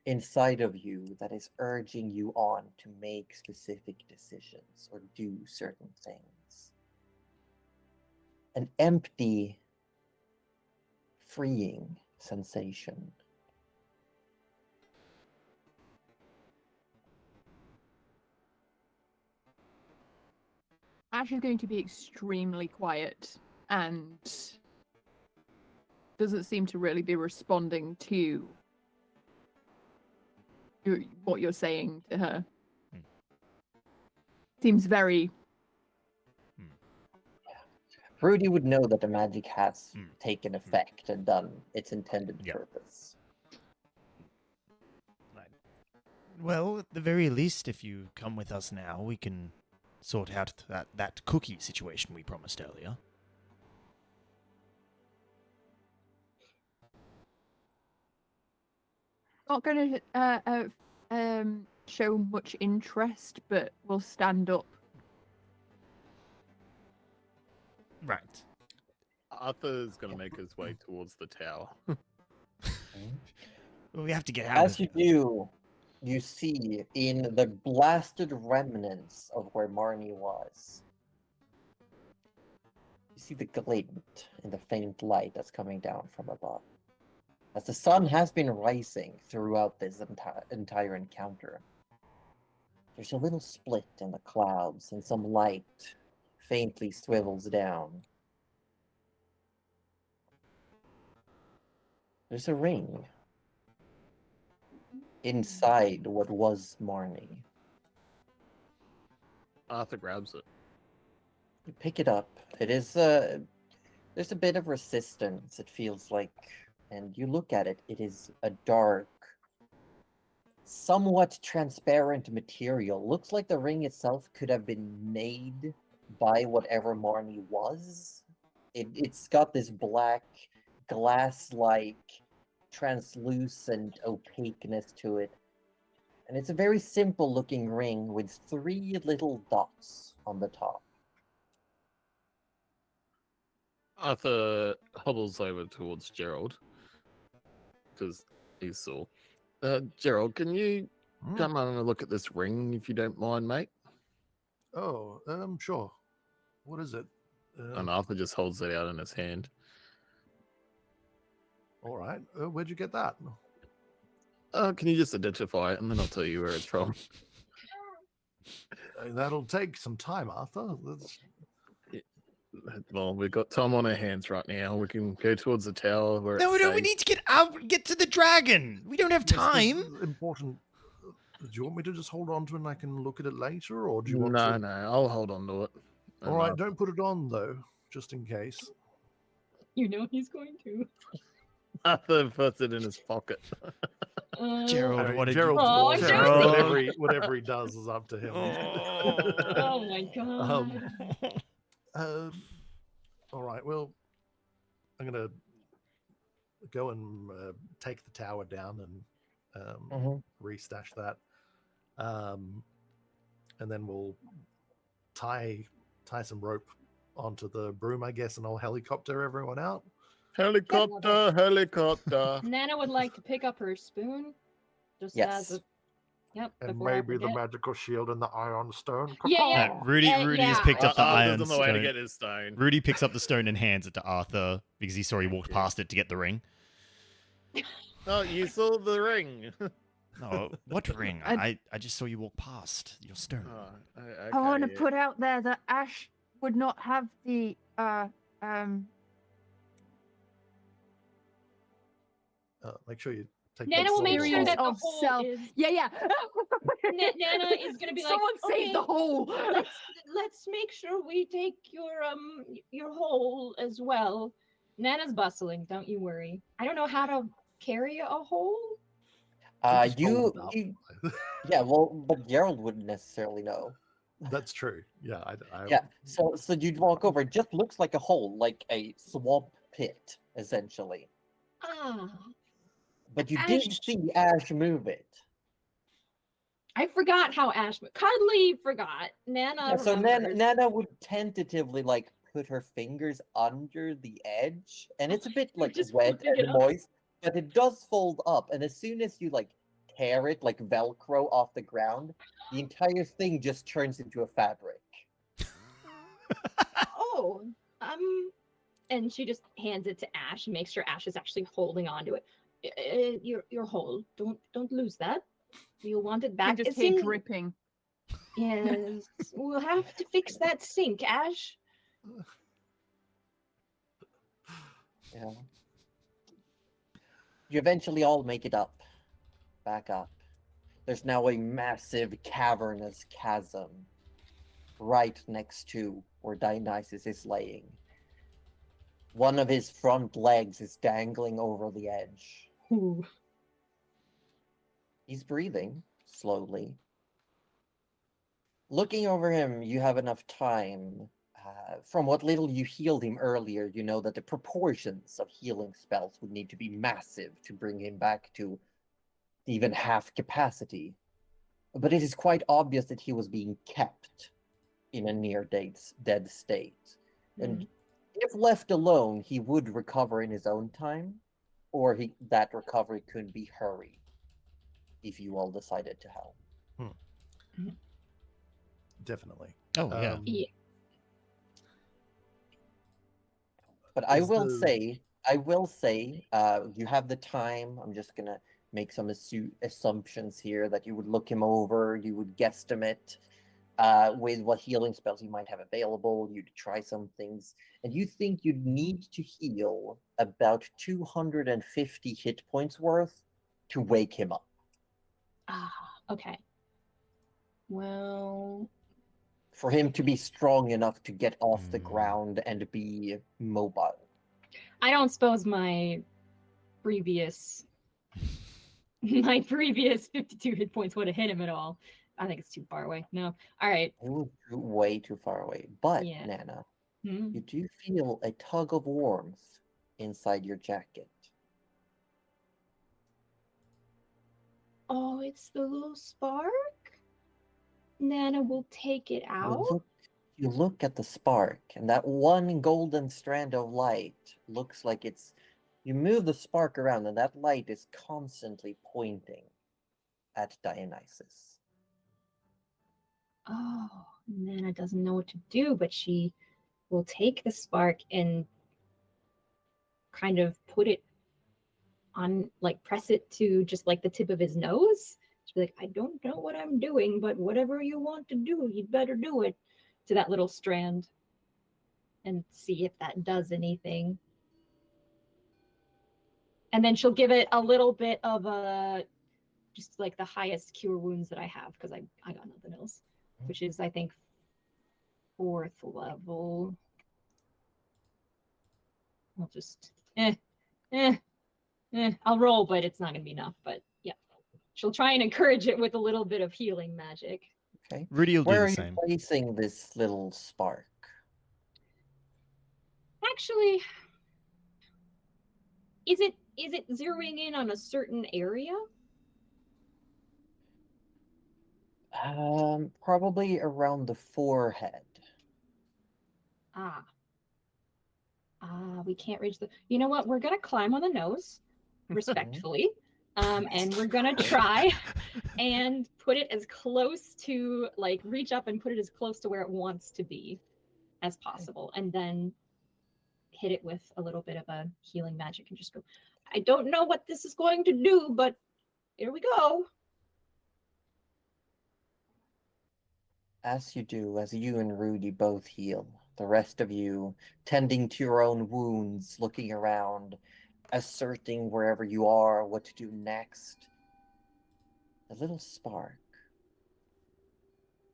Speaker 5: inside of you that is urging you on to make specific decisions or do certain things. An empty, freeing sensation.
Speaker 3: Ash is going to be extremely quiet and doesn't seem to really be responding to what you're saying to her. Seems very...
Speaker 5: Rudy would know that the magic has taken effect and done its intended
Speaker 2: Yeah.
Speaker 5: purpose.
Speaker 2: Well, at the very least, if you come with us now, we can sort out that cookie situation we promised earlier.
Speaker 3: Not going to show much interest, but will stand up.
Speaker 2: Right.
Speaker 4: Arthur's gonna make his way towards the tower.
Speaker 2: Well, we have to get out
Speaker 5: As
Speaker 2: of
Speaker 5: you
Speaker 2: here.
Speaker 5: do, you see in the blasted remnants of where Marnie was, you see the glint in the faint light that's coming down from above. As the sun has been rising throughout this entire encounter, there's a little split in the clouds and some light faintly swivels down. There's a ring inside what was Marnie.
Speaker 4: Arthur grabs it.
Speaker 5: You pick it up. It is there's a bit of resistance, it feels like. And you look at it, it is a dark, somewhat transparent material. Looks like the ring itself could have been made by whatever Marnie was. It's got this black, glass-like, translucent opaqueness to it. And it's a very simple looking ring with 3 little dots on the top.
Speaker 4: Arthur hobbles over towards Gerald because he's sore. Gerald, can you come on and look at this ring if you don't mind, mate?
Speaker 1: Oh, sure. What is it?
Speaker 4: And Arthur just holds it out in his hand.
Speaker 1: All right. Where'd you get that?
Speaker 4: Can you just identify it and then I'll tell you where it's from?
Speaker 1: That'll take some time, Arthur. That's...
Speaker 4: Well, we've got time on our hands right now. We can go towards the tower where
Speaker 2: No,
Speaker 4: it's
Speaker 2: no, we
Speaker 4: safe.
Speaker 2: need to get out, get to the dragon. We don't have
Speaker 1: Yes, this
Speaker 2: time.
Speaker 1: is important. Do you want me to just hold on to it and I can look at it later, or do you want
Speaker 4: No,
Speaker 1: to?
Speaker 4: no, I'll hold on to it.
Speaker 1: All right, don't put it on though, just in case.
Speaker 6: You know he's going to.
Speaker 4: Arthur puts it in his pocket.
Speaker 2: Gerald, what did
Speaker 1: Gerald,
Speaker 2: you...
Speaker 6: Oh,
Speaker 1: Gerald, whatever he does is up to him.
Speaker 6: Oh my god.
Speaker 1: All right, well, I'm gonna go and take the tower down and restash that, and then we'll tie some rope onto the broom, I guess, and I'll helicopter everyone out.
Speaker 4: Helicopter, helicopter.
Speaker 6: Nana would like to pick up her spoon. Just
Speaker 5: Yes.
Speaker 6: as a... Yep.
Speaker 1: And
Speaker 6: before I
Speaker 1: maybe the
Speaker 6: forget.
Speaker 1: magical shield and the iron stone.
Speaker 6: Yeah.
Speaker 2: Rudy has picked up the iron
Speaker 4: Arthur's on the way to
Speaker 2: stone.
Speaker 4: get his stone.
Speaker 2: Rudy picks up the stone and hands it to Arthur because he saw he walked past it to get the ring.
Speaker 4: Oh, you saw the ring.
Speaker 2: No, what ring? I just saw you walk past your stone.
Speaker 4: Oh,
Speaker 3: I want to
Speaker 4: okay,
Speaker 3: put out there that Ash would not have the
Speaker 1: Make sure you take.
Speaker 6: Nana
Speaker 1: that
Speaker 6: will make
Speaker 1: sword
Speaker 6: sure
Speaker 1: off.
Speaker 6: that the
Speaker 3: of
Speaker 6: hole
Speaker 3: self.
Speaker 6: is...
Speaker 3: Yeah.
Speaker 6: Nana is gonna be like,
Speaker 3: Someone save the
Speaker 6: "Okay,
Speaker 3: hole.
Speaker 6: let's make sure we take your hole as well." Nana's bustling, don't you worry. I don't know how to carry a hole.
Speaker 1: Just
Speaker 5: You,
Speaker 1: hold it up.
Speaker 5: you yeah, well, but Gerald wouldn't necessarily know.
Speaker 1: That's true. Yeah, I
Speaker 5: Yeah, so you'd walk over. It just looks like a hole, like a swamp pit, essentially.
Speaker 6: Ah,
Speaker 5: But you did
Speaker 6: Ash.
Speaker 5: see Ash move it.
Speaker 6: I forgot how Ash. Cuddly forgot. Nana
Speaker 5: Yeah, so
Speaker 6: remembers.
Speaker 5: Nana would tentatively like put her fingers under the edge, and it's a bit like
Speaker 6: Just
Speaker 5: wet
Speaker 6: flipping it
Speaker 5: and
Speaker 6: up.
Speaker 5: moist, but it does fold up. And as soon as you like tear it like Velcro off the ground, the entire thing just turns into a fabric.
Speaker 6: Oh, and she just hands it to Ash and makes sure Ash is actually holding on to it. Your hold. Don't lose that. You'll want it
Speaker 3: You
Speaker 6: back.
Speaker 3: can just
Speaker 6: It's
Speaker 3: hear
Speaker 6: in.
Speaker 3: dripping.
Speaker 6: Yes, we'll have to fix that sink, Ash.
Speaker 5: Yeah. You eventually all make it up. Back up. There's now a massive cavernous chasm right next to where Dionysus is laying. One of his front legs is dangling over the edge.
Speaker 6: Ooh.
Speaker 5: He's breathing slowly. Looking over him, you have enough time. From what little you healed him earlier, you know that the proportions of healing spells would need to be massive to bring him back to even half capacity. But it is quite obvious that he was being kept in a near dead state. And if left alone, he would recover in his own time, or that recovery could be hurried if you all decided to help.
Speaker 1: Definitely.
Speaker 2: Oh, yeah.
Speaker 6: Yeah.
Speaker 5: But I
Speaker 1: Is
Speaker 5: will
Speaker 1: the-
Speaker 5: say, you have the time. I'm just gonna make some assumptions here that you would look him over, you would guesstimate with what healing spells you might have available. You'd try some things, and you think you'd need to heal about 250 hit points worth to wake him up.
Speaker 6: Ah, okay. Well,
Speaker 5: For him to be strong enough to get off the ground and be mobile.
Speaker 6: I don't suppose my previous 52 hit points would have hit him at all. I think it's too far away. No. All right.
Speaker 5: Ooh, way too far away. But,
Speaker 6: Yeah.
Speaker 5: Nana,
Speaker 6: Hmm.
Speaker 5: you do feel a tug of warmth inside your jacket.
Speaker 6: Oh, it's the little spark? Nana will take it out.
Speaker 5: You look at the spark, and that one golden strand of light looks like it's. You move the spark around, and that light is constantly pointing at Dionysus.
Speaker 6: Oh, Nana doesn't know what to do, but she will take the spark and kind of put it on, like, press it to just like the tip of his nose. She'll be like, I don't know what I'm doing, but whatever you want to do, you'd better do it, to that little strand and see if that does anything. And then she'll give it a little bit of a, just like the highest cure wounds that I have, because I got nothing else, which is, I think, 4th level. I'll just, I'll roll, but it's not going to be enough. But yeah, she'll try and encourage it with a little bit of healing magic.
Speaker 5: Okay.
Speaker 2: Rudy will do
Speaker 5: Where
Speaker 2: the
Speaker 5: are you
Speaker 2: same.
Speaker 5: placing this little spark?
Speaker 6: Actually, is it zeroing in on a certain area?
Speaker 5: Probably around the forehead.
Speaker 6: We can't reach the. You know what? We're gonna climb on the nose, respectfully, and we're gonna try and put it as close to, like, reach up and put it as close to where it wants to be as possible, and then hit it with a little bit of a healing magic and just go. I don't know what this is going to do, but here we go.
Speaker 5: As you and Rudy both heal, the rest of you tending to your own wounds, looking around, asserting wherever you are what to do next. A little spark.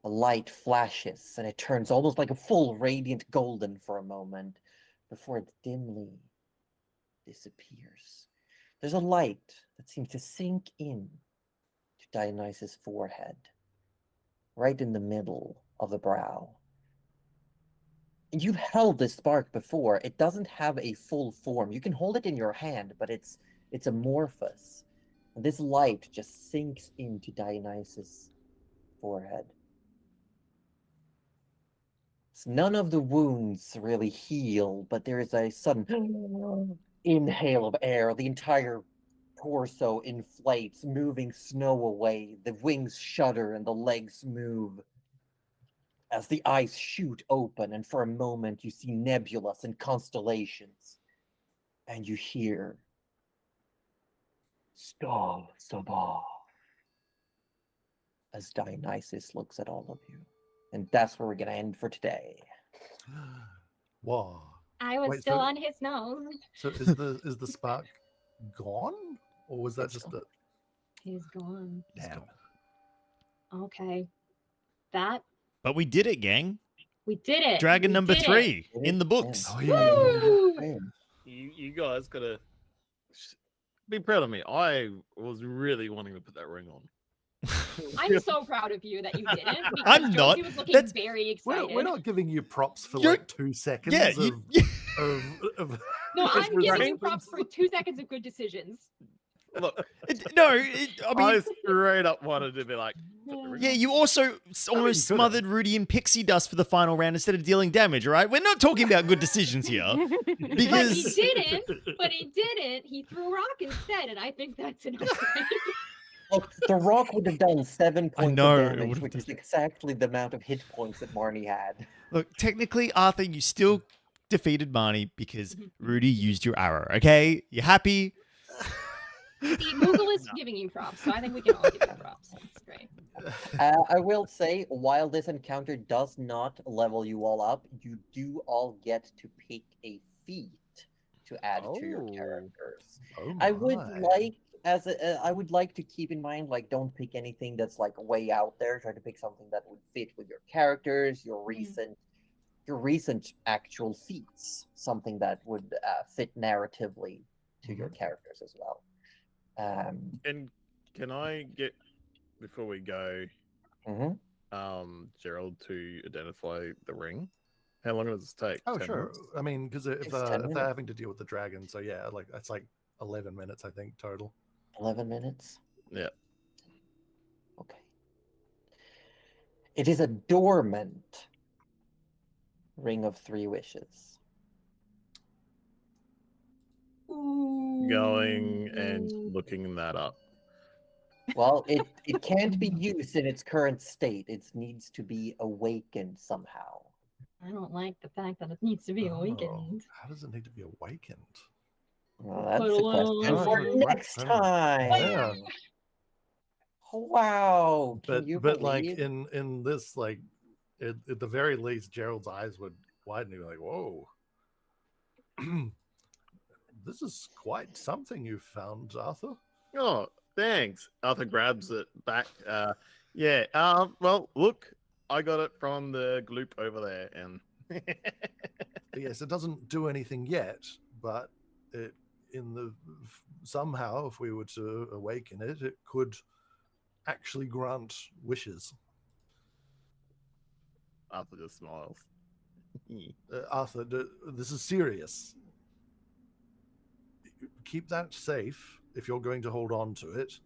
Speaker 5: A light flashes and it turns almost like a full radiant golden for a moment before it dimly disappears. There's a light that seems to sink in to Dionysus' forehead, right in the middle of the brow. You've held this spark before. It doesn't have a full form. You can hold it in your hand, but it's amorphous. And this light just sinks into Dionysus' forehead. None of the wounds really heal, but there is a sudden inhale of air. The entire torso inflates, moving snow away. The wings shudder and the legs move as the eyes shoot open, and for a moment you see nebulas and constellations. And you hear Star Sabah as Dionysus looks at all of you. And that's where we're going to end for today.
Speaker 1: Whoa.
Speaker 6: I was
Speaker 1: Wait,
Speaker 6: still
Speaker 1: so-
Speaker 6: on his nose.
Speaker 1: So is the spark gone, or was that
Speaker 5: It's
Speaker 1: just
Speaker 5: gone.
Speaker 1: a?
Speaker 6: He's gone.
Speaker 1: It's
Speaker 2: Damn.
Speaker 1: gone.
Speaker 6: Okay. That
Speaker 2: But we did it, gang.
Speaker 6: we did it.
Speaker 2: Dragon
Speaker 6: We
Speaker 2: number
Speaker 6: did it.
Speaker 2: 3
Speaker 5: Did
Speaker 2: in
Speaker 5: it?
Speaker 2: the books.
Speaker 1: Oh,
Speaker 6: Woo!
Speaker 4: You guys gotta be proud of me. I was really wanting to put that ring on.
Speaker 6: I'm so proud of you that you didn't. Because
Speaker 2: I'm not.
Speaker 6: Josie was looking
Speaker 2: That's-
Speaker 6: very excited.
Speaker 1: We're not giving you props for
Speaker 2: You're-
Speaker 1: like 2 seconds.
Speaker 2: Yeah,
Speaker 1: of
Speaker 6: No,
Speaker 1: Because
Speaker 6: I'm
Speaker 1: we're
Speaker 6: giving
Speaker 1: right.
Speaker 6: you props for 2 seconds of good decisions.
Speaker 4: Look,
Speaker 2: I mean,
Speaker 4: I straight up wanted to be like, put the ring
Speaker 2: yeah,
Speaker 4: on.
Speaker 2: you also
Speaker 1: you
Speaker 2: almost
Speaker 1: could've.
Speaker 2: smothered Rudy in pixie dust for the final round instead of dealing damage, all right? We're not talking about good decisions here.
Speaker 6: But he
Speaker 2: Because-
Speaker 6: didn't. But he didn't. He threw a rock instead, and I think that's enough.
Speaker 5: Look, the rock would have done 7 points
Speaker 2: know,
Speaker 5: of
Speaker 2: it
Speaker 5: damage,
Speaker 2: would've
Speaker 5: which is exactly the amount of hit points that Marnie had.
Speaker 2: Look, technically, Arthur, you still defeated Marnie because
Speaker 6: Mhm.
Speaker 2: Rudy used your arrow, okay? You happy?
Speaker 6: See, Google is giving you props, so I think we can all give you props. That's great.
Speaker 5: I will say, while this encounter does not level you all up, you do all get to pick a feat to add to your
Speaker 4: Oh.
Speaker 5: characters.
Speaker 1: Oh
Speaker 5: I would
Speaker 1: my.
Speaker 5: like I would like to keep in mind, like, don't pick anything that's like way out there. Try to pick something that would fit with your characters, your recent actual feats, something that would fit narratively to your characters as well.
Speaker 4: And can I get, before we go,
Speaker 5: Mhm.
Speaker 4: Gerald to identify the ring? How long does this take?
Speaker 1: Oh
Speaker 4: 10
Speaker 1: sure.
Speaker 4: minutes?
Speaker 1: I mean, because if,
Speaker 5: It's 10
Speaker 1: if they're
Speaker 5: minutes.
Speaker 1: having to deal with the dragon, so yeah, like it's like 11 minutes I think total.
Speaker 5: 11 minutes.
Speaker 4: Yeah.
Speaker 5: Okay. It is a dormant ring of 3 wishes.
Speaker 4: Going and looking that up.
Speaker 5: Well, it can't be used in its current state. It needs to be awakened somehow.
Speaker 6: I don't like the fact that it needs to be
Speaker 1: Oh,
Speaker 6: awakened.
Speaker 1: how does it need to be awakened?
Speaker 5: Well, that's
Speaker 6: Put
Speaker 5: a question
Speaker 6: alone.
Speaker 5: for
Speaker 1: Oh,
Speaker 5: next
Speaker 1: right.
Speaker 5: time.
Speaker 1: Yeah.
Speaker 5: Wow. Can you
Speaker 1: But like
Speaker 5: believe?
Speaker 1: in this, like at the very least, Gerald's eyes would widen. He'd be like, "Whoa, this is quite something you found, Arthur."
Speaker 4: Oh, thanks. Arthur grabs it back. Yeah. Well, look, I got it from the gloop over there, and
Speaker 1: Yes, it doesn't do anything yet, but it somehow, if we were to awaken it, it could actually grant wishes.
Speaker 4: Arthur just smiles.
Speaker 1: Arthur, this is serious. Keep that safe if you're going to hold on to it.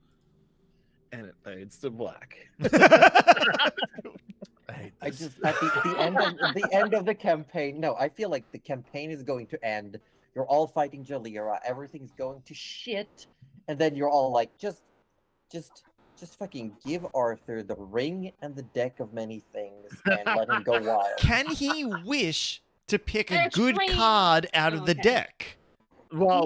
Speaker 4: And it fades to black.
Speaker 1: I hate
Speaker 5: I
Speaker 1: this.
Speaker 5: just at the end of the campaign. No, I feel like the campaign is going to end. You're all fighting Jalira. Everything's going to shit, and then you're all like, just fucking give Arthur the ring and the deck of many things and let him go wild.
Speaker 2: Can he wish to pick a
Speaker 6: They're
Speaker 2: good
Speaker 6: trained.
Speaker 2: card out of the
Speaker 6: Okay.
Speaker 2: deck?
Speaker 4: Well,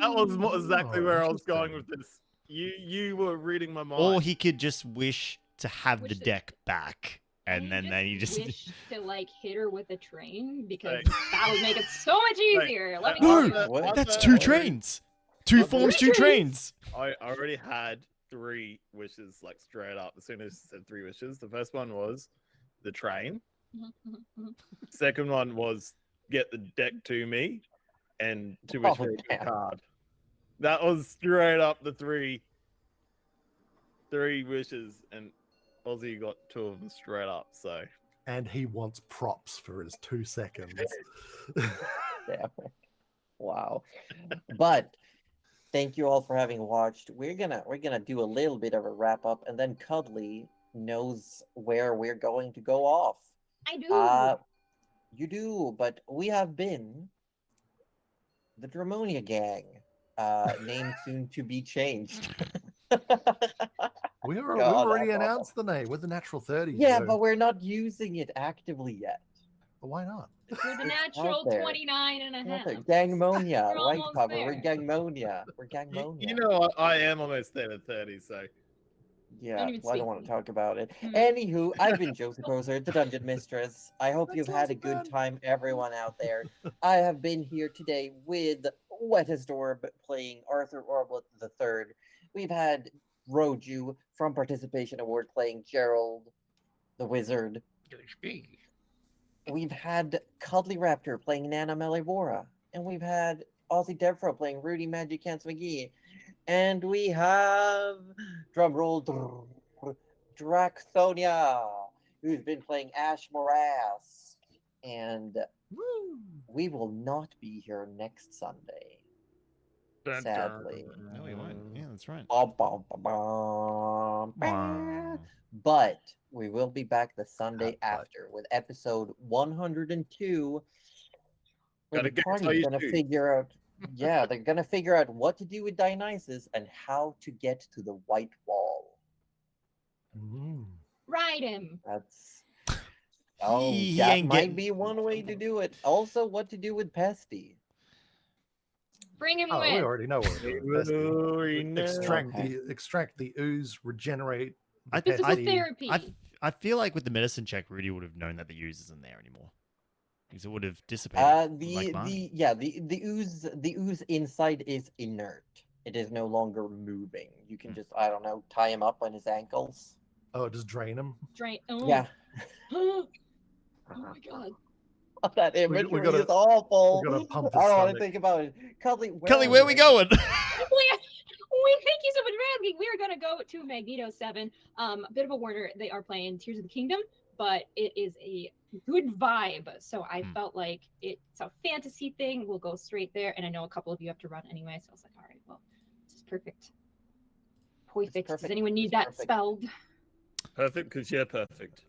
Speaker 4: that was
Speaker 6: Ooh.
Speaker 4: exactly where I was going
Speaker 1: interesting.
Speaker 4: with this. You were reading my mind.
Speaker 2: Or he could just wish to have
Speaker 6: Wish
Speaker 2: the
Speaker 6: to-
Speaker 2: deck back. And then you just...
Speaker 6: wish to like hit her with a train because
Speaker 4: Right.
Speaker 6: that would make it so much easier. Let me
Speaker 2: No,
Speaker 6: tell you.
Speaker 5: What?
Speaker 2: That's
Speaker 4: Arthur
Speaker 2: 2
Speaker 4: already-
Speaker 2: trains. 2
Speaker 4: Arthur-
Speaker 2: forms, 2
Speaker 6: Three
Speaker 2: trains.
Speaker 4: I already had 3 wishes, like straight up. As soon as I said 3 wishes, the first one was the train. Second one was get the deck to me, and to wish
Speaker 5: Oh,
Speaker 4: for a good
Speaker 5: damn.
Speaker 4: card. That was straight up the three wishes, and Aussie got 2 of them straight up. So
Speaker 1: and he wants props for his 2 seconds.
Speaker 5: Damn it. Wow. But thank you all for having watched. We're gonna do a little bit of a wrap up, and then Cuddly knows where we're going to go off.
Speaker 6: I do.
Speaker 5: You do, but we have been the Dramonia Gang. Name soon to be changed.
Speaker 1: We've
Speaker 5: God,
Speaker 1: already
Speaker 5: that's
Speaker 1: announced the name with the natural 30.
Speaker 5: Yeah, but we're not using it actively yet.
Speaker 1: why not?
Speaker 6: We're the
Speaker 5: It's
Speaker 6: natural
Speaker 5: out there.
Speaker 6: 29 and a
Speaker 5: It's out
Speaker 6: half.
Speaker 5: there. Gangmonia,
Speaker 6: We're
Speaker 5: right,
Speaker 6: almost
Speaker 5: Papa? We're
Speaker 6: there.
Speaker 5: Gangmonia. We're Gangmonia.
Speaker 4: You know, I am almost there at 30, so.
Speaker 5: Yeah,
Speaker 6: Don't even
Speaker 5: well, I don't
Speaker 6: speak
Speaker 5: want
Speaker 6: to
Speaker 5: to
Speaker 6: me.
Speaker 5: talk about it.
Speaker 6: Hmm.
Speaker 5: Anywho, I've been Josie Poser, the Dungeon Mistress. I hope
Speaker 1: Thanks,
Speaker 5: you've had a
Speaker 1: Aussie
Speaker 5: good
Speaker 1: man.
Speaker 5: time, everyone out there. I have been here today with Wettest Orb playing Arthur Orblet III. We've had Roju from Participation Award playing Gerald the Wizard. We've had Cuddly Raptor playing Nana Melibora. And we've had AussieDevFro playing Rudy Magic Hands McGee. And we have, drumroll, Dracthonia, who's been playing Ash Morass. And we will not be here next Sunday, sadly.
Speaker 2: No, we won't. Yeah, that's right.
Speaker 5: But we will be back the Sunday
Speaker 1: But-
Speaker 5: after with episode 102. Where
Speaker 4: Gotta
Speaker 5: the
Speaker 4: get
Speaker 5: party's
Speaker 4: all your
Speaker 5: gonna
Speaker 4: shoes.
Speaker 5: figure out, yeah, they're gonna figure out what to do with Dionysus and how to get to the White Wall.
Speaker 1: Mm.
Speaker 6: Ride him.
Speaker 5: That's oh,
Speaker 2: He
Speaker 5: that
Speaker 2: ain't
Speaker 5: might
Speaker 2: getting-
Speaker 5: be one way to do it. Also, what to do with Pesty.
Speaker 6: Bring him
Speaker 1: Oh, we
Speaker 6: with.
Speaker 1: already know what we're doing.
Speaker 4: We know.
Speaker 1: Extract the ooze, regenerate. the
Speaker 2: I-
Speaker 6: Physical
Speaker 1: pesty.
Speaker 6: therapy.
Speaker 2: I feel like with the medicine check, Rudy would have known that the ooze isn't there anymore. Because it would have dissipated. like mine.
Speaker 5: The ooze inside is inert. It is no longer moving. You can just, I don't know, tie him up on his ankles.
Speaker 1: Oh, just drain him.
Speaker 6: Drain. Oh.
Speaker 5: Yeah.
Speaker 6: Oh my god.
Speaker 5: That imagery
Speaker 1: gotta-
Speaker 5: is awful.
Speaker 1: we gotta pump
Speaker 5: I
Speaker 1: his
Speaker 5: don't want to
Speaker 1: stomach.
Speaker 5: think about it. Cuddly,
Speaker 2: Kelly, where are we going?
Speaker 6: We thank you so much for asking. We are gonna go to Magneto 7. A bit of a warner. They are playing Tears of the Kingdom, but it is a good vibe. So I felt like it's a fantasy thing. We'll go straight there. And I know a couple of you have to run anyway, so I was like, all right, well, this is perfect. Perfect. Does
Speaker 5: perfect.
Speaker 6: anyone need
Speaker 5: It's
Speaker 6: that
Speaker 5: perfect.
Speaker 6: spelled?
Speaker 4: Perfect, because you're perfect.